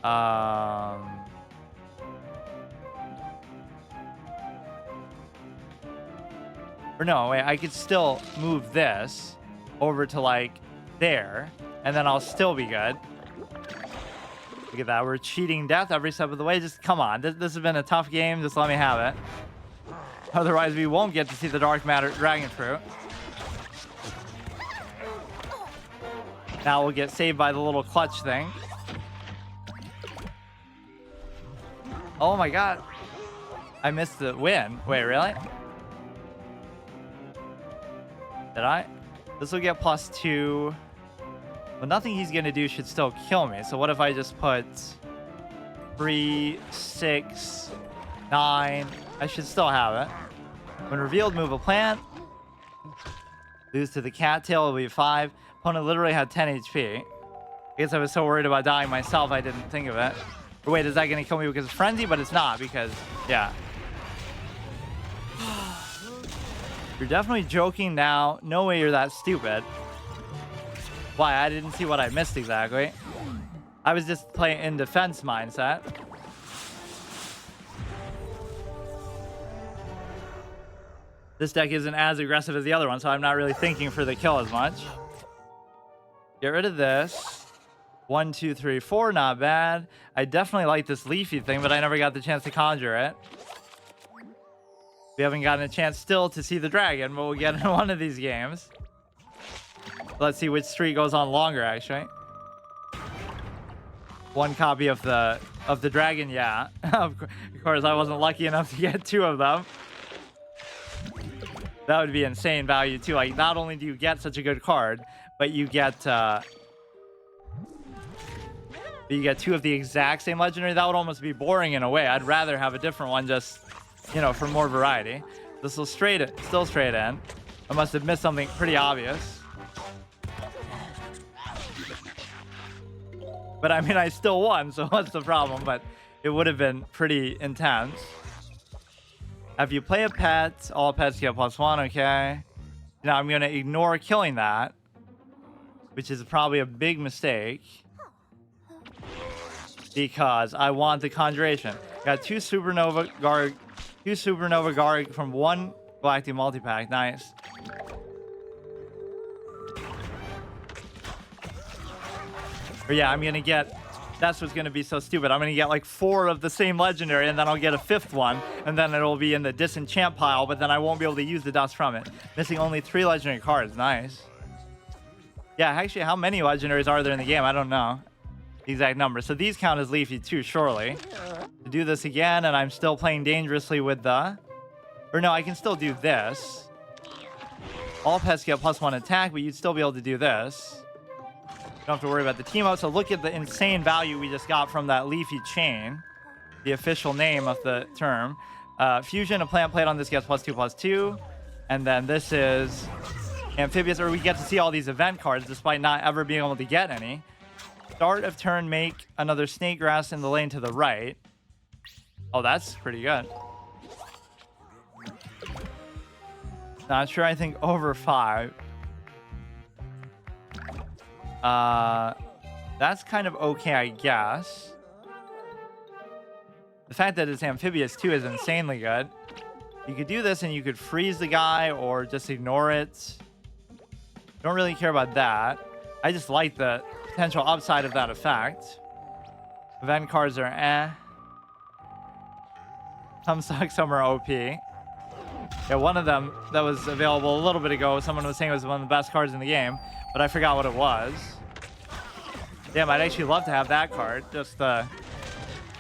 Or no, wait, I could still move this over to like there, and then I'll still be good. Look at that, we're cheating death every step of the way. Just come on, this has been a tough game. Just let me have it. Otherwise, we won't get to see the dark matter dragon fruit. Now we'll get saved by the little clutch thing. Oh my god, I missed the win. Wait, really? Did I? This will get +2. But nothing he's gonna do should still kill me. So what if I just put 3, 6, 9? I should still have it. When revealed, move a plant. Lose to the cattail, it'll be 5. Opponent literally had 10 HP. I guess I was so worried about dying myself, I didn't think of it. Or wait, is that gonna kill me because of frenzy? But it's not, because yeah. You're definitely joking now. No way you're that stupid. Why? I didn't see what I missed exactly. I was just playing in defense mindset. This deck isn't as aggressive as the other one, so I'm not really thinking for the kill as much. Get rid of this. 1, 2, 3, 4, not bad. I definitely like this leafy thing, but I never got the chance to conjure it. We haven't gotten a chance still to see the dragon, but we'll get in one of these games. Let's see which streak goes on longer, actually. 1 copy of the dragon, yeah. Of course, I wasn't lucky enough to get 2 of them. That would be insane value too. Like, not only do you get such a good card, but you get 2 of the exact same legendary. That would almost be boring in a way. I'd rather have a different one, just, you know, for more variety. This will still straight in. I must have missed something pretty obvious. But I mean, I still won, so what's the problem? But it would have been pretty intense. If you play a pet, all pets get +1, okay. Now I'm going to ignore killing that, which is probably a big mistake, because I want the conjuration. Got 2 Supernova Garg from 1 Galactic Multipack. Nice. But yeah, I'm gonna get, that's what's gonna be so stupid. I'm gonna get like 4 of the same legendary, and then I'll get a 5th one, and then it'll be in the disenchant pile, but then I won't be able to use the dust from it. Missing only 3 legendary cards. Nice. Yeah, actually, how many legendaries are there in the game? I don't know the exact number. So these count as leafy too, surely. To do this again, and I'm still playing dangerously with the, or no, I can still do this. All pets get +1 attack, but you'd still be able to do this. Don't have to worry about the team out. So look at the insane value we just got from that leafy chain, the official name of the term. Fusion, a plant plate on this gets +2/+2, and then this is amphibious, or we get to see all these event cards despite not ever being able to get any. Start of turn, make another snake grass in the lane to the right. Oh, that's pretty good. Not sure. I think over 5. That's kind of okay, I guess. The fact that it's amphibious too is insanely good. You could do this and you could freeze the guy or just ignore it. Don't really care about that. I just like the potential upside of that effect. Event cards are eh. Some suck, some are OP. Yeah, one of them that was available a little bit ago, someone was saying it was one of the best cards in the game, but I forgot what it was. Damn, I'd actually love to have that card. Just the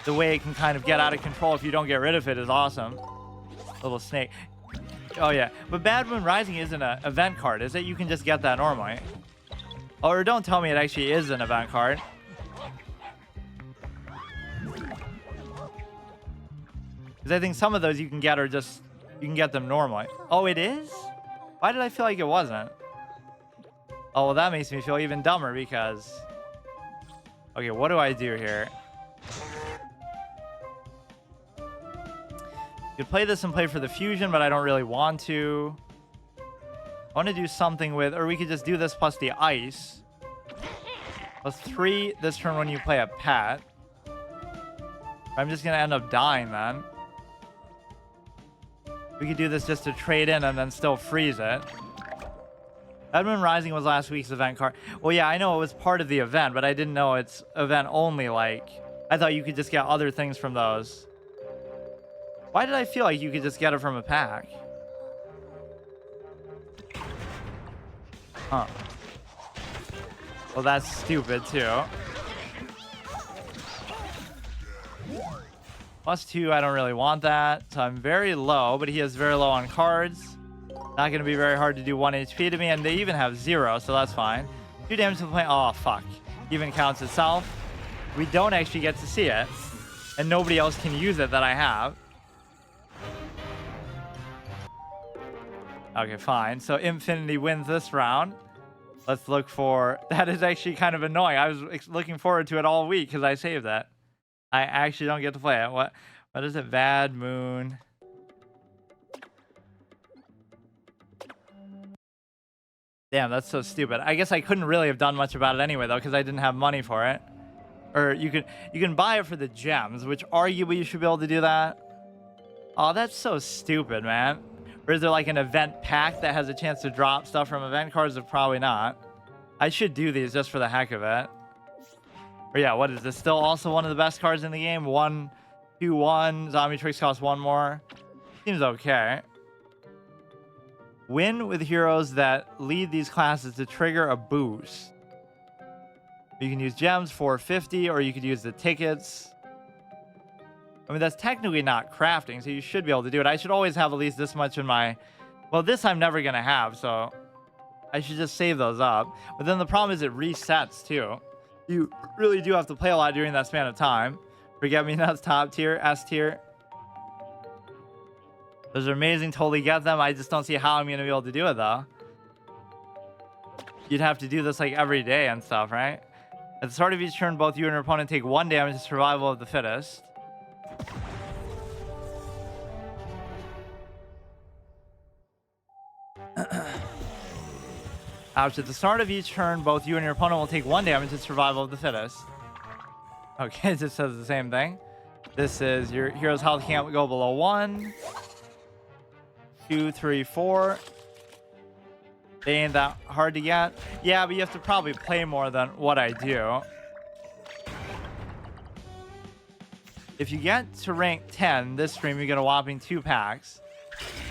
way it can kind of get out of control if you don't get rid of it is awesome. Little snake. Oh yeah, but Bad Moon Rising isn't an event card, is it? You can just get that normally. Or don't tell me it actually is an event card. Because I think some of those you can get are just, you can get them normally. Oh, it is? Why did I feel like it wasn't? Oh, well, that makes me feel even dumber because... Okay, what do I do here? You could play this and play for the fusion, but I don't really want to. I want to do something with, or we could just do this plus the ice. Plus 3 this turn when you play a pet. I'm just going to end up dying then. We could do this just to trade in and then still freeze it. Edmund Rising was last week's event card. Well, yeah, I know it was part of the event, but I didn't know it's event only. Like, I thought you could just get other things from those. Why did I feel like you could just get it from a pack? Huh. Well, that's stupid, too. Plus 2, I don't really want that. So I'm very low, but he is very low on cards. Not going to be very hard to do 1 HP to me, and they even have 0, so that's fine. 2 damage to the plane. Oh, fuck. Even counts itself. We don't actually get to see it, and nobody else can use it that I have. Okay, fine. So Impfinity wins this round. Let's look for... That is actually kind of annoying. I was looking forward to it all week because I saved that. I actually don't get to play it. What is it? Bad Moon. Damn, that's so stupid. I guess I couldn't really have done much about it anyway, though, because I didn't have money for it. Or you can buy it for the gems, which arguably you should be able to do that. Oh, that's so stupid, man. Or is there like an event pack that has a chance to drop stuff from event cards? Or probably not. I should do these just for the heck of it. Or yeah, what is this? Still also one of the best cards in the game. 1, 2, 1. Zombie Tricks cost 1 more. Seems okay. Win with heroes that lead these classes to trigger a boost. You can use gems for 50, or you could use the tickets. I mean, that's technically not crafting, so you should be able to do it. I should always have at least this much in my... Well, this I'm never going to have, so I should just save those up. But then the problem is it resets, too. You really do have to play a lot during that span of time. Forget Me Not's top tier, S tier. Those are amazing, totally get them. I just don't see how I'm going to be able to do it, though. You'd have to do this, like, every day and stuff, right? At the start of each turn, both you and your opponent take 1 damage to survival of the fittest. Ouch. At the start of each turn, both you and your opponent will take 1 damage to survival of the fittest. Okay, it just says the same thing. This is your hero's health can't go below 1. 2, 3, 4. They ain't that hard to get. Yeah, but you have to probably play more than what I do. If you get to rank 10 this stream, you get a whopping 2 packs.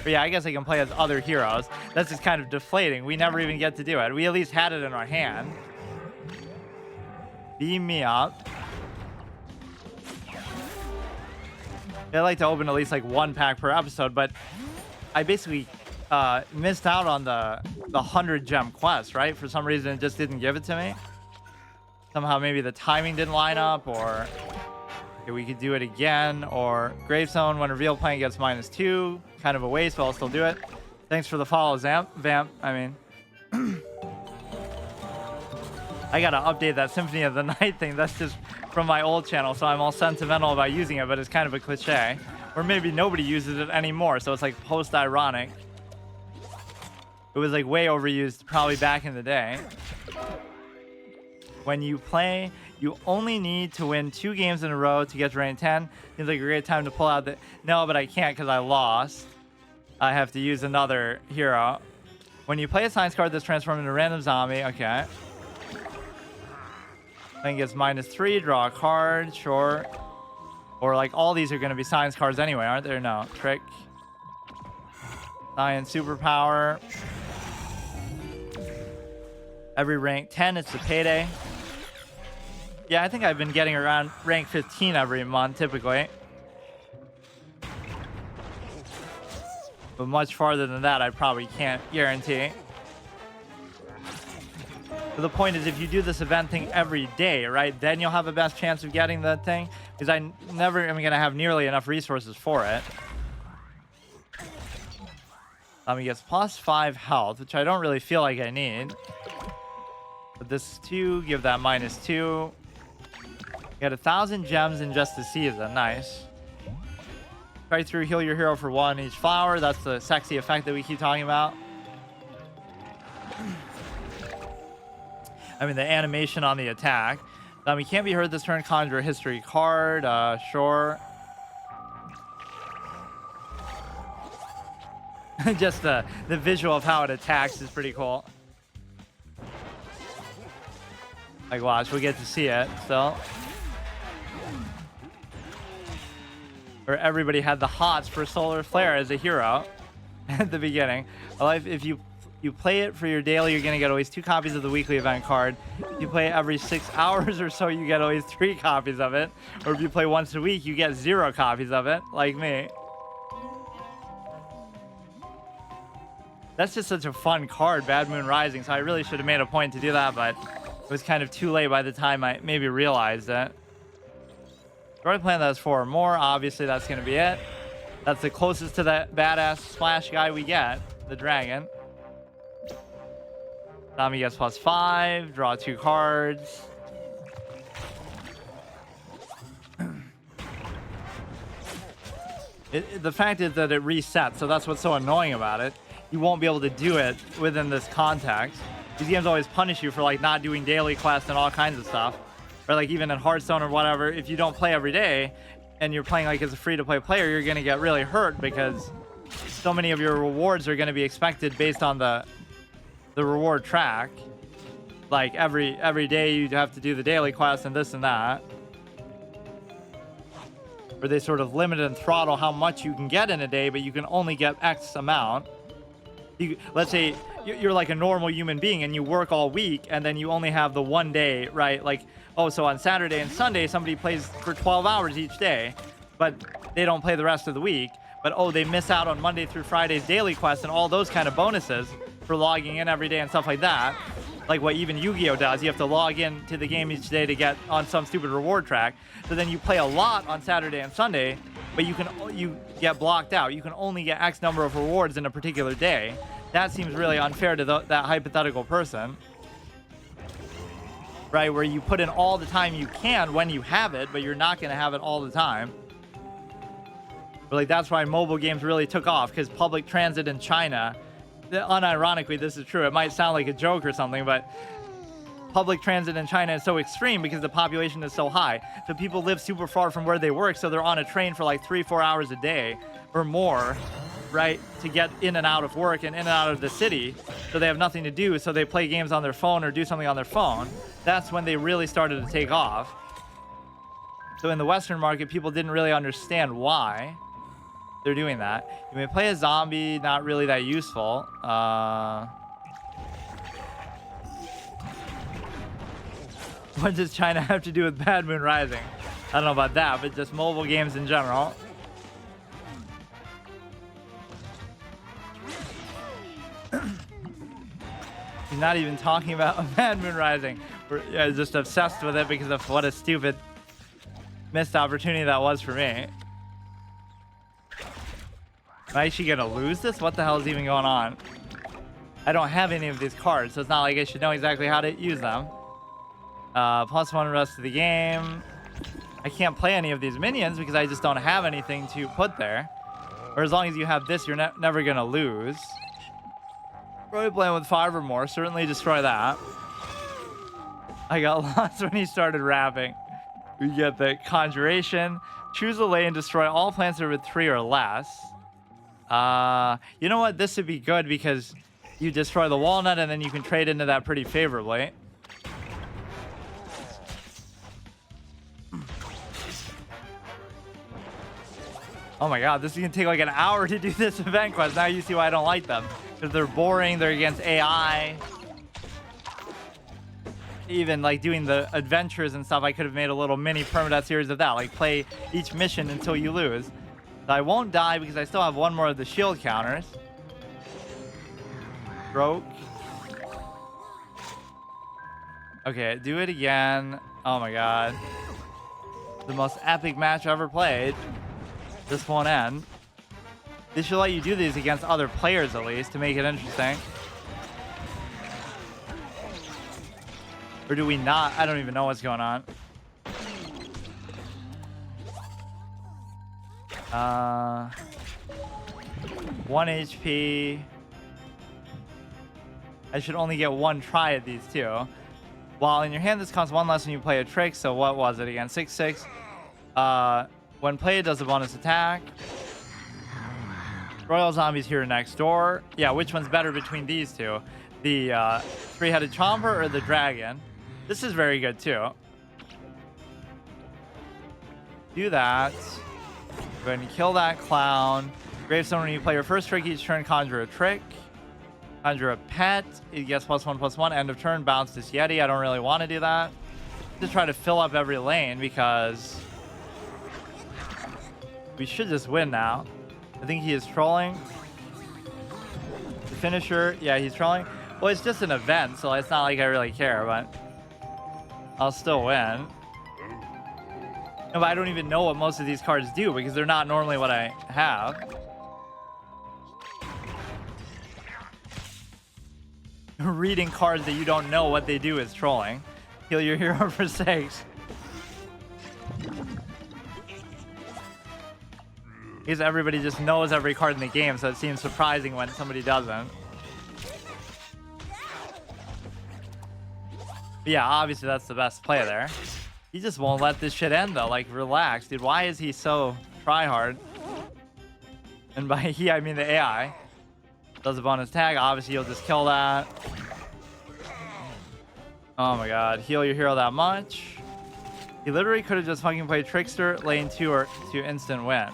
But yeah, I guess I can play as other heroes. That's just kind of deflating. We never even get to do it. We at least had it in our hand. Beam me up. I like to open at least like 1 pack per episode, but I basically missed out on the 100 gem quest, right? For some reason, it just didn't give it to me. Somehow maybe the timing didn't line up, or okay, we could do it again, or Gravestone when reveal playing gets -2. Kind of a waste, but I'll still do it. Thanks for the follow, Vamp. I mean, I gotta update that Symphony of the Night thing. That's just from my old channel, so I'm all sentimental about using it, but it's kind of a cliche. Or maybe nobody uses it anymore, so it's like post-ironic. It was like way overused probably back in the day. When you play, you only need to win 2 games in a row to get to rank 10. Seems like a great time to pull out the... No, but I can't because I lost. I have to use another hero. When you play a science card that's transformed into a random zombie, okay. Then gets -3, draw a card, sure. Or like all these are going to be science cards anyway, aren't there? No. Trick. Science superpower. Every rank 10, it's the payday. Yeah, I think I've been getting around rank 15 every month, typically. But much farther than that, I probably can't guarantee. But the point is, if you do this event thing every day, right, then you'll have the best chance of getting the thing. Because I never am going to have nearly enough resources for it. He gets +5 health, which I don't really feel like I need. But this 2, give that -2. Get 1,000 gems in just a season. Nice. Try through, heal your hero for 1 each flower. That's the sexy effect that we keep talking about. I mean, the animation on the attack. He can't be hurt this turn. Conjure a history card. Sure. Just the visual of how it attacks is pretty cool. Like, watch, we get to see it still. Where everybody had the hots for Solar Flare as a hero at the beginning. If you play it for your daily, you're going to get always 2 copies of the weekly event card. If you play it every 6 hours or so, you get always 3 copies of it. Or if you play once a week, you get 0 copies of it, like me. That's just such a fun card, Bad Moon Rising, so I really should have made a point to do that, but it was kind of too late by the time I maybe realized it. Story plan that has 4 or more. Obviously, that's going to be it. That's the closest to that badass splash guy we get, the dragon. Nami gets +5. Draw 2 cards. The fact is that it resets, so that's what's so annoying about it. You won't be able to do it within this context. These games always punish you for like not doing daily quests and all kinds of stuff. Or like even in Hearthstone or whatever, if you don't play every day and you're playing like as a free-to-play player, you're going to get really hurt because so many of your rewards are going to be expected based on the reward track. Like every day you have to do the daily quest and this and that. Where they sort of limit and throttle how much you can get in a day, but you can only get X amount. Let's say you're like a normal human being and you work all week and then you only have the one day, right? Like, oh, so on Saturday and Sunday, somebody plays for 12 hours each day, but they don't play the rest of the week. But, oh, they miss out on Monday through Friday's daily quests and all those kind of bonuses for logging in every day and stuff like that. Like what even Yu-Gi-Oh does. You have to log in to the game each day to get on some stupid reward track. So then you play a lot on Saturday and Sunday, but you get blocked out. You can only get X number of rewards in a particular day. That seems really unfair to that hypothetical person. Right, where you put in all the time you can when you have it, but you're not going to have it all the time. But like that's why mobile games really took off, because public transit in China, unironically, this is true. It might sound like a joke or something, but public transit in China is so extreme because the population is so high. So people live super far from where they work, so they're on a train for like 3-4 hours a day or more, right, to get in and out of work and in and out of the city. So they have nothing to do, so they play games on their phone or do something on their phone. That's when they really started to take off. So in the Western market, people didn't really understand why they're doing that. You may play a zombie, not really that useful. What does China have to do with Bad Moon Rising? I don't know about that, but just mobile games in general. He's not even talking about Bad Moon Rising. We're just obsessed with it because of what a stupid missed opportunity that was for me. Am I actually gonna lose this? What the hell is even going on? I don't have any of these cards, so it's not like I should know exactly how to use them. +1 rest of the game. I can't play any of these minions because I just don't have anything to put there. Or as long as you have this, you're never gonna lose. Probably playing with 5 or more. Certainly destroy that. I got lost when he started rapping. We get the Conjuration. Choose a lane, destroy all plants that are with 3 or less. You know what? This would be good because you destroy the walnut and then you can trade into that pretty favorably. Oh my god, this is gonna take like an hour to do this event quest. Now you see why I don't like them. Because they're boring, they're against AI. Even like doing the adventures and stuff, I could have made a little mini permadeath series of that. Like play each mission until you lose. So I won't die because I still have one more of the shield counters. Broke. Okay, do it again. Oh my god. The most epic match I ever played. This won't end. They should let you do these against other players at least to make it interesting. Or do we not? I don't even know what's going on. One HP. I should only get one try at these two. While in your hand, this costs one less when you play a trick. So what was it again? 6/6. When played, does a bonus attack. Royal Zombies here next door. Yeah, which one's better between these two? The three-headed chomper or the dragon? This is very good too. Do that. Go ahead and kill that clown. Gravestone, when you play your first trick each turn, conjure a trick. Conjure a pet. It gets +1/+1. End of turn. Bounce this Yeti. I don't really want to do that. Just try to fill up every lane because we should just win now. I think he is trolling. The finisher. Yeah, he's trolling. Well, it's just an event, so it's not like I really care, but I'll still win. No, but I don't even know what most of these cards do because they're not normally what I have. Reading cards that you don't know what they do is trolling. Heal your hero for 6. Because everybody just knows every card in the game, so it seems surprising when somebody doesn't. But yeah, obviously that's the best play there. He just won't let this shit end though. Like, relax, dude. Why is he so try-hard? And by he, I mean the AI. Does a bonus tag. Obviously, you'll just kill that. Oh my god. Heal your hero that much. He literally could have just fucking played Trickster, lane 2 or to instant win.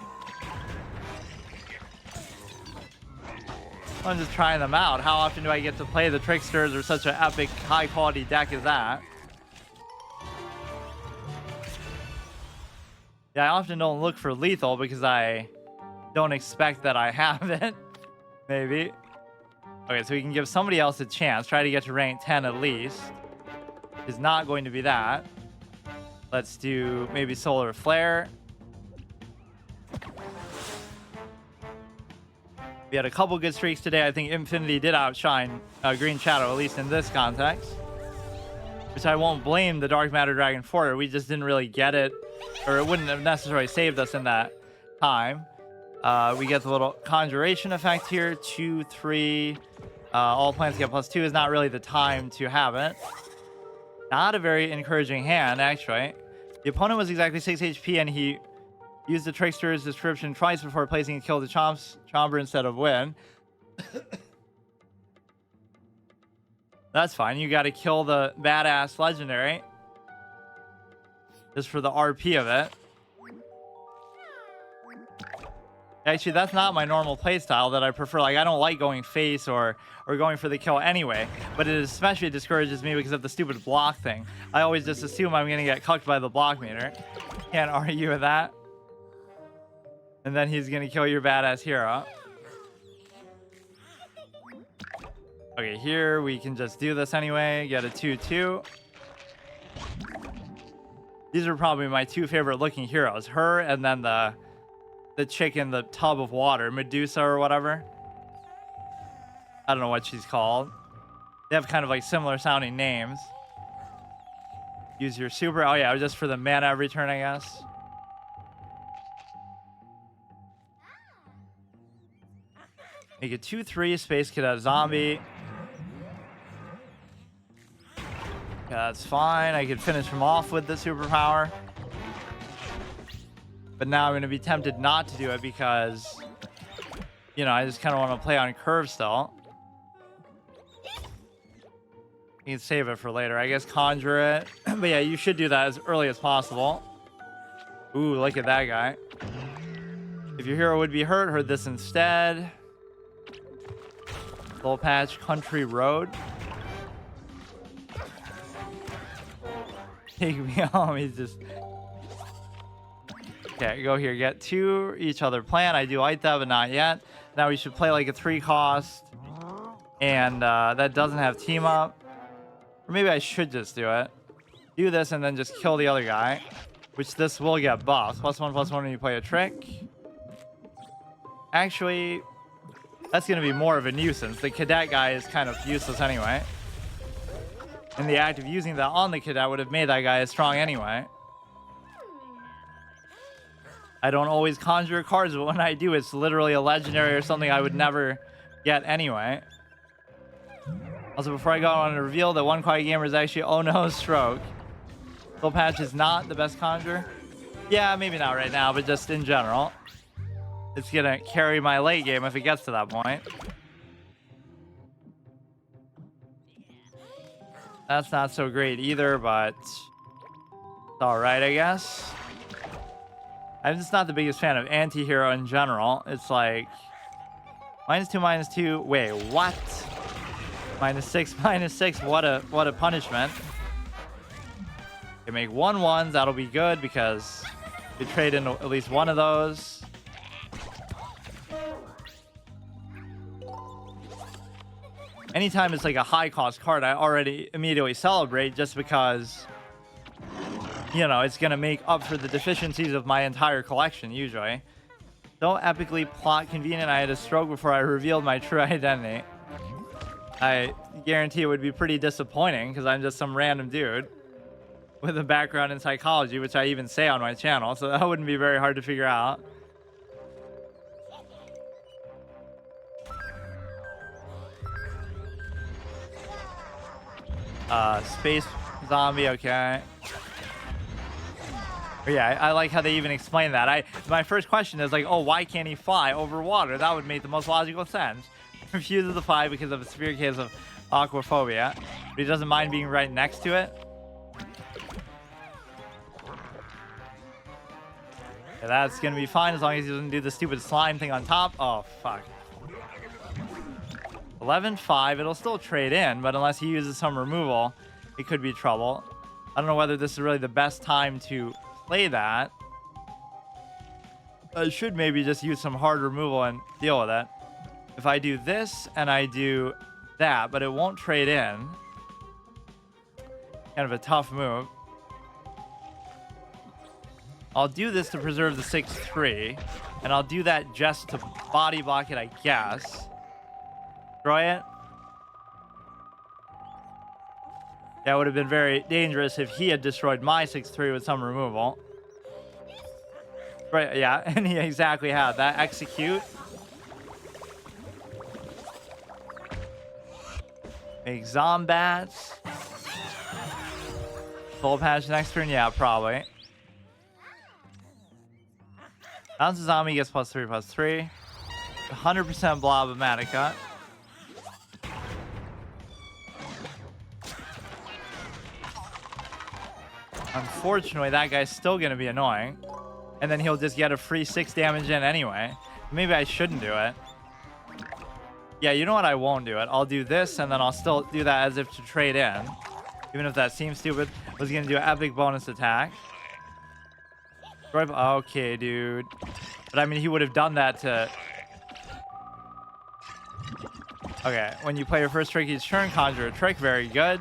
I'm just trying them out. How often do I get to play the Tricksters or such an epic, high-quality deck as that? Yeah, I often don't look for lethal because I don't expect that I have it. Maybe. Okay, so we can give somebody else a chance. Try to get to rank 10 at least. Is not going to be that. Let's do maybe Solar Flare. We had a couple good streaks today. I think Impfinity did outshine Green Shadow, at least in this context. Which I won't blame the Dark Matter Dragon for. We just didn't really get it. Or it wouldn't have necessarily saved us in that time. We get the little conjuration effect here. 2, 3. All plants get +2 is not really the time to have it. Not a very encouraging hand, actually. The opponent was exactly 6 HP, and he used the Trickster's description twice before placing a kill to Chomper instead of win. That's fine. You got to kill the badass legendary. Just for the RP of it. Actually, that's not my normal playstyle that I prefer. Like, I don't like going face or going for the kill anyway. But it especially discourages me because of the stupid block thing. I always just assume I'm going to get cucked by the block meter. Can't argue with that. And then he's going to kill your badass hero. Okay, here we can just do this anyway. Get a 2/2. These are probably my two favorite looking heroes. Her and then the chick in the tub of water, Medusa or whatever. I don't know what she's called. They have kind of like similar sounding names. Use your super. Oh yeah, just for the mana every turn, I guess. Make a 2/3 Space Cadet Zombie. Yeah, that's fine. I could finish him off with the superpower. But now I'm going to be tempted not to do it because, you know, I just kind of want to play on curve still. You can save it for later. I guess conjure it. But yeah, you should do that as early as possible. Ooh, look at that guy. If your hero would be hurt, hurt this instead. Soul Patch, Country Road. Take me home. He's just... Okay, go here. Get 2 each other plant. I do like that, but not yet. Now we should play like a 3 cost. And that doesn't have team up. Or maybe I should just do it. Do this and then just kill the other guy. Which this will get buffed. +1/+1 when you play a trick. Actually, that's going to be more of a nuisance. The cadet guy is kind of useless anyway. And the act of using that on the cadet would have made that guy as strong anyway. I don't always conjure cards, but when I do, it's literally a legendary or something I would never get anyway. Also, before I go on to reveal that one quiet gamer is actually Oh No Stroke. Soul Patch is not the best conjure. Yeah, maybe not right now, but just in general. It's gonna carry my late game if it gets to that point. That's not so great either, but it's alright, I guess. I'm just not the biggest fan of anti-hero in general. It's like -2/-2. Wait, what? -6, -6. What a punishment. You make 1/1s. That'll be good because you trade in at least one of those. Anytime it's like a high cost card, I already immediately celebrate just because, you know, it's going to make up for the deficiencies of my entire collection usually. So epically plot convenient. I had a stroke before I revealed my true identity. I guarantee it would be pretty disappointing because I'm just some random dude with a background in psychology, which I even say on my channel. So that wouldn't be very hard to figure out. Space zombie, okay. But yeah, I like how they even explain that. My first question is like, oh, why can't he fly over water? That would make the most logical sense. Refuses to fly because of a severe case of aquaphobia, but he doesn't mind being right next to it. Yeah, that's gonna be fine as long as he doesn't do the stupid slime thing on top. Oh, fuck. 11/5, it'll still trade in, but unless he uses some removal, it could be trouble. I don't know whether this is really the best time to play that. I should maybe just use some hard removal and deal with it. If I do this and I do that, but it won't trade in. Kind of a tough move. I'll do this to preserve the 6/3, and I'll do that just to body block it, I guess. Destroy it. That would have been very dangerous if he had destroyed my 6/3 with some removal. Right, yeah, and he exactly had that. Execute. Make Zombats. Soul Patch next turn? Yeah, probably. Bounce Zombie gets +3/+3. 100% Blob-O-Matica. Unfortunately, that guy's still going to be annoying. And then he'll just get a free 6 damage in anyway. Maybe I shouldn't do it. Yeah, you know what? I won't do it. I'll do this, and then I'll still do that as if to trade in. Even if that seems stupid. I was going to do an epic bonus attack. Okay, dude. But I mean, he would have done that to... Okay, when you play your first trick each turn, conjure a trick. Very good.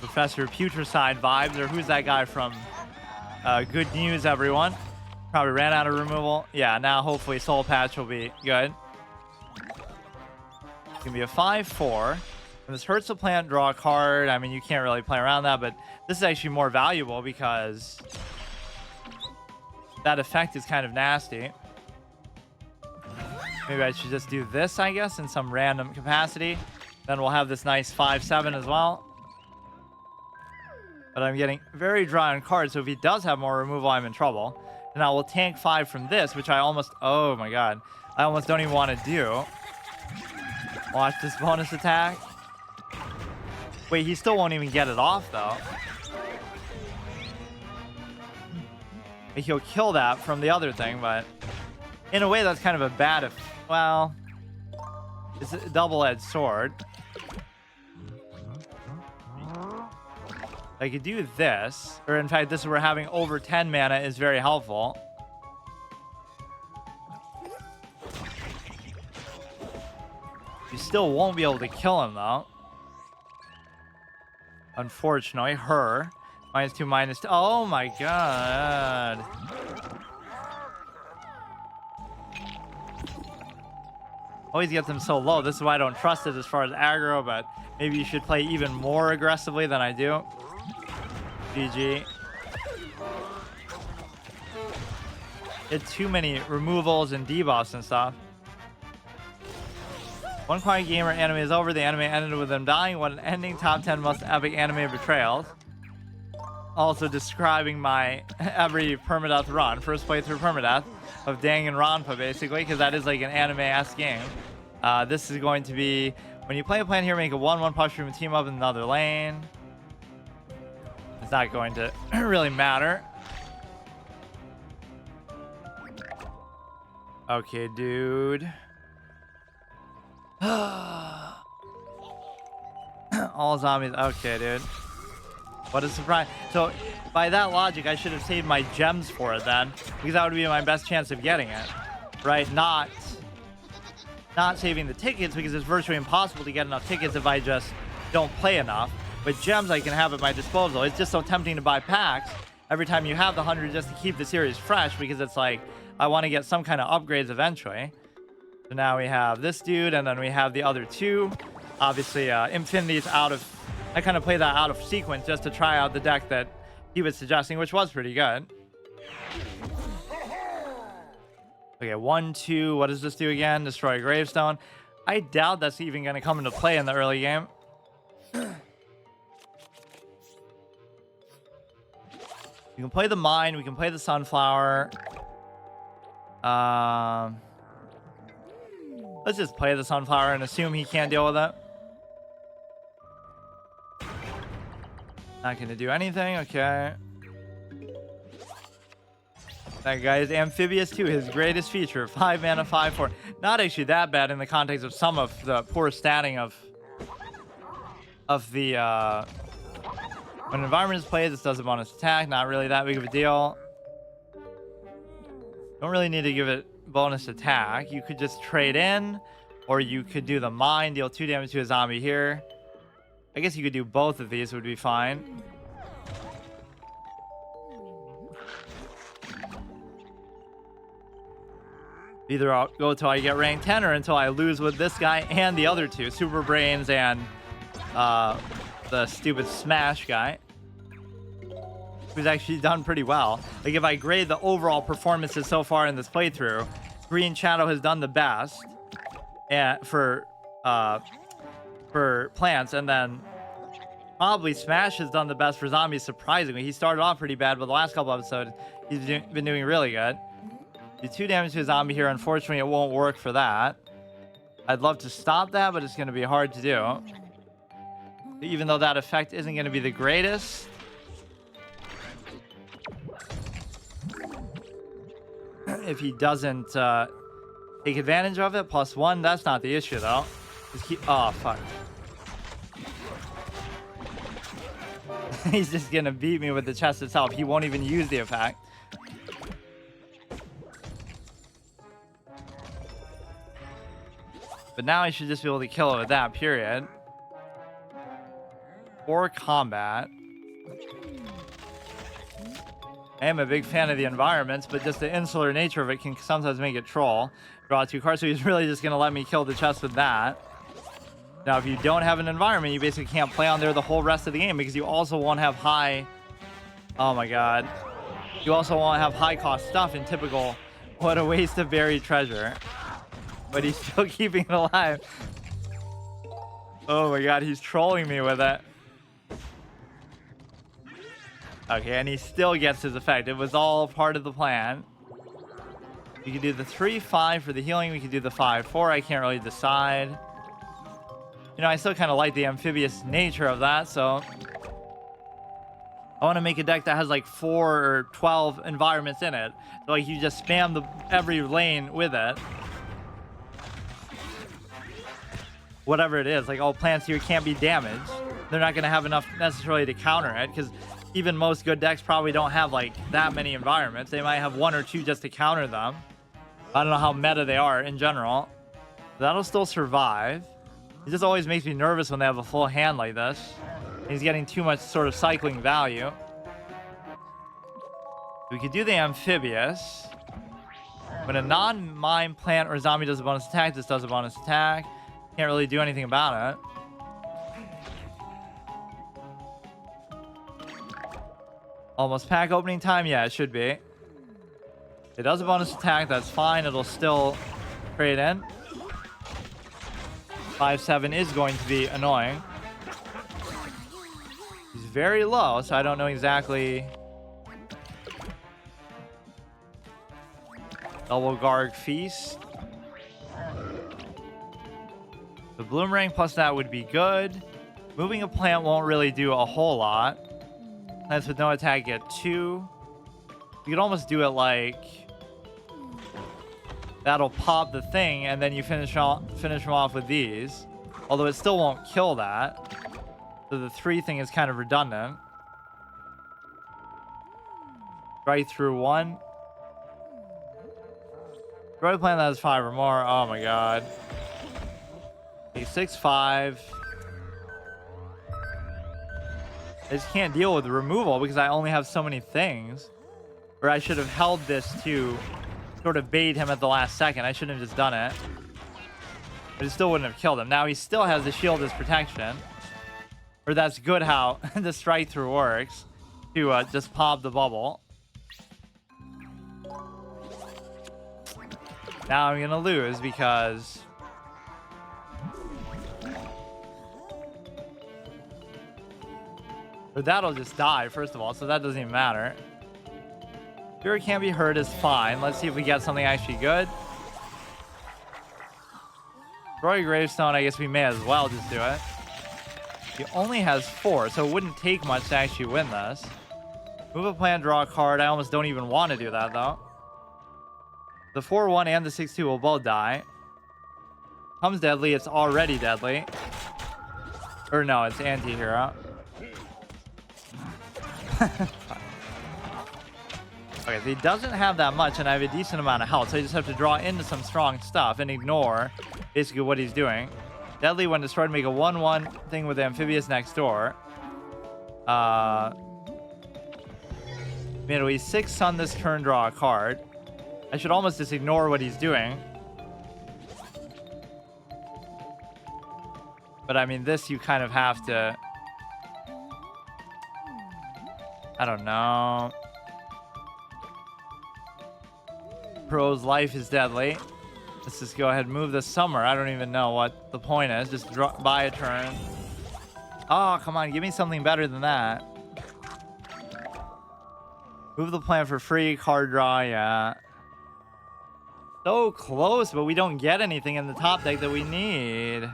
Professor Putricide vibes, or who's that guy from Good News, everyone? Probably ran out of removal. Yeah, now hopefully Soul Patch will be good. It's gonna be a 5/4. And this hurts the plant, draw a card. I mean, you can't really play around that, but this is actually more valuable because that effect is kind of nasty. Maybe I should just do this, I guess, in some random capacity. Then we'll have this nice 5/7 as well. But I'm getting very dry on cards, so if he does have more removal, I'm in trouble. And I will tank 5 from this, which I almost... Oh my god. I almost don't even want to do. Watch this bonus attack. Wait, he still won't even get it off, though. He'll kill that from the other thing, but in a way that's kind of a bad well, it's a double-edged sword. I could do this, or in fact, this is where having over 10 mana is very helpful. You still won't be able to kill him, though. Unfortunately, her. -2, -2. Oh my god. Always gets them so low. This is why I don't trust it as far as aggro, but maybe you should play even more aggressively than I do. GG. Did too many removals and debuffs and stuff. One Quiet Gamer anime is over. The anime ended with them dying. What an ending. Top 10 most epic anime betrayals. Also describing my every permadeath run. First playthrough permadeath of Danganronpa, basically, because that is like an anime-esque game. This is going to be, when you play a plan here, make a 1/1 push room and team up in another lane. It's not going to really matter. Okay, dude. All zombies. Okay, dude. What a surprise. So, by that logic, I should have saved my gems for it then, because that would be my best chance of getting it. Right? Not saving the tickets, because it's virtually impossible to get enough tickets if I just don't play enough. But gems I can have at my disposal. It's just so tempting to buy packs every time you have the 100 just to keep the series fresh, because it's like, I want to get some kind of upgrades eventually. So now we have this dude, and then we have the other two. Obviously, Infinity's out of... I kind of play that out of sequence just to try out the deck that he was suggesting, which was pretty good. Okay, 1, 2. What does this do again? Destroy a gravestone. I doubt that's even going to come into play in the early game. You can play the mine. We can play the sunflower. Let's just play the sunflower and assume he can't deal with it. Not going to do anything. Okay. That guy is amphibious too. His greatest feature. 5 mana, 5/4. Not actually that bad in the context of some of the poor statting of the... when an environment is played, this does a bonus attack. Not really that big of a deal. Don't really need to give it bonus attack. You could just trade in, or you could do the mine, deal 2 damage to a zombie here. I guess you could do both of these, would be fine. Either I'll go until I get rank 10 or until I lose with this guy and the other two, Super Brains and the stupid Smash guy, who's actually done pretty well. Like, if I grade the overall performances so far in this playthrough, Green Shadow has done the best for plants, and then probably Smash has done the best for zombies, surprisingly. He started off pretty bad, but the last couple episodes, he's been doing really good. Do 2 damage to a zombie here. Unfortunately, it won't work for that. I'd love to stop that, but it's going to be hard to do. Even though that effect isn't going to be the greatest. If he doesn't take advantage of it, +1, that's not the issue, though. Just keep... Oh, fuck. He's just going to beat me with the chest itself. He won't even use the effect. But now I should just be able to kill it with that, period. For combat. I am a big fan of the environments, but just the insular nature of it can sometimes make it troll. Draw 2 cards, so he's really just going to let me kill the chest with that. Now, if you don't have an environment, you basically can't play on there the whole rest of the game, because you also won't have high... Oh my god. You also won't have high-cost stuff in typical... What a waste of buried treasure. But he's still keeping it alive. Oh my god, he's trolling me with it. Okay, and he still gets his effect. It was all part of the plan. We could do the 3/5 for the healing. We could do the 5/4. I can't really decide. You know, I still kind of like the amphibious nature of that, so... I want to make a deck that has like 4 or 12 environments in it. So like you just spam every lane with it. Whatever it is, like all plants here can't be damaged. They're not going to have enough necessarily to counter it, because even most good decks probably don't have like that many environments. They might have 1 or 2 just to counter them. I don't know how meta they are in general. That'll still survive. It just always makes me nervous when they have a full hand like this. He's getting too much sort of cycling value. We could do the amphibious. When a non-mine plant or zombie does a bonus attack, this does a bonus attack. Can't really do anything about it. Almost pack opening time? Yeah, it should be. It does a bonus attack. That's fine. It'll still trade in. 5/7 is going to be annoying. He's very low, so I don't know exactly. Double Garg Feast. The Bloomerang plus that would be good. Moving a plant won't really do a whole lot. Plants with no attack get 2. You could almost do it like that'll pop the thing, and then you finish them off with these. Although it still won't kill that. So the 3 thing is kind of redundant. Right through 1. Destroy a plant that has 5 or more. Oh my god. A 6/5. I just can't deal with the removal because I only have so many things. Or I should have held this to sort of bait him at the last second. I shouldn't have just done it. But it still wouldn't have killed him. Now he still has the shield as protection. Or that's good how the strike through works. To just pop the bubble. Now I'm gonna lose because or that'll just die first of all, so that doesn't even matter. Sure, it can't be hurt is fine. Let's see if we get something actually good. Destroy Gravestone, I guess we may as well just do it. He only has 4, so it wouldn't take much to actually win this. Move a plant, draw a card. I almost don't even want to do that though. The 4/1 and the 6/2 will both die. Comes deadly. It's already deadly. Or no, it's anti-hero. Okay, so he doesn't have that much, and I have a decent amount of health, so I just have to draw into some strong stuff and ignore basically what he's doing. Deadly when destroyed, make a 1/1 thing with the amphibious next door. He's 6 on this turn, draw a card. I should almost just ignore what he's doing. But I mean, this you kind of have to... I don't know. Pro's life is deadly. Let's just go ahead and move this somewhere. I don't even know what the point is. Just buy a turn. Oh, come on. Give me something better than that. Move the plant for free. Card draw, yeah. So close, but we don't get anything in the top deck that we need.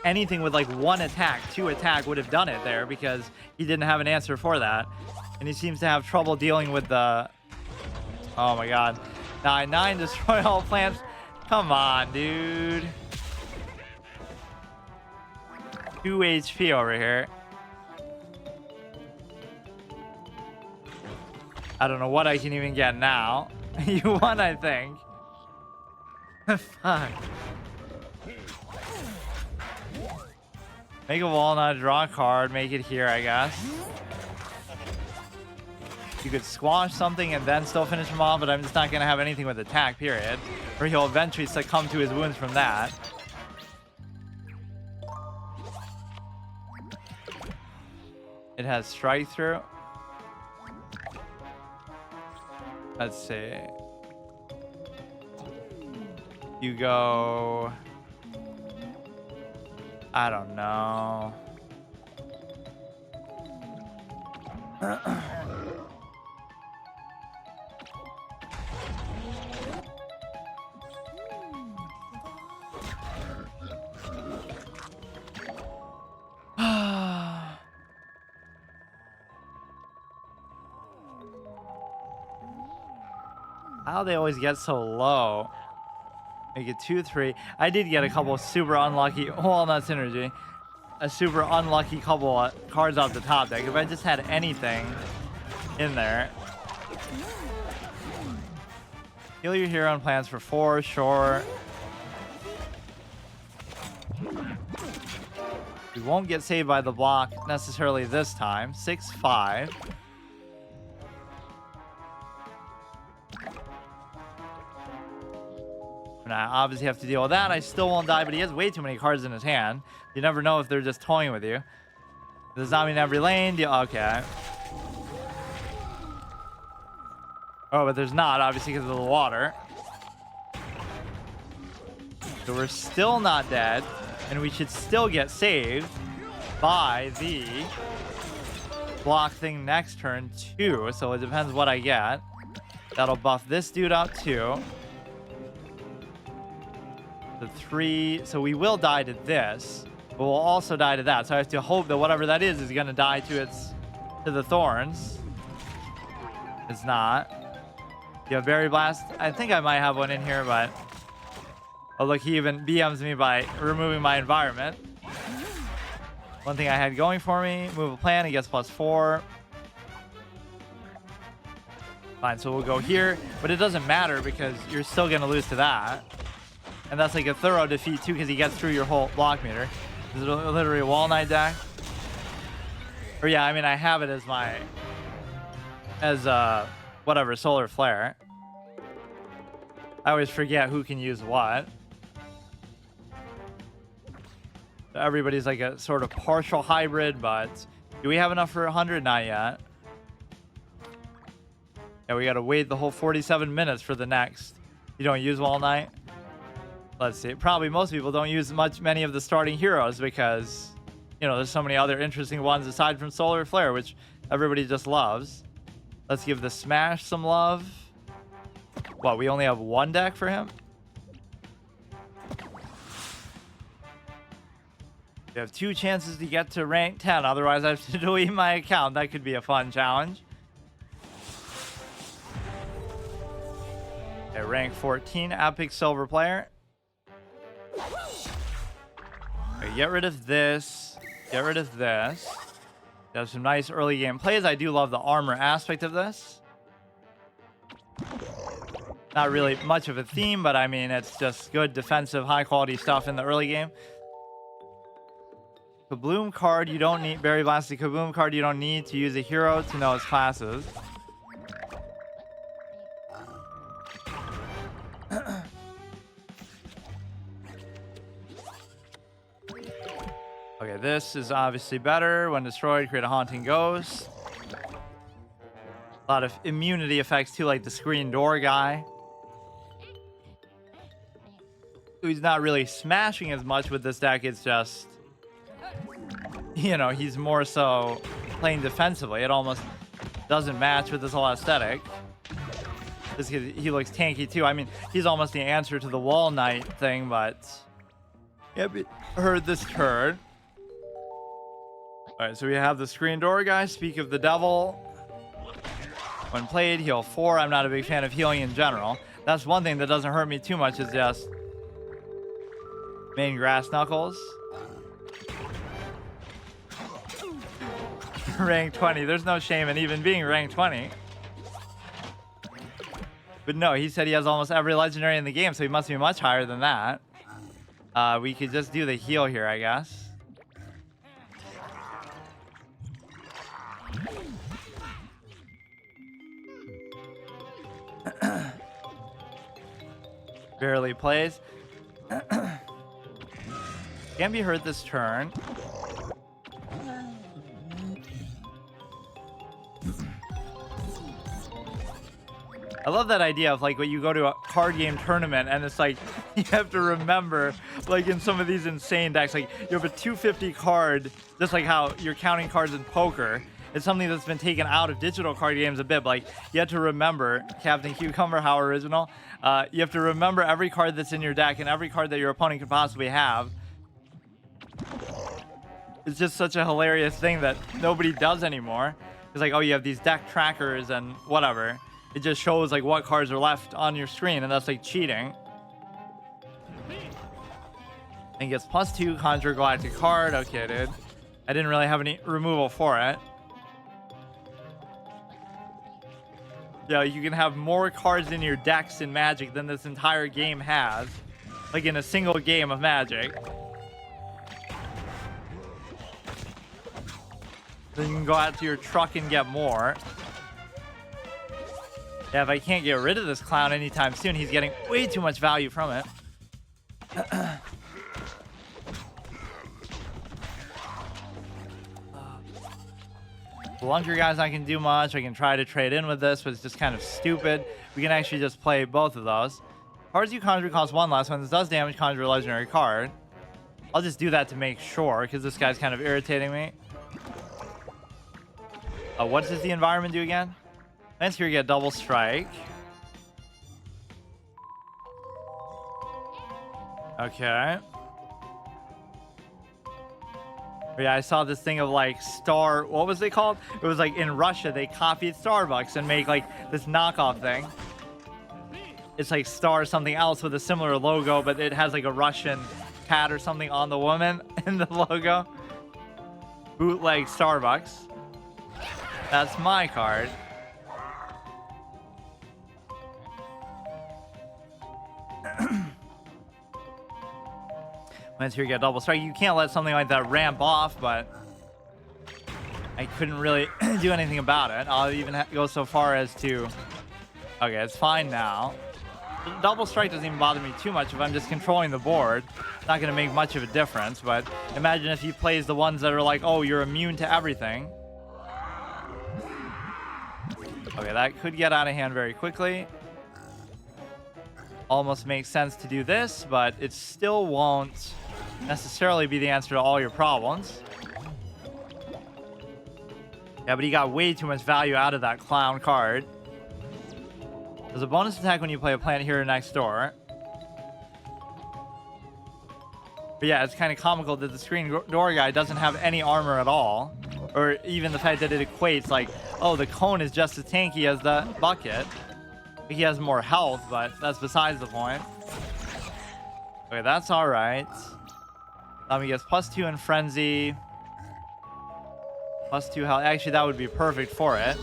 Anything with like 1 attack, 2 attack would have done it there because he didn't have an answer for that. And he seems to have trouble dealing with the... Oh my god. 9/9, destroy all plants. Come on, dude. 2 HP over here. I don't know what I can even get now. You won, I think. Fuck. Make a walnut, draw a card, make it here, I guess. You could squash something and then still finish him off, but I'm just not going to have anything with attack, period. Or he'll eventually succumb to his wounds from that. It has strike through. Let's see. You go... I don't know. How they always get so low. Make it 2-3. I did get a couple of super unlucky walnut synergy. A super unlucky couple of cards off the top deck. If I just had anything in there. Heal your hero and plans for 4, sure. We won't get saved by the block necessarily this time. 6-5. And I obviously have to deal with that. I still won't die, but he has way too many cards in his hand. You never know if they're just toying with you. The zombie in every lane. Okay. Oh, but there's not, obviously, because of the water. So we're still not dead. And we should still get saved by the block thing next turn, too. So it depends what I get. That'll buff this dude up, too. The 3. So we will die to this. But we'll also die to that. So I have to hope that whatever that is going to die to the thorns. It's not. You have Berry Blast. I think I might have one in here, but... Oh, look, he even BMs me by removing my environment. One thing I had going for me. Move a plan. He gets +4. Fine, so we'll go here. But it doesn't matter because you're still going to lose to that. And that's like a thorough defeat, too, because he gets through your whole block meter. Is it literally a Wall Knight deck? Or yeah, I mean, I have it as my... As, whatever, Solar Flare. I always forget who can use what. Everybody's like a sort of partial hybrid, but do we have enough for 100? Not yet. Yeah, we gotta wait the whole 47 minutes for the next. You don't use Wall Knight? Let's see. Probably most people don't use many of the starting heroes because, you know, there's so many other interesting ones aside from Solar Flare, which everybody just loves. Let's give the Smash some love. What, we only have one deck for him? You have 2 chances to get to rank 10, otherwise I have to delete my account. That could be a fun challenge. Okay, rank 14, Epic Silver player. Okay, get rid of this. Get rid of this. There's some nice early game plays. I do love the armor aspect of this. Not really much of a theme, but I mean, it's just good defensive, high quality stuff in the early game. Kabloom card, you don't need. Berry Blast, the Kaboom card, you don't need to use a hero to know its classes. Okay, this is obviously better. When destroyed, create a Haunting Ghost. A lot of immunity effects too, like the Screen Door guy. He's not really smashing as much with this deck. It's just, you know, he's more so playing defensively. It almost doesn't match with this whole aesthetic. He looks tanky too. I mean, he's almost the answer to the Wall Knight thing, but yep, it heard this turn. All right, so we have the Screen Door guy. Speak of the Devil. When played, heal 4. I'm not a big fan of healing in general. That's one thing that doesn't hurt me too much is just main Grass Knuckles. Rank 20. There's no shame in even being rank 20. But no, he said he has almost every legendary in the game, so he must be much higher than that. We could just do the heal here, I guess. Barely plays. Can't be hurt this turn. I love that idea of like when you go to a card game tournament and it's like you have to remember, like in some of these insane decks, like you have a 250 card, just like how you're counting cards in poker. It's something that's been taken out of digital card games a bit. But like you have to remember, Captain Cucumber, how original. You have to remember every card that's in your deck and every card that your opponent could possibly have. It's just such a hilarious thing that nobody does anymore. It's like, oh, you have these deck trackers and whatever. it just shows like what cards are left on your screen, and that's like cheating. And gets +2 Conjure Galactic card. Okay, dude. I didn't really have any removal for it. Yeah, you can have more cards in your decks in Magic than this entire game has. Like in a single game of Magic. Then you can go out to your truck and get more. Yeah, if I can't get rid of this clown anytime soon, he's getting way too much value from it. Blunder guys, I can do much. I can try to trade in with this, but it's just kind of stupid. We can actually just play both of those. Cards you conjure cost 1 less. When this does damage, conjure a legendary card. I'll just do that to make sure, because this guy's kind of irritating me. What does the environment do again? Lands here, get double strike. Okay. Yeah, I saw this thing of like Star, what was it called? It was like in Russia, they copied Starbucks and make like this knockoff thing. It's like Star something else with a similar logo, but it has like a Russian cat or something on the woman in the logo. Bootleg Starbucks. That's my card. Once here, get double strike. You can't let something like that ramp off, but I couldn't really do anything about it. I'll even go so far as to... Okay, it's fine now. Double strike doesn't even bother me too much if I'm just controlling the board. It's not going to make much of a difference, but imagine if he plays the ones that are like, oh, you're immune to everything. Okay, that could get out of hand very quickly. Almost makes sense to do this, but it still won't necessarily be the answer to all your problems. Yeah, but he got way too much value out of that clown card. There's a bonus attack when you play a planet hero next door. But yeah, it's kind of comical that the screen door guy doesn't have any armor at all. Or even the fact that it equates like, oh, the cone is just as tanky as the bucket. He has more health, but that's besides the point. Okay, that's all right. He gets +2 in Frenzy. +2 health. Actually, that would be perfect for it.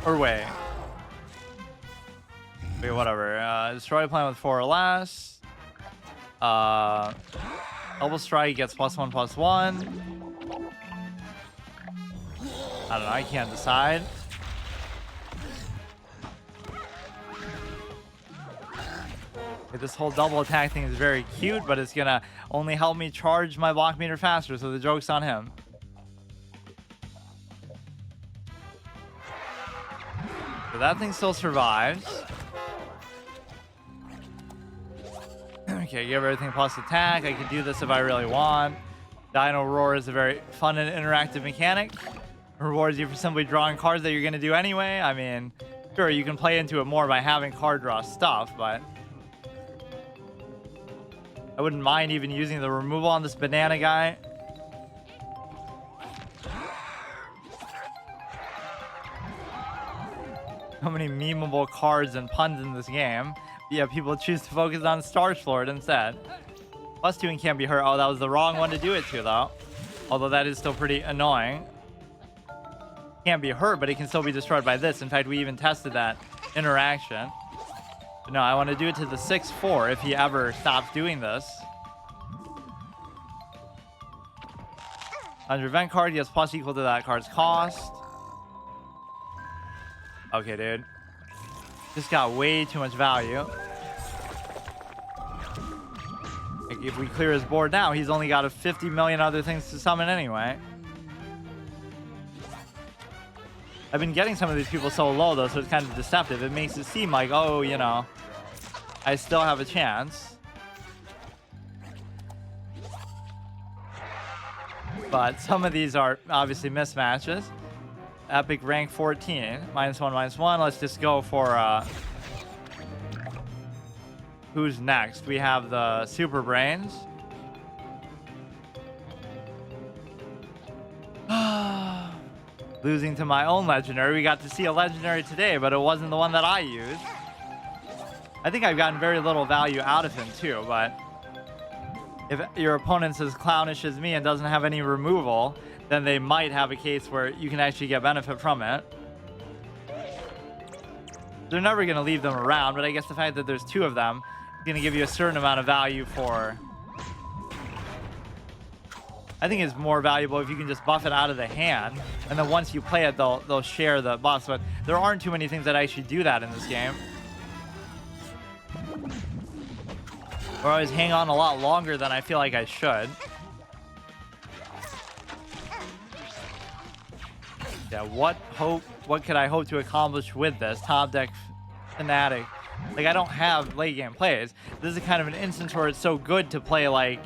Or wait. Wait, whatever. Destroy a planet with 4 or less. Double strike gets +1/+1. I don't know, I can't decide. This whole double attack thing is very cute, but it's gonna only help me charge my block meter faster, so the joke's on him. So that thing still survives. Okay, give everything plus attack. I can do this if I really want. Dino Roar is a very fun and interactive mechanic. Rewards you for simply drawing cards that you're going to do anyway. I mean, sure, you can play into it more by having card draw stuff, but I wouldn't mind even using the removal on this banana guy. So many memeable cards and puns in this game. Yeah, people choose to focus on Starflord instead. +2 and can't be hurt. Oh, that was the wrong one to do it to, though. Although that is still pretty annoying. Can't be hurt, but it can still be destroyed by this. In fact, we even tested that interaction. But no, I want to do it to the 6/4 if he ever stops doing this. On your event card, he has plus equal to that card's cost. Okay, dude. This got way too much value. Like, if we clear his board now, he's only got 50 million other things to summon anyway. I've been getting some of these people so low, though, so it's kind of deceptive. It makes it seem like, oh, you know, I still have a chance. But some of these are obviously mismatches. Epic rank 14. -1/-1. Let's just go for who's next. We have the Super Brains. Losing to my own legendary. We got to see a legendary today, but it wasn't the one that I used. I think I've gotten very little value out of him too, but if your opponent's as clownish as me and doesn't have any removal, then they might have a case where you can actually get benefit from it. They're never going to leave them around, but I guess the fact that there's 2 of them is going to give you a certain amount of value for... I think it's more valuable if you can just buff it out of the hand, and then once you play it, they'll share the buffs. But there aren't too many things that actually do that in this game. Or I always hang on a lot longer than I feel like I should. Yeah, what could I hope to accomplish with this top deck fanatic? Like, I don't have late game plays. This is kind of an instance where it's so good to play, like,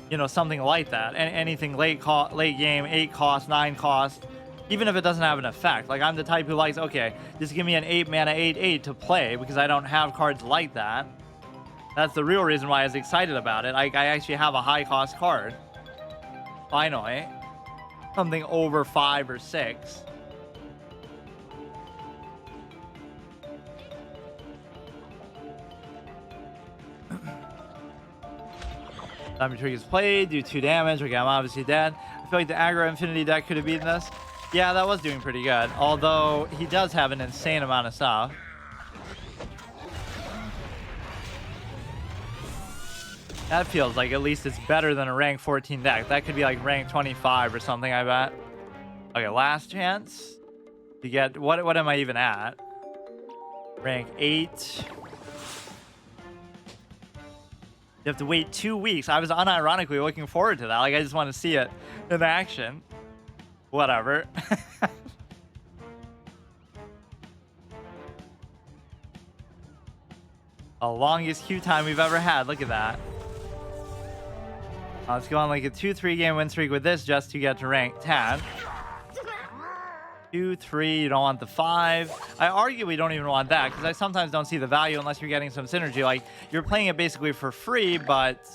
you know, something like that. And anything late game, 8 cost, 9 cost, even if it doesn't have an effect. Like, I'm the type who likes, okay, just give me an 8 mana 8/8 to play, because I don't have cards like that. That's the real reason why I was excited about it. I actually have a high cost card. Finally. Something over 5 or 6. Diamond Trick is played, do 2 damage. Okay, I'm obviously dead. I feel like the aggro Impfinity deck could have beaten this. Yeah, that was doing pretty good. Although, he does have an insane amount of stuff. That feels like at least it's better than a rank 14 deck. That could be like rank 25 or something, I bet. Okay, last chance. You get... What am I even at? Rank 8. You have to wait 2 weeks. I was unironically looking forward to that. Like, I just want to see it in action. Whatever. The longest queue time we've ever had. Look at that. Let's go on like a 2-3 game win streak with this just to get to rank 10. 2, 3, you don't want the 5. I argue we don't even want that, because I sometimes don't see the value unless you're getting some synergy. Like, you're playing it basically for free, but,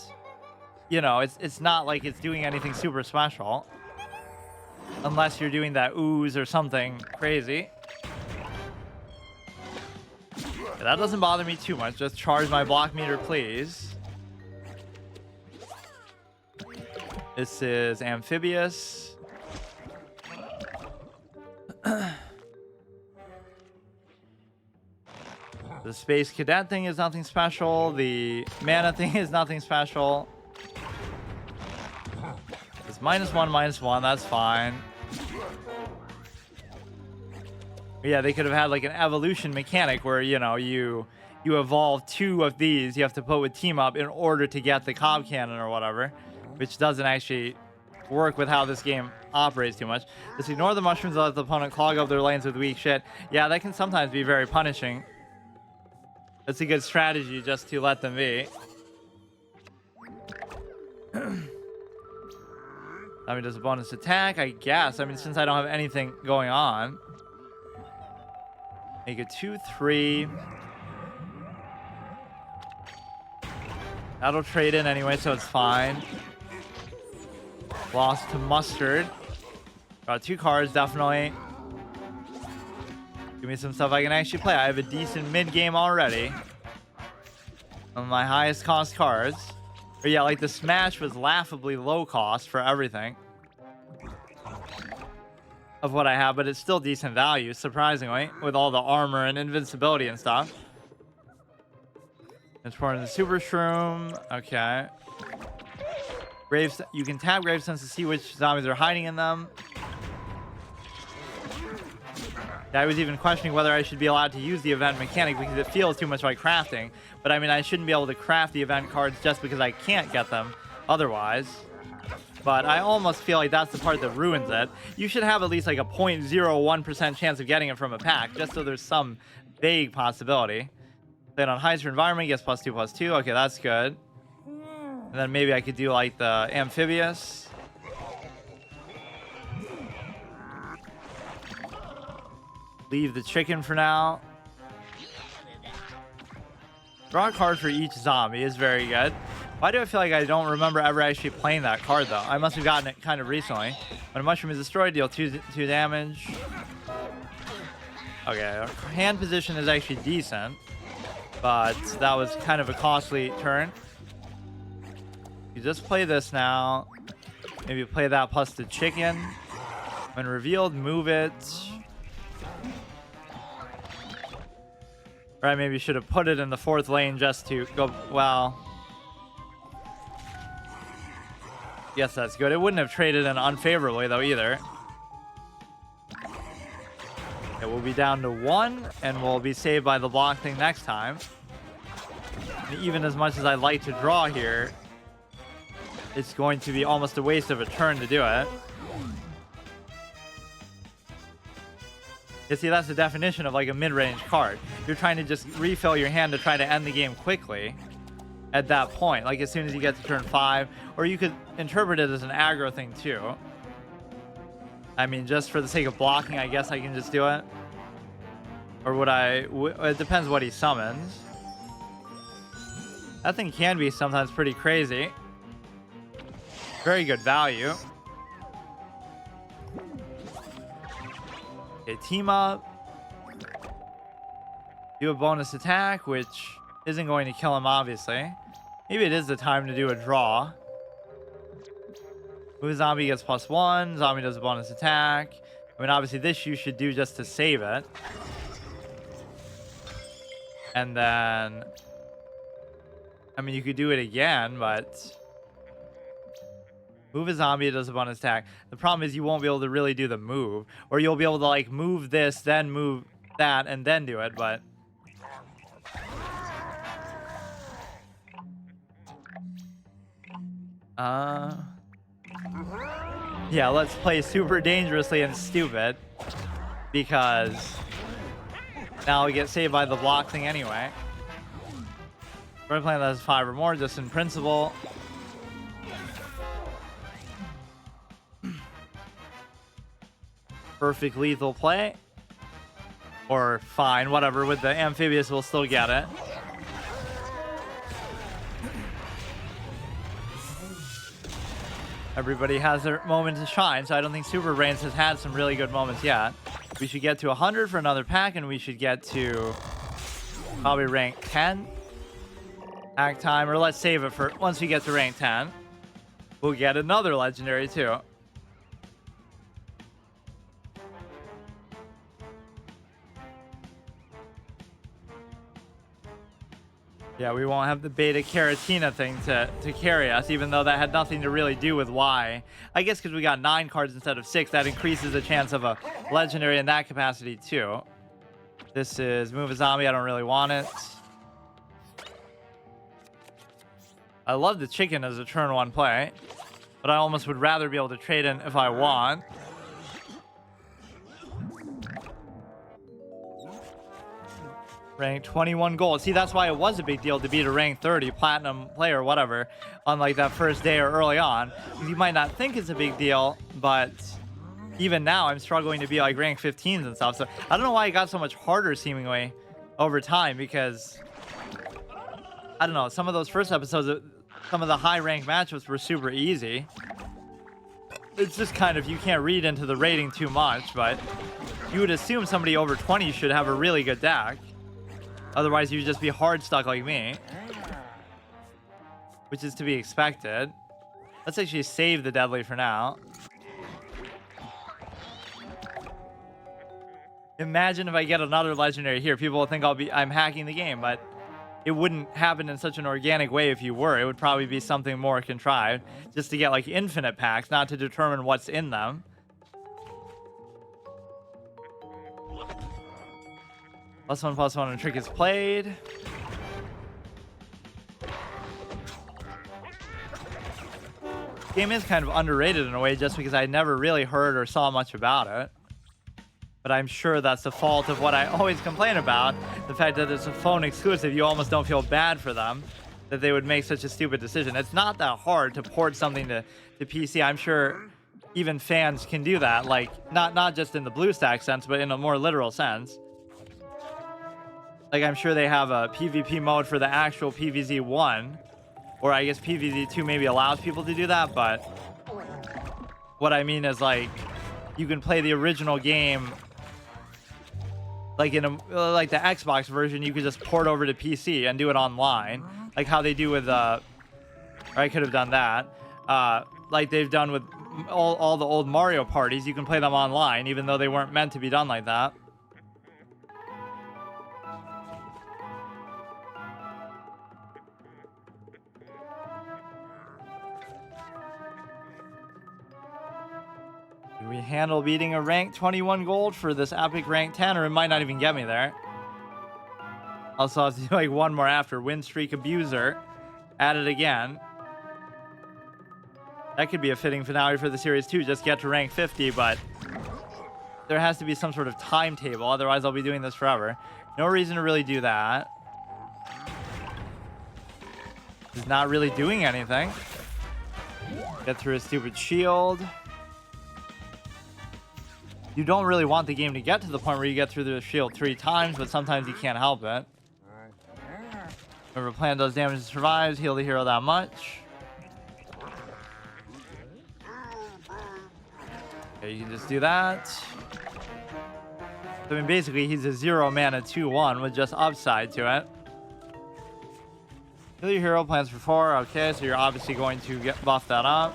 you know, it's not like it's doing anything super special. Unless you're doing that ooze or something crazy. Yeah, that doesn't bother me too much. Just charge my block meter, please. This is Amphibious. The Space Cadet thing is nothing special. The mana thing is nothing special. It's -1/-1. That's fine. Yeah, they could have had like an evolution mechanic where, you know, you evolve 2 of these. You have to put with team up in order to get the Cob Cannon or whatever, which doesn't actually work with how this game operates too much. Just ignore the mushrooms and let the opponent clog up their lanes with weak shit. Yeah, that can sometimes be very punishing. It's a good strategy just to let them be. I mean, does a bonus attack? I guess. I mean, since I don't have anything going on. Make it 2-3. That'll trade in anyway, so it's fine. Lost to Mustard. Got 2 cards, definitely. Give me some stuff I can actually play. I have a decent mid-game already. On my highest cost cards. But yeah, like the Smash was laughably low cost for everything. Of what I have, but it's still decent value, surprisingly. With all the armor and invincibility and stuff. Transform the Super Shroom. Okay. Graves, you can tap Gravestones to see which zombies are hiding in them. I was even questioning whether I should be allowed to use the event mechanic because it feels too much like crafting. But I mean, I shouldn't be able to craft the event cards just because I can't get them otherwise. But I almost feel like that's the part that ruins it. You should have at least like a 0.01% chance of getting it from a pack, just so there's some vague possibility. Then on Heights Environment, gets +2/+2. Okay, that's good. And then maybe I could do like the Amphibious. Leave the chicken for now. Draw a card for each zombie is very good. Why do I feel like I don't remember ever actually playing that card, though? I must have gotten it kind of recently. When a mushroom is destroyed, deal 2 damage. Okay, our hand position is actually decent, but that was kind of a costly turn. You just play this now. Maybe play that plus the chicken. When revealed, move it. Or I maybe should have put it in the 4th lane just to go, well... Yes, that's good. It wouldn't have traded in unfavorably, though, either. It will be down to 1, and we'll be saved by the block thing next time. And even as much as I'd like to draw here, it's going to be almost a waste of a turn to do it. You see, that's the definition of like a mid-range card. You're trying to just refill your hand to try to end the game quickly at that point, like as soon as you get to turn 5, or you could interpret it as an aggro thing too. I mean, just for the sake of blocking, I guess I can just do it. Or would I? It depends what he summons. That thing can be sometimes pretty crazy. Very good value. Okay, team up. Do a bonus attack, which isn't going to kill him, obviously. Maybe it is the time to do a draw. Move zombie gets +1. Zombie does a bonus attack. I mean, obviously, this you should do just to save it. And then... I mean, you could do it again, but... Move a zombie, it does a bonus attack. The problem is you won't be able to really do the move. Or you'll be able to, like, move this, then move that, and then do it, but... Yeah, let's play super dangerously and stupid. Because... now we get saved by the block thing anyway. We're playing that as 5 or more, just in principle. Perfect lethal play. Or fine, whatever. With the amphibious, we'll still get it. Everybody has their moment to shine, so I don't think Super Brains has had some really good moments yet. We should get to 100 for another pack, and we should get to probably rank 10. Pack time, or let's save it for once we get to rank 10. We'll get another legendary too. Yeah, we won't have the Beta-Carrotina thing to carry us, even though that had nothing to really do with why. I guess because we got 9 cards instead of 6, that increases the chance of a legendary in that capacity too. This is move a zombie. I don't really want it. I love the chicken as a turn 1 play, but I almost would rather be able to trade in if I want. Rank 21 gold. See, that's why it was a big deal to beat a rank 30 platinum player or whatever on like that first day or early on. You might not think it's a big deal, but even now I'm struggling to be like rank 15s and stuff. So I don't know why it got so much harder seemingly over time, because I don't know, some of those first episodes, some of the high rank matchups were super easy. It's just kind of, you can't read into the rating too much, but you would assume somebody over 20 should have a really good deck. Otherwise, you'd just be hard stuck like me. Which is to be expected. Let's actually save the deadly for now. Imagine if I get another legendary here. People will think I'm hacking the game, but it wouldn't happen in such an organic way if you were. It would probably be something more contrived. Just to get like infinite packs, not to determine what's in them. +1/+1 and trick is played. Game is kind of underrated in a way, just because I never really heard or saw much about it. But I'm sure that's the fault of what I always complain about. The fact that it's a phone exclusive, you almost don't feel bad for them that they would make such a stupid decision. It's not that hard to port something to PC. I'm sure even fans can do that. Like, not just in the BlueStack sense, but in a more literal sense. Like, I'm sure they have a PvP mode for the actual PvZ1 Or I guess PvZ2 maybe allows people to do that, but what I mean is, like, you can play the original game like in like the Xbox version. You could just port over to PC and do it online, like how they do with or I could have done that, like they've done with all the old Mario parties. You can play them online even though they weren't meant to be done like that. Can we handle beating a rank 21 gold for this epic rank 10, or it might not even get me there? Also have to do like one more after. Win streak abuser. Add it again. That could be a fitting finale for the series too. Just get to rank 50, but there has to be some sort of timetable. Otherwise, I'll be doing this forever. No reason to really do that. He's not really doing anything. Get through a stupid shield. You don't really want the game to get to the point where you get through the shield 3 times, but sometimes you can't help it. Remember, plan does damage and survives. Heal the hero that much. Okay, you can just do that. I mean, basically, he's a 0 mana 2/1 with just upside to it. Heal your hero, plans for 4. Okay, so you're obviously going to buff that up.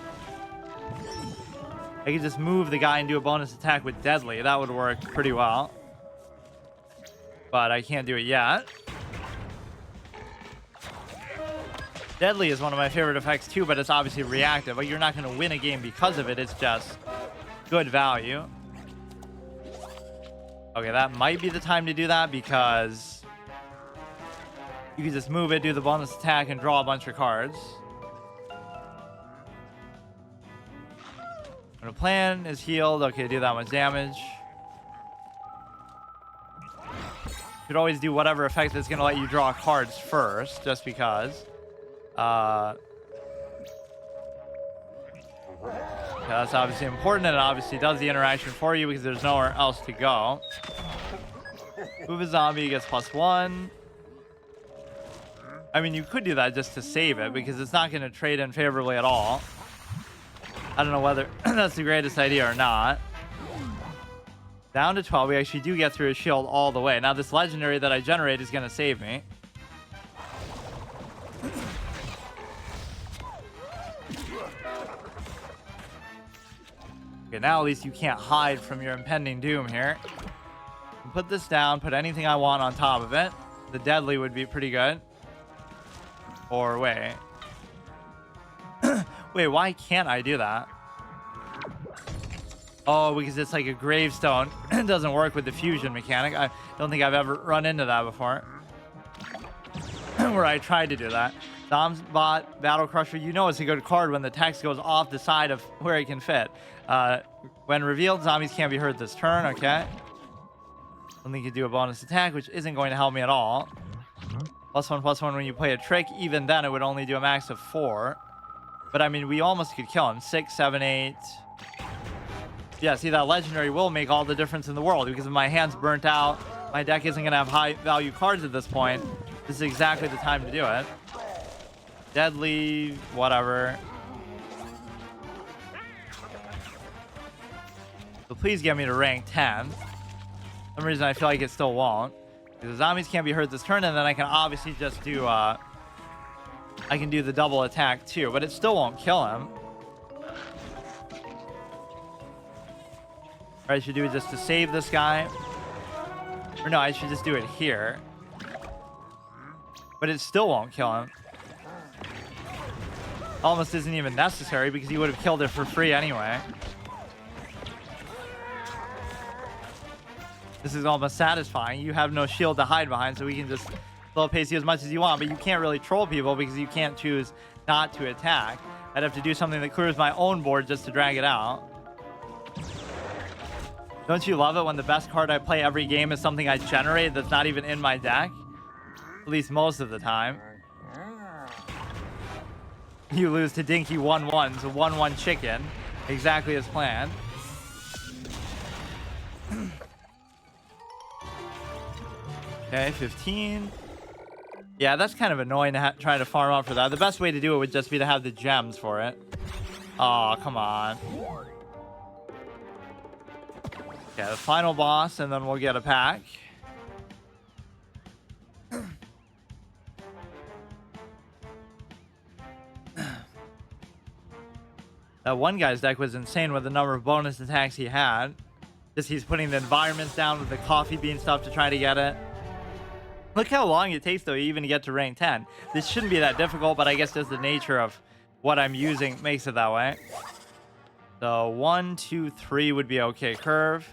I could just move the guy and do a bonus attack with Deadly. That would work pretty well. But I can't do it yet. Deadly is one of my favorite effects too, but it's obviously reactive. Like, you're not going to win a game because of it. It's just good value. Okay, that might be the time to do that because you can just move it, do the bonus attack, and draw a bunch of cards. When a plan is healed, okay, do that much damage. You could always do whatever effect that's going to let you draw cards first, just because. Yeah, that's obviously important, and it obviously does the interaction for you because there's nowhere else to go. Move a zombie, gets +1. I mean, you could do that just to save it because it's not going to trade in favorably at all. I don't know whether that's the greatest idea or not. Down to 12. We actually do get through a shield all the way. Now, this legendary that I generate is going to save me. Okay, now at least you can't hide from your impending doom here. Put this down, put anything I want on top of it. The Deadly would be pretty good. Or wait. Wait, why can't I do that? Oh, because it's like a gravestone. It doesn't work with the fusion mechanic. I don't think I've ever run into that before. Where I tried to do that. Zombot, Battle Crusher. You know it's a good card when the text goes off the side of where it can fit. When revealed, zombies can't be hurt this turn. Okay. Only could do a bonus attack, which isn't going to help me at all. +1/+1 when you play a trick. Even then, it would only do a max of 4. But I mean, we almost could kill him. 6, 7, 8. Yeah, see, that legendary will make all the difference in the world because if my hand's burnt out, my deck isn't going to have high value cards at this point. This is exactly the time to do it. Deadly, whatever. So please get me to rank 10. For some reason I feel like it still won't. The zombies can't be hurt this turn, and then I can obviously just do I can do the double attack too, but it still won't kill him. What I should do is just to save this guy. Or no, I should just do it here. But it still won't kill him. Almost isn't even necessary because he would have killed it for free anyway. This is almost satisfying. You have no shield to hide behind, so we can just slow pace you as much as you want, but you can't really troll people because you can't choose not to attack. I'd have to do something that clears my own board just to drag it out. Don't you love it when the best card I play every game is something I generate that's not even in my deck? At least most of the time. You lose to Dinky 1/1, so 1/1 chicken. Exactly as planned. Okay, 15. Yeah, that's kind of annoying to try to farm up for that. The best way to do it would just be to have the gems for it. Oh, come on. Yeah, the final boss, and then we'll get a pack. That one guy's deck was insane with the number of bonus attacks he had. Just he's putting the environments down with the coffee bean stuff to try to get it. Look how long it takes, though, even to get to rank 10. This shouldn't be that difficult, but I guess just the nature of what I'm using makes it that way. So 1, 2, 3 would be okay curve.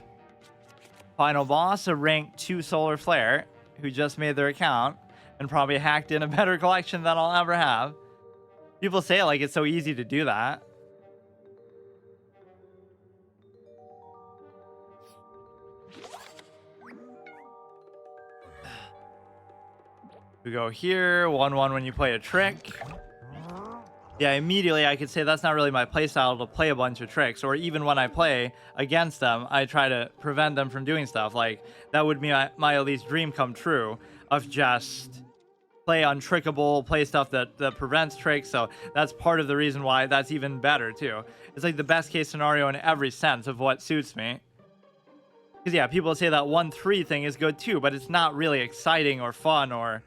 Final boss, a rank 2 Solar Flare, who just made their account and probably hacked in a better collection than I'll ever have. People say it like it's so easy to do that. We go here, 1-1 when you play a trick. Yeah, immediately I could say that's not really my playstyle to play a bunch of tricks, or even when I play against them, I try to prevent them from doing stuff. Like, that would be my at least dream come true of just play untrickable, play stuff that prevents tricks. So that's part of the reason why that's even better too. It's like the best case scenario in every sense of what suits me. Because yeah, people say that 1-3 thing is good too, but it's not really exciting or fun, or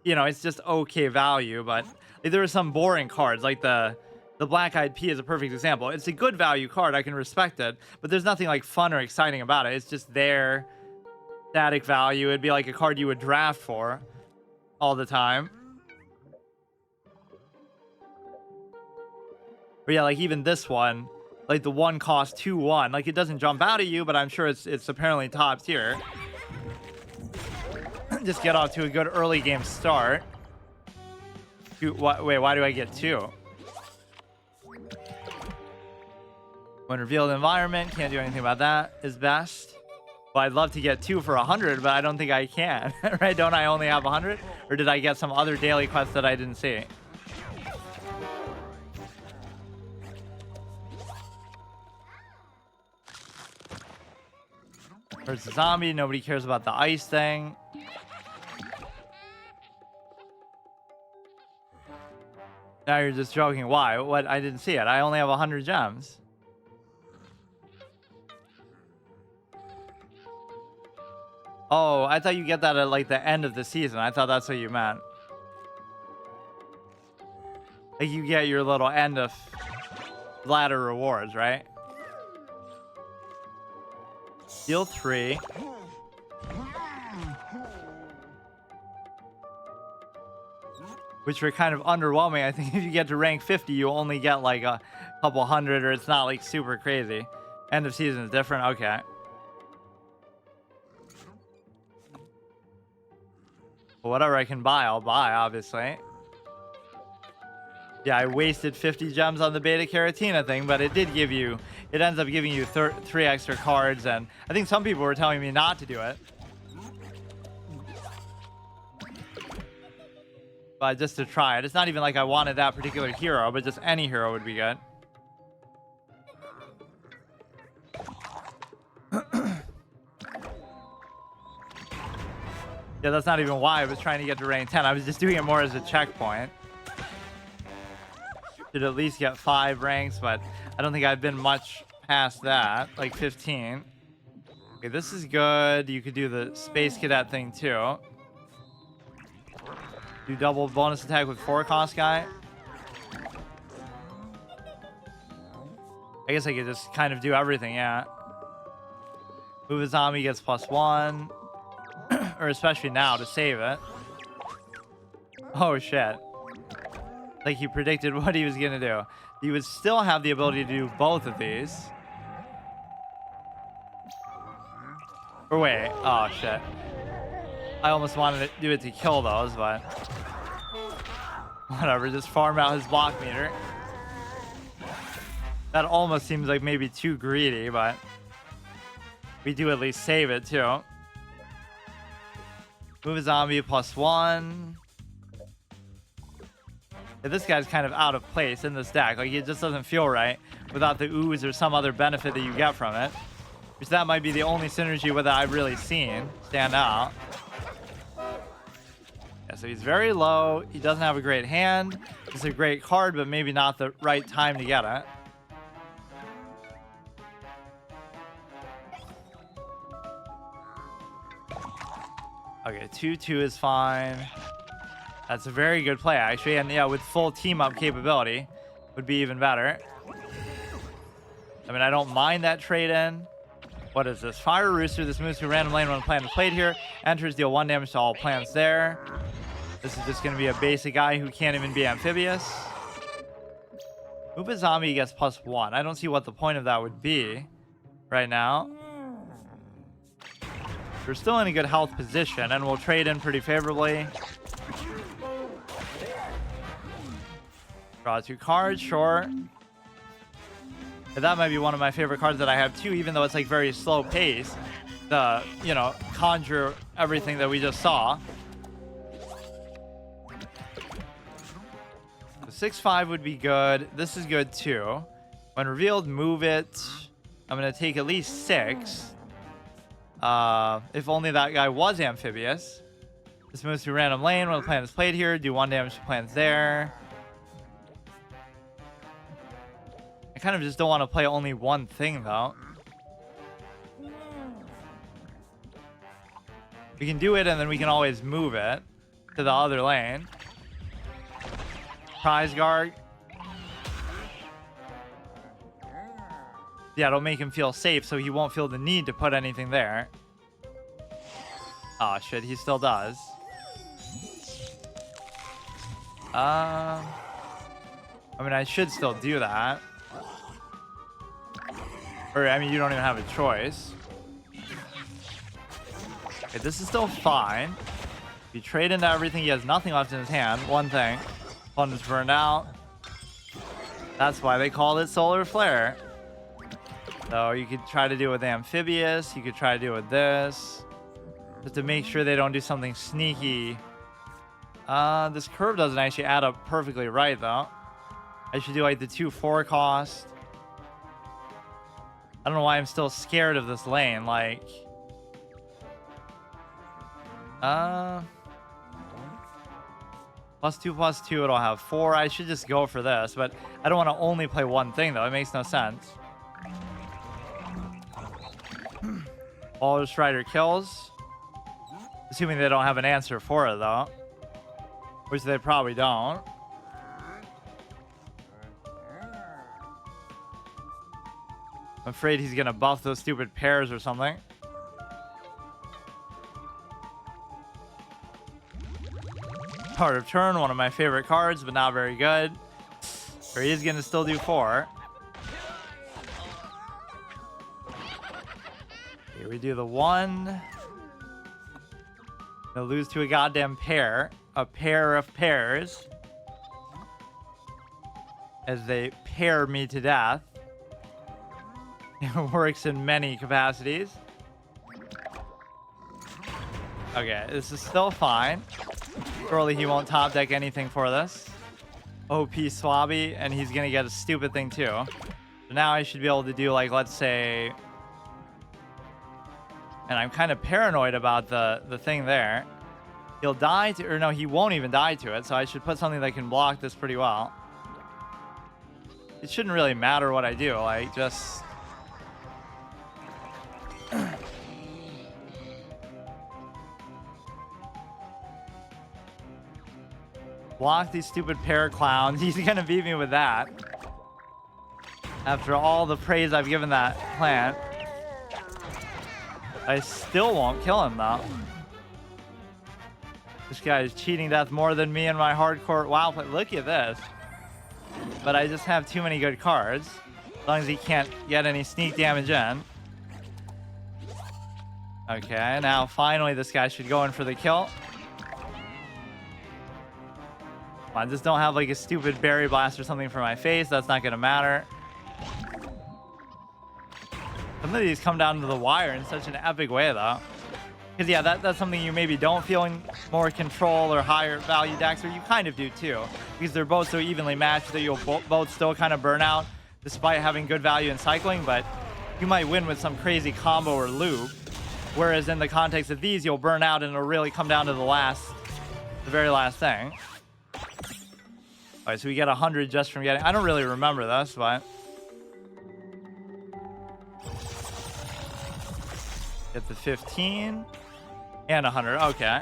you know, it's just okay value. But like, there are some boring cards, like the Black Eyed Pea is a perfect example. It's a good value card, I can respect it, but there's nothing like fun or exciting about it. It's just there, static value. It'd be like a card you would draft for all the time. But yeah, like even this one, like the one cost 2-1, like it doesn't jump out at you, but I'm sure it's apparently top tier. Just get off to a good early game start. Wait, why do I get 2? When revealed environment, can't do anything about that, is best. Well, I'd love to get 2 for 100, but I don't think I can. Right? Don't I only have 100? Or did I get some other daily quest that I didn't see? There's a zombie. Nobody cares about the ice thing. Now you're just joking. Why? What? I didn't see it. I only have 100 gems. Oh, I thought you get that at like the end of the season. I thought that's what you meant. Like you get your little end of ladder rewards, right? Deal 3. Which were kind of underwhelming. I think if you get to rank 50, you only get like a couple hundred, or it's not like super crazy. End of season is different. Okay. Whatever I can buy, I'll buy, obviously. Yeah, I wasted 50 gems on the Beta-Carrotina thing, but it did give you... It ends up giving you 3 extra cards, and I think some people were telling me not to do it. But just to try it. It's not even like I wanted that particular hero, but just any hero would be good. Yeah, that's not even why I was trying to get to rank 10. I was just doing it more as a checkpoint. Should at least get 5 ranks, but I don't think I've been much past that. Like 15. Okay, this is good. You could do the Space Cadet thing too. Do double bonus attack with 4 cost guy. I guess I could just kind of do everything, yeah. Move a zombie gets +1. Or especially now to save it. Oh shit. Like he predicted what he was gonna do. He would still have the ability to do both of these. Or wait, oh shit. I almost wanted to do it to kill those, but whatever, just farm out his block meter. That almost seems like maybe too greedy, but we do at least save it too. Move a zombie +1. Yeah, this guy's kind of out of place in this deck. Like, it just doesn't feel right without the ooze or some other benefit that you get from it. Which that might be the only synergy with it I've really seen stand out. Yeah, Yeah, so he's very low. He doesn't have a great hand. It's a great card, but maybe not the right time to get it. Okay, 2/2 is fine. That's a very good play, actually. And yeah, with full team-up capability, would be even better. I mean, I don't mind that trade-in. What is this? Fire Rooster. This moves to random lane when a plant is played here. Enters, deal 1 damage to all plants there. This is just going to be a basic guy who can't even be amphibious. Move a zombie gets +1. I don't see what the point of that would be right now. We're still in a good health position, and we'll trade in pretty favorably. Draw 2 cards, sure. That might be one of my favorite cards that I have too, even though it's like very slow pace. The, you know, conjure everything that we just saw. 6/5 would be good. This is good too. When revealed, move it. I'm going to take at least 6. If only that guy was amphibious. This moves to a random lane when the plant is played here. Do 1 damage to plants there. I kind of just don't want to play only one thing though. We can do it and then we can always move it to the other lane. Prize guard. Yeah, it'll make him feel safe so he won't feel the need to put anything there. Oh shit, he still does. I mean, I should still do that. Or, I mean, you don't even have a choice. Okay, this is still fine. If you trade into everything, he has nothing left in his hand. One thing. Opponent's burned out. That's why they called it Solar Flare. So you could try to do it with Amphibious. You could try to do it with this. Just to make sure they don't do something sneaky. This curve doesn't actually add up perfectly right, though. I should do like the 2/4 cost. I don't know why I'm still scared of this lane. Like, +2/+2, it'll have 4. I should just go for this, but I don't want to only play one thing, though. It makes no sense. Baller Strider kills. Assuming they don't have an answer for it, though. Which they probably don't. I'm afraid he's going to buff those stupid pairs or something. Card of Turn, one of my favorite cards, but not very good. Or he is going to still do 4. Here we do the 1. They'll lose to a goddamn pair. A pair of pairs. As they pair me to death. It works in many capacities. Okay, this is still fine. Surely he won't top deck anything for this. OP Swabby, and he's gonna get a stupid thing too. So now I should be able to do, like, let's say... And I'm kind of paranoid about the thing there. He'll die to... Or no, he won't even die to it, so I should put something that can block this pretty well. It shouldn't really matter what I do, like, just... Block these stupid pair clowns. He's gonna beat me with that. After all the praise I've given that plant. I still won't kill him, though. This guy is cheating death more than me in my hardcore WoW play. Look at this. But I just have too many good cards. As long as he can't get any sneak damage in. Okay, now finally this guy should go in for the kill. Come on, just don't have like a stupid berry blast or something for my face. That's not gonna matter. Some of these come down to the wire in such an epic way, though. Because yeah, that's something you maybe don't feel in more control or higher value decks, or you kind of do too. Because they're both so evenly matched that you'll both still kind of burn out despite having good value in cycling, but you might win with some crazy combo or loop. Whereas in the context of these, you'll burn out and it'll really come down to the last The very last thing. All right, so we get 100 just from getting... I don't really remember this, but... Get the 15 and 100. Okay.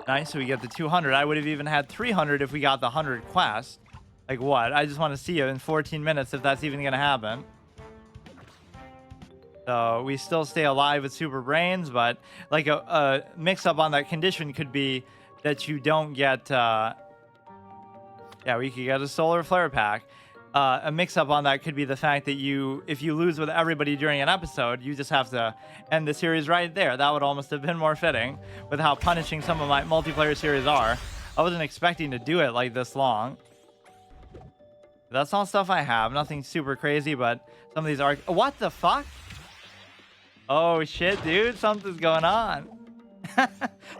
Nice, so we get the 200. I would have even had 300 if we got the 100 quest. Like what? I just want to see it in 14 minutes if that's even going to happen. So we still stay alive with super brains, but like a mix-up on that condition could be that you don't get... yeah, we could get a solar flare pack. A mix-up on that could be the fact that if you lose with everybody during an episode, you just have to end the series right there. That would almost have been more fitting with how punishing some of my multiplayer series are. I wasn't expecting to do it like this long. That's all stuff I have. Nothing super crazy, but some of these are... What the fuck? Oh, shit, dude. Something's going on.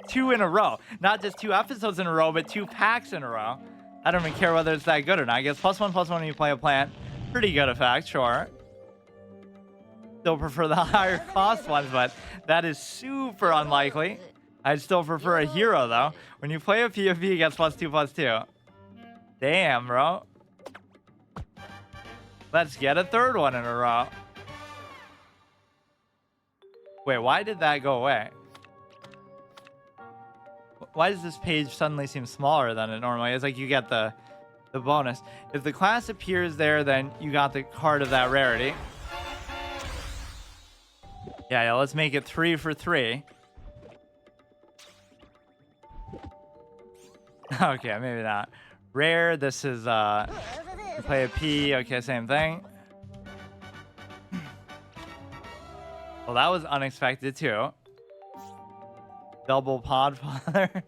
2 in a row. Not just 2 episodes in a row, but 2 packs in a row. I don't even care whether it's that good or not. I guess +1/+1 when you play a plant. Pretty good effect, sure. Still prefer the higher cost ones, but that is super unlikely. I'd still prefer a hero, though. When you play a PvP, it gets +2/+2. Damn, bro. Let's get a 3rd one in a row. Wait, why did that go away? Why does this page suddenly seem smaller than it normally is? Like you get the bonus. If the class appears there, then you got the card of that rarity. Yeah, let's make it 3 for 3. Okay, maybe not. Rare, this is, you play a P, okay, same thing. Well, that was unexpected, too. Double pod father.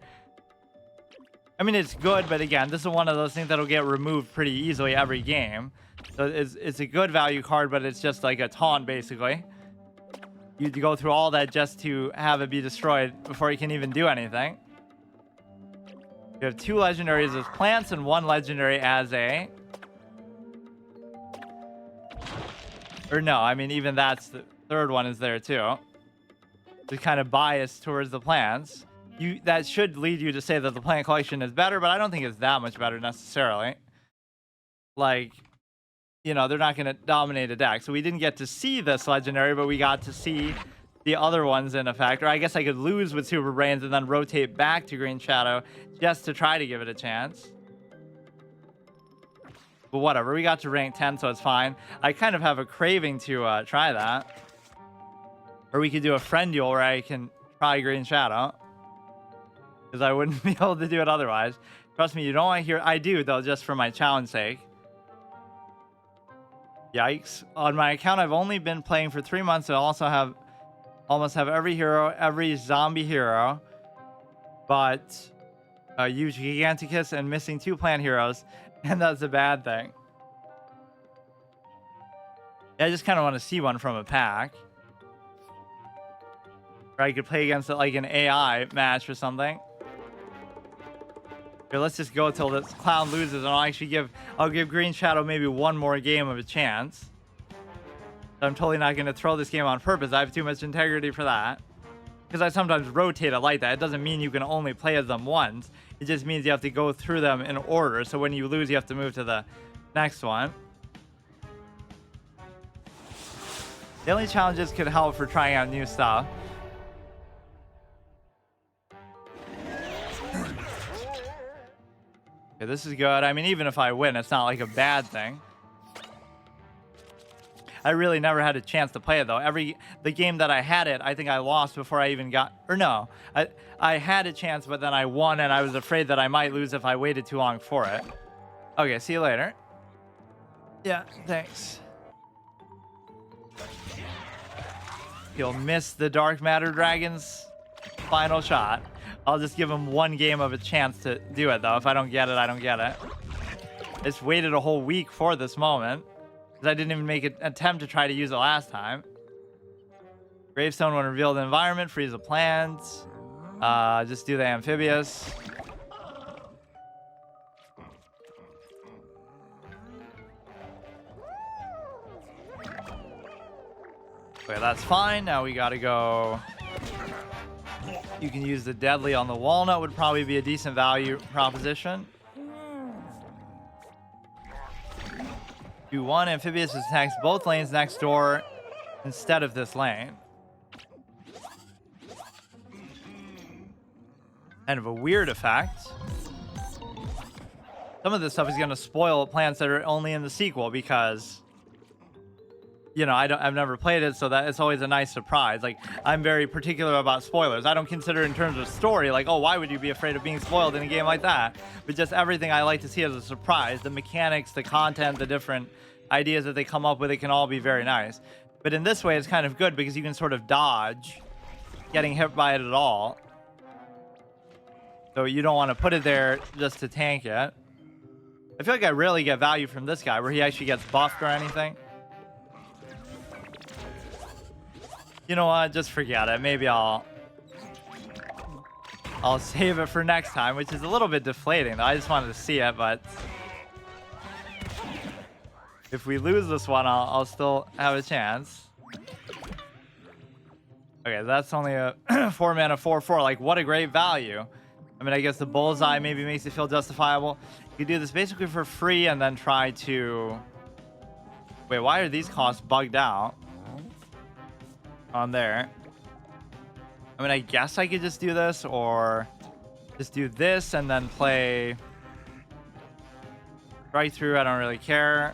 I mean, it's good, but again, this is one of those things that'll get removed pretty easily every game. So it's a good value card, but it's just like a taunt, basically. You go through all that just to have it be destroyed before you can even do anything. You have 2 legendaries as plants and 1 legendary as a... Or no, I mean, even that's the 3rd one is there too. It's kind of biased towards the plants. That should lead you to say that the plant collection is better, but I don't think it's that much better necessarily. Like, you know, they're not going to dominate a deck. So we didn't get to see this legendary, but we got to see the other ones in effect. Or I guess I could lose with Super Brains and then rotate back to Green Shadow just to try to give it a chance. But whatever, we got to rank 10, so it's fine. I kind of have a craving to try that. Or we could do a friend duel where I can try Green Shadow. Because I wouldn't be able to do it otherwise. Trust me, you don't want to hear... I do, though, just for my challenge sake. Yikes. On my account, I've only been playing for 3 months. I also have... almost have every hero, every zombie hero. But... Huge-Gigantacus and missing 2 plant heroes. And that's a bad thing. Yeah, I just kind of want to see one from a pack. Or I could play against it like an AI match or something. Here, let's just go till this clown loses, and I'll give Green Shadow maybe 1 more game of a chance. I'm totally not going to throw this game on purpose. I have too much integrity for that. Because I sometimes rotate it like that. It doesn't mean you can only play as them once. It just means you have to go through them in order. So when you lose, you have to move to the next one. Daily challenges could help for trying out new stuff. Okay, this is good. I mean, even if I win, it's not like a bad thing. I really never had a chance to play it, though. The game that I had it, I think I lost before I even got... Or no. I had a chance, but then I won, and I was afraid that I might lose if I waited too long for it. Okay, see you later. Yeah, thanks. He'll miss the Dark Matter Dragon's final shot. I'll just give him 1 game of a chance to do it, though. If I don't get it, I don't get it. I just waited a whole week for this moment. Because I didn't even make an attempt to try to use it last time. Gravestone when revealed in environment. Freeze the plants. Just do the amphibious. Okay, that's fine. Now we gotta go You can use the deadly on the walnut, would probably be a decent value proposition. Do one amphibious attacks both lanes next door instead of this lane. Kind of a weird effect. Some of this stuff is going to spoil plants that are only in the sequel because, you know, I've never played it, so that it's always a nice surprise. Like, I'm very particular about spoilers. I don't consider in terms of story, like, oh, why would you be afraid of being spoiled in a game like that? But just everything I like to see as a surprise. The mechanics, the content, the different ideas that they come up with, it can all be very nice. But in this way, it's kind of good because you can sort of dodge getting hit by it at all. So you don't want to put it there just to tank it. I feel like I rarely get value from this guy where he actually gets buffed or anything. You know what? Just forget it. Maybe I'll save it for next time, which is a little bit deflating, though. I just wanted to see it, but if we lose this one, I'll still have a chance. Okay, that's only a 4 mana 4/4. Like, what a great value. I mean, I guess the bullseye maybe makes it feel justifiable. You do this basically for free and then try to... Wait, why are these costs bugged out on there? I mean, I guess I could just do this or just do this and then play right through. I don't really care.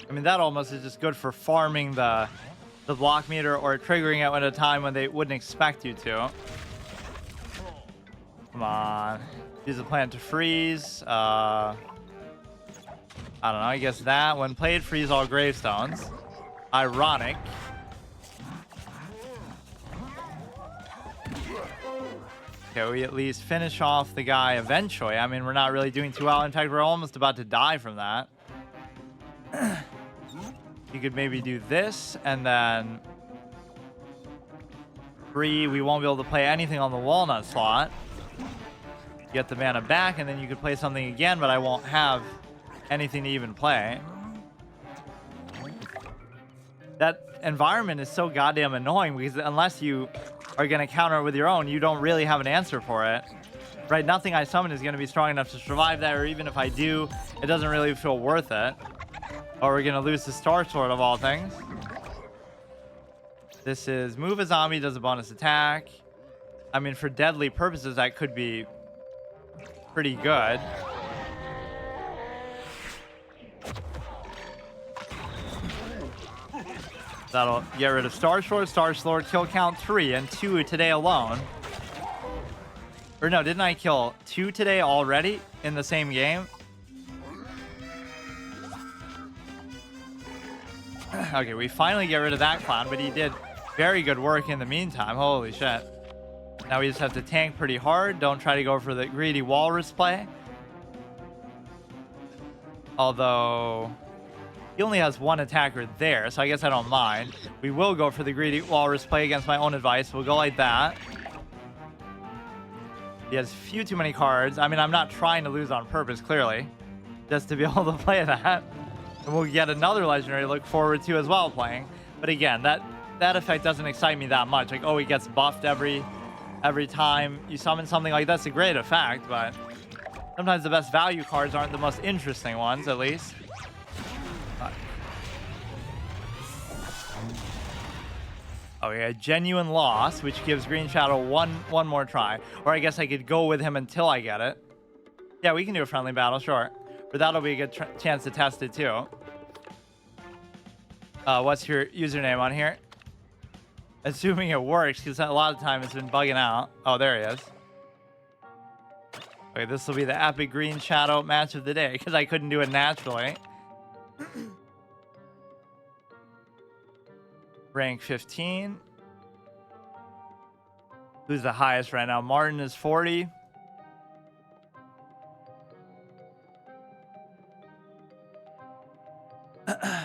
I mean, that almost is just good for farming the block meter or triggering it at a time when they wouldn't expect you to. Come on. Use the plant to freeze. I don't know. I guess that. When played, freeze all gravestones. Ironic. Okay, we at least finish off the guy eventually. I mean, we're not really doing too well. In fact, we're almost about to die from that. You could maybe do this and then 3. We won't be able to play anything on the walnut slot. Get the mana back, and then you could play something again, but I won't have anything to even play. That environment is so goddamn annoying because unless you are going to counter it with your own, you don't really have an answer for it. Right? Nothing I summon is going to be strong enough to survive that, or even if I do, it doesn't really feel worth it. Or we're going to lose the Star Sword of all things. This is move a zombie, does a bonus attack. I mean, for deadly purposes, that could be pretty good. That'll get rid of Star Sword, kill count 3 and 2 today alone. Or no, didn't I kill 2 today already in the same game? Okay, we finally get rid of that clown, but he did very good work in the meantime. Holy shit. Now we just have to tank pretty hard. Don't try to go for the greedy walrus play. Although he only has 1 attacker there, so I guess I don't mind. We will go for the greedy walrus play against my own advice. We'll go like that. He has few too many cards. I mean, I'm not trying to lose on purpose, clearly, just to be able to play that. And we'll get another legendary to look forward to as well playing. But again, that effect doesn't excite me that much. Like, oh, he gets buffed every time you summon something. Like, that's a great effect, but sometimes the best value cards aren't the most interesting ones, at least. Oh yeah, genuine loss, which gives Green Shadow one more try. Or I guess I could go with him until I get it. Yeah, we can do a friendly battle, sure. But that'll be a good chance to test it too. What's your username on here? Assuming it works, because a lot of time it's been bugging out. Oh, there he is. Okay, this will be the epic Green Shadow match of the day, because I couldn't do it naturally. Rank 15. Who's the highest right now? Martin is 40.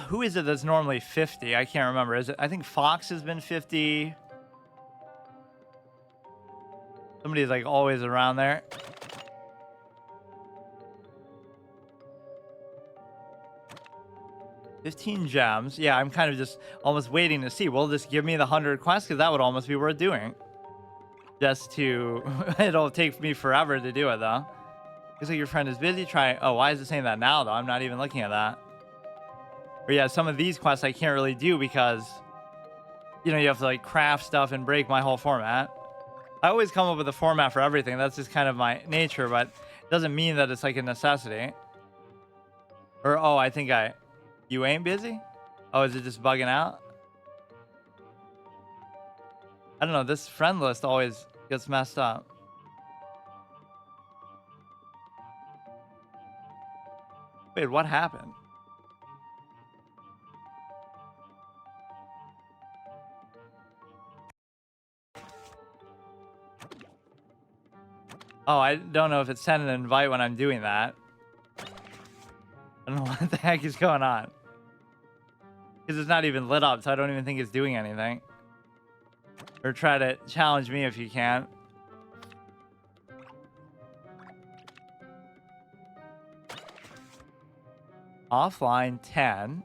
Who is it that's normally 50? I can't remember. Is it? I think Fox has been 50. Somebody's like always around there. 15 gems. Yeah, I'm kind of just almost waiting to see. Will this give me the 100 quests? Because that would almost be worth doing. Just to... It'll take me forever to do it, though. Looks like your friend is busy trying... Oh, why is it saying that now, though? I'm not even looking at that. But yeah, some of these quests I can't really do because... You know, you have to, like, craft stuff and break my whole format. I always come up with a format for everything. That's just kind of my nature, but it doesn't mean that it's, like, a necessity. Or, oh, I think I... You ain't busy? Oh, is it just bugging out? I don't know. This friend list always gets messed up. Wait, what happened? Oh, I don't know if it's sending an invite when I'm doing that. I don't know what the heck is going on. Because it's not even lit up, so I don't even think it's doing anything. Or try to challenge me if you can. Offline 10.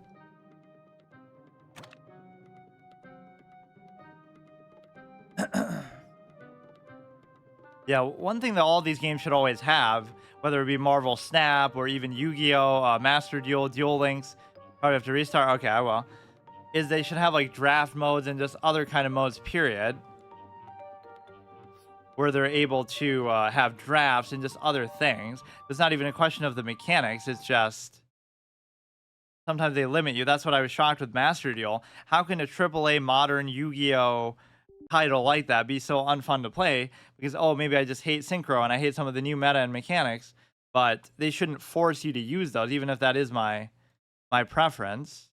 Yeah, one thing that all these games should always have, whether it be Marvel Snap or even Yu-Gi-Oh! Master Duel, Duel Links, probably have to restart. Okay, I will. Is they should have like draft modes and just other kind of modes, period. Where they're able to have drafts and just other things. It's not even a question of the mechanics. It's just sometimes they limit you. That's what I was shocked with Master Duel. How can a AAA modern Yu-Gi-Oh! Title like that be so unfun to play? Because, oh, maybe I just hate synchro and I hate some of the new meta and mechanics. But they shouldn't force you to use those, even if that is my preference.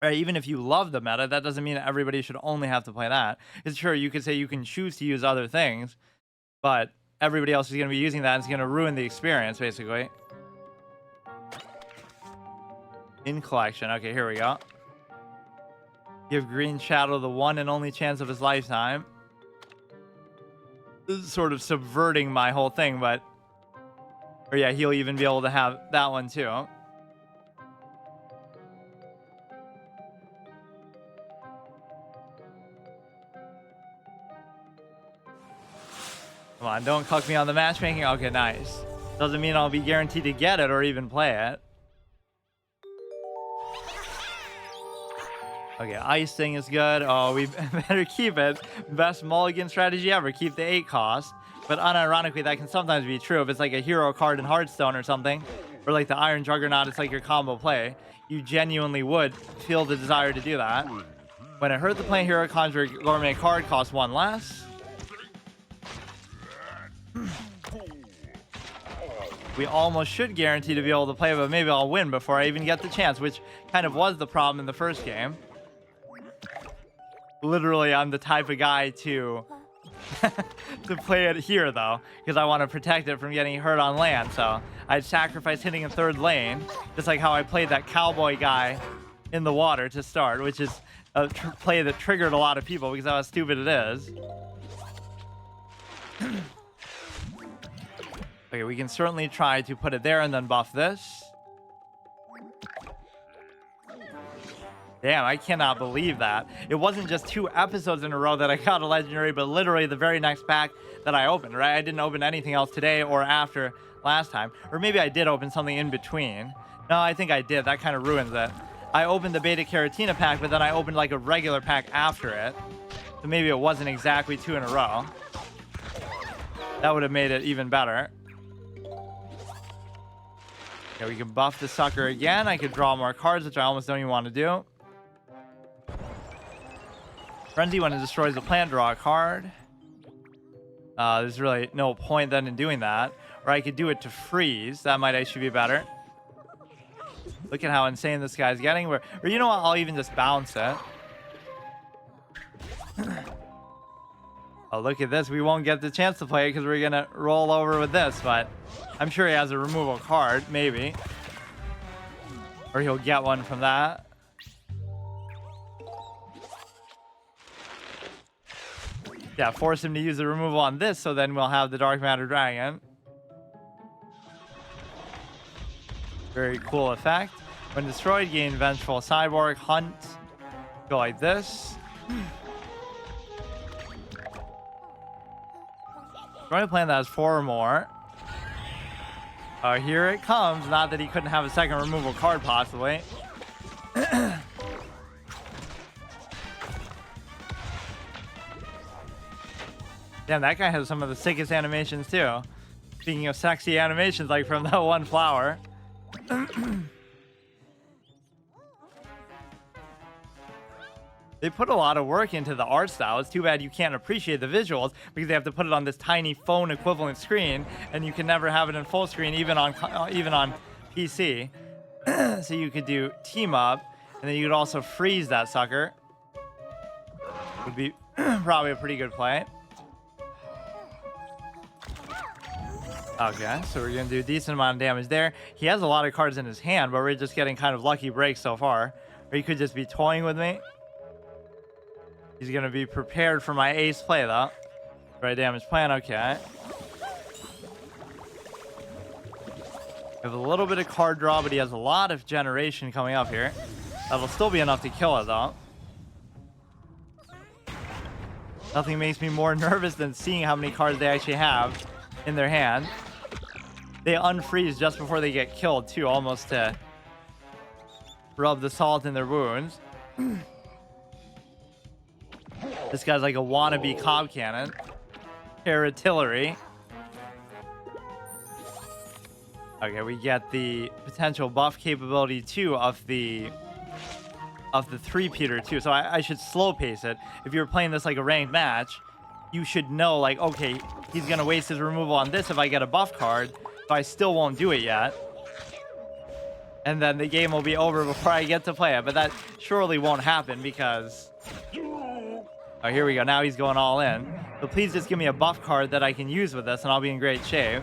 Right, even if you love the meta, that doesn't mean that everybody should only have to play that. It's sure you could say you can choose to use other things, but everybody else is going to be using that and it's going to ruin the experience, basically. In collection. Okay, here we go. Give Green Shadow the one and only chance of his lifetime. This is sort of subverting my whole thing, but... Or yeah, he'll even be able to have that one too. Come on, don't cuck me on the matchmaking. Okay, nice. Doesn't mean I'll be guaranteed to get it or even play it. Okay, ice thing is good. Oh, we better keep it. Best mulligan strategy ever. Keep the 8 cost. But unironically, that can sometimes be true. If it's like a hero card in Hearthstone or something, or like the Iron Juggernaut, it's like your combo play. You genuinely would feel the desire to do that. When it hurt to play Hero Conjure Gourmet card, cost 1 less. We almost should guarantee to be able to play, but maybe I'll win before I even get the chance, which kind of was the problem in the first game. Literally, I'm the type of guy to to play it here, though, because I want to protect it from getting hurt on land. So I'd sacrifice hitting in 3rd lane, just like how I played that cowboy guy in the water to start, which is a play that triggered a lot of people because of how stupid it is. Okay, we can certainly try to put it there and then buff this. Damn, I cannot believe that. It wasn't just 2 episodes in a row that I got a legendary, but literally the very next pack that I opened, right? I didn't open anything else today or after last time. Or maybe I did open something in between. No, I think I did. That kind of ruins it. I opened the Beta-Carrotina pack, but then I opened like a regular pack after it. So maybe it wasn't exactly 2 in a row. That would have made it even better. Okay, we can buff the sucker again. I could draw more cards, which I almost don't even want to do. Frenzy, when it destroys a plant, draw a card. There's really no point then in doing that. Or I could do it to freeze. That might actually be better. Look at how insane this guy's getting. Or you know what? I'll even just bounce it. Oh, look at this. We won't get the chance to play it because we're going to roll over with this. But I'm sure he has a removal card, maybe. Or he'll get one from that. Yeah, force him to use the removal on this, so then we'll have the Dark Matter Dragon. Very cool effect. When destroyed, gain Vengeful Cyborg. Hunt. Go like this. Trying to plan that as 4 or more. Here it comes. Not that he couldn't have a second removal card, possibly. Damn, that guy has some of the sickest animations, too. Speaking of sexy animations, like from that one flower. They put a lot of work into the art style. It's too bad you can't appreciate the visuals because they have to put it on this tiny phone equivalent screen, and you can never have it in full screen, even on PC. So you could do team up, and then you could also freeze that sucker. Would be probably a pretty good play. Okay, so we're gonna do a decent amount of damage there. He has a lot of cards in his hand, but we're just getting kind of lucky breaks so far. Or he could just be toying with me. He's gonna be prepared for my ace play though. Right damage plan, okay. We have a little bit of card draw, but he has a lot of generation coming up here. That'll still be enough to kill it though. Nothing makes me more nervous than seeing how many cards they actually have in their hand. They unfreeze just before they get killed too, almost to rub the salt in their wounds. This guy's like a wannabe cob cannon. Artillery. Okay, we get the potential buff capability too of the 3-peater too. So I should slow pace it. If you're playing this like a ranked match, you should know like, okay, he's gonna waste his removal on this if I get a buff card, so I still won't do it yet. And then the game will be over before I get to play it. But that surely won't happen because... Oh, here we go. Now he's going all in. So please just give me a buff card that I can use with this, and I'll be in great shape.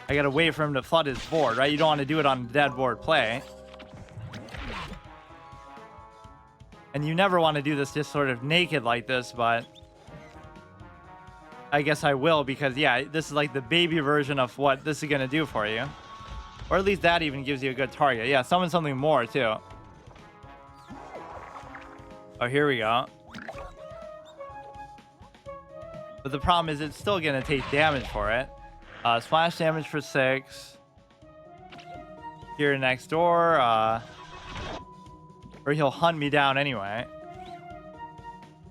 I gotta wait for him to flood his board, right? You don't want to do it on dead board play. And you never want to do this just sort of naked like this, but... I guess I will because, yeah, this is like the baby version of what this is going to do for you. Or at least that even gives you a good target. Yeah, summon something more, too. Oh, here we go. But the problem is it's still going to take damage for it. Splash damage for 6. Here next door. Or he'll hunt me down anyway.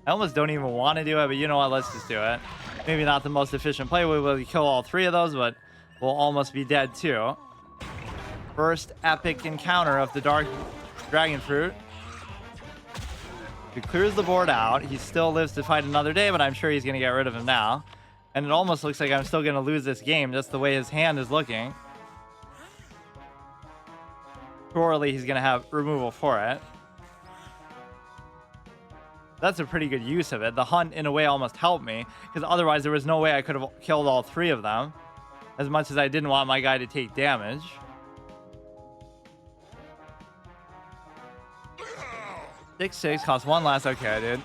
I almost don't even want to do it, but you know what? Let's just do it. Maybe not the most efficient play. We will kill all 3 of those, but we'll almost be dead too. First epic encounter of the Dark Dragon Fruit. He clears the board out. He still lives to fight another day, but I'm sure he's going to get rid of him now. And it almost looks like I'm still going to lose this game, just the way his hand is looking. Surely he's going to have removal for it. That's a pretty good use of it. The hunt, in a way, almost helped me, because otherwise there was no way I could have killed all 3 of them, as much as I didn't want my guy to take damage. Six, costs 1 less. Okay, dude.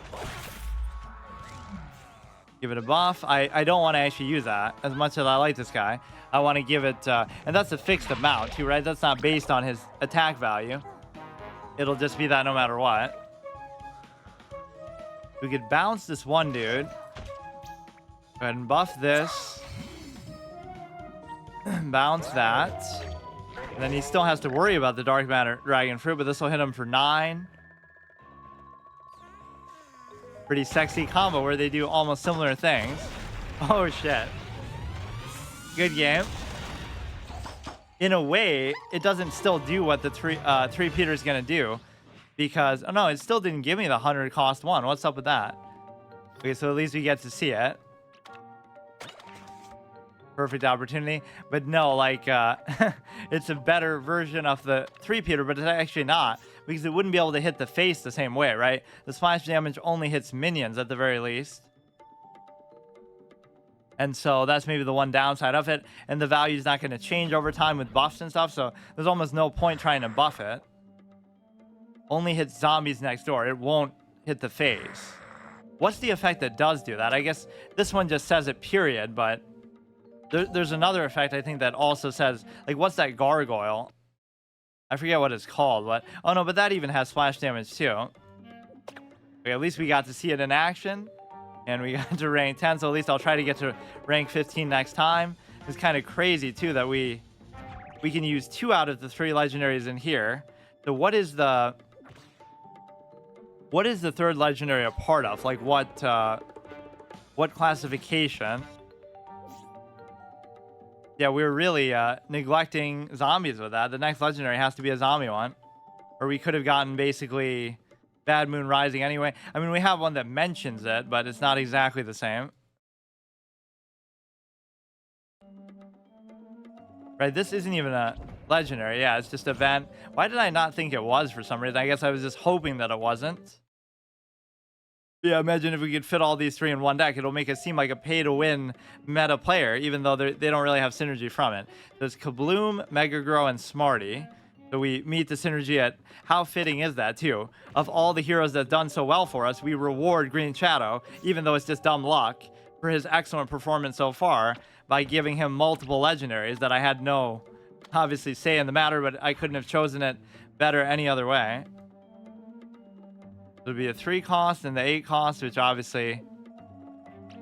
Give it a buff. I don't want to actually use that, as much as I like this guy. I want to give it, and that's a fixed amount too, right? That's not based on his attack value. It'll just be that no matter what. We could bounce this one dude. Go ahead and buff this. Bounce that. And then he still has to worry about the Dark Matter Dragon Fruit, but this will hit him for 9. Pretty sexy combo where they do almost similar things. Oh, shit. Good game. In a way, it doesn't still do what the 3-peater is going to do. Because, oh no, it still didn't give me the 100 cost 1. What's up with that? Okay, so at least we get to see it. Perfect opportunity. But no, like, it's a better version of the 3-peater, but it's actually not. Because it wouldn't be able to hit the face the same way, right? The splash damage only hits minions at the very least. And so that's maybe the one downside of it. And the value is not going to change over time with buffs and stuff, so there's almost no point trying to buff it. Only hits zombies next door. It won't hit the face. What's the effect that does do that? I guess this one just says it, period, but There's another effect I think that also says, like, what's that gargoyle? I forget what it's called, but oh no, but that even has splash damage too. Okay, at least we got to see it in action, and we got to rank 10. So at least I'll try to get to rank 15 next time. It's kind of crazy too that we can use 2 out of the 3 legendaries in here. So what is the third legendary a part of? Like what classification? Yeah, we're really neglecting zombies with that. The next legendary has to be a zombie one. Or we could have gotten basically Bad Moon Rising anyway. I mean, we have one that mentions it, but it's not exactly the same. Right, this isn't even a legendary. Yeah, it's just event. Why did I not think it was for some reason? I guess I was just hoping that it wasn't. Yeah, imagine if we could fit all these 3 in one deck. It'll make it seem like a pay-to-win meta player, even though they don't really have synergy from it. There's Kabloom, Mega Grow, and Smarty. So we meet the synergy at how fitting is that, too? Of all the heroes that have done so well for us, we reward Green Shadow, even though it's just dumb luck, for his excellent performance so far by giving him multiple legendaries that I had no, obviously, say in the matter, but I couldn't have chosen it better any other way. It would be a 3 cost and the 8 cost, which obviously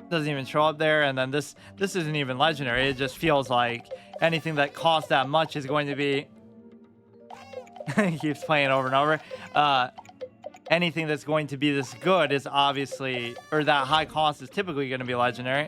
doesn't even show up there. And then this isn't even legendary. It just feels like anything that costs that much is going to be he keeps playing over and over. Anything that's going to be this good is obviously, or that high cost is typically going to be legendary.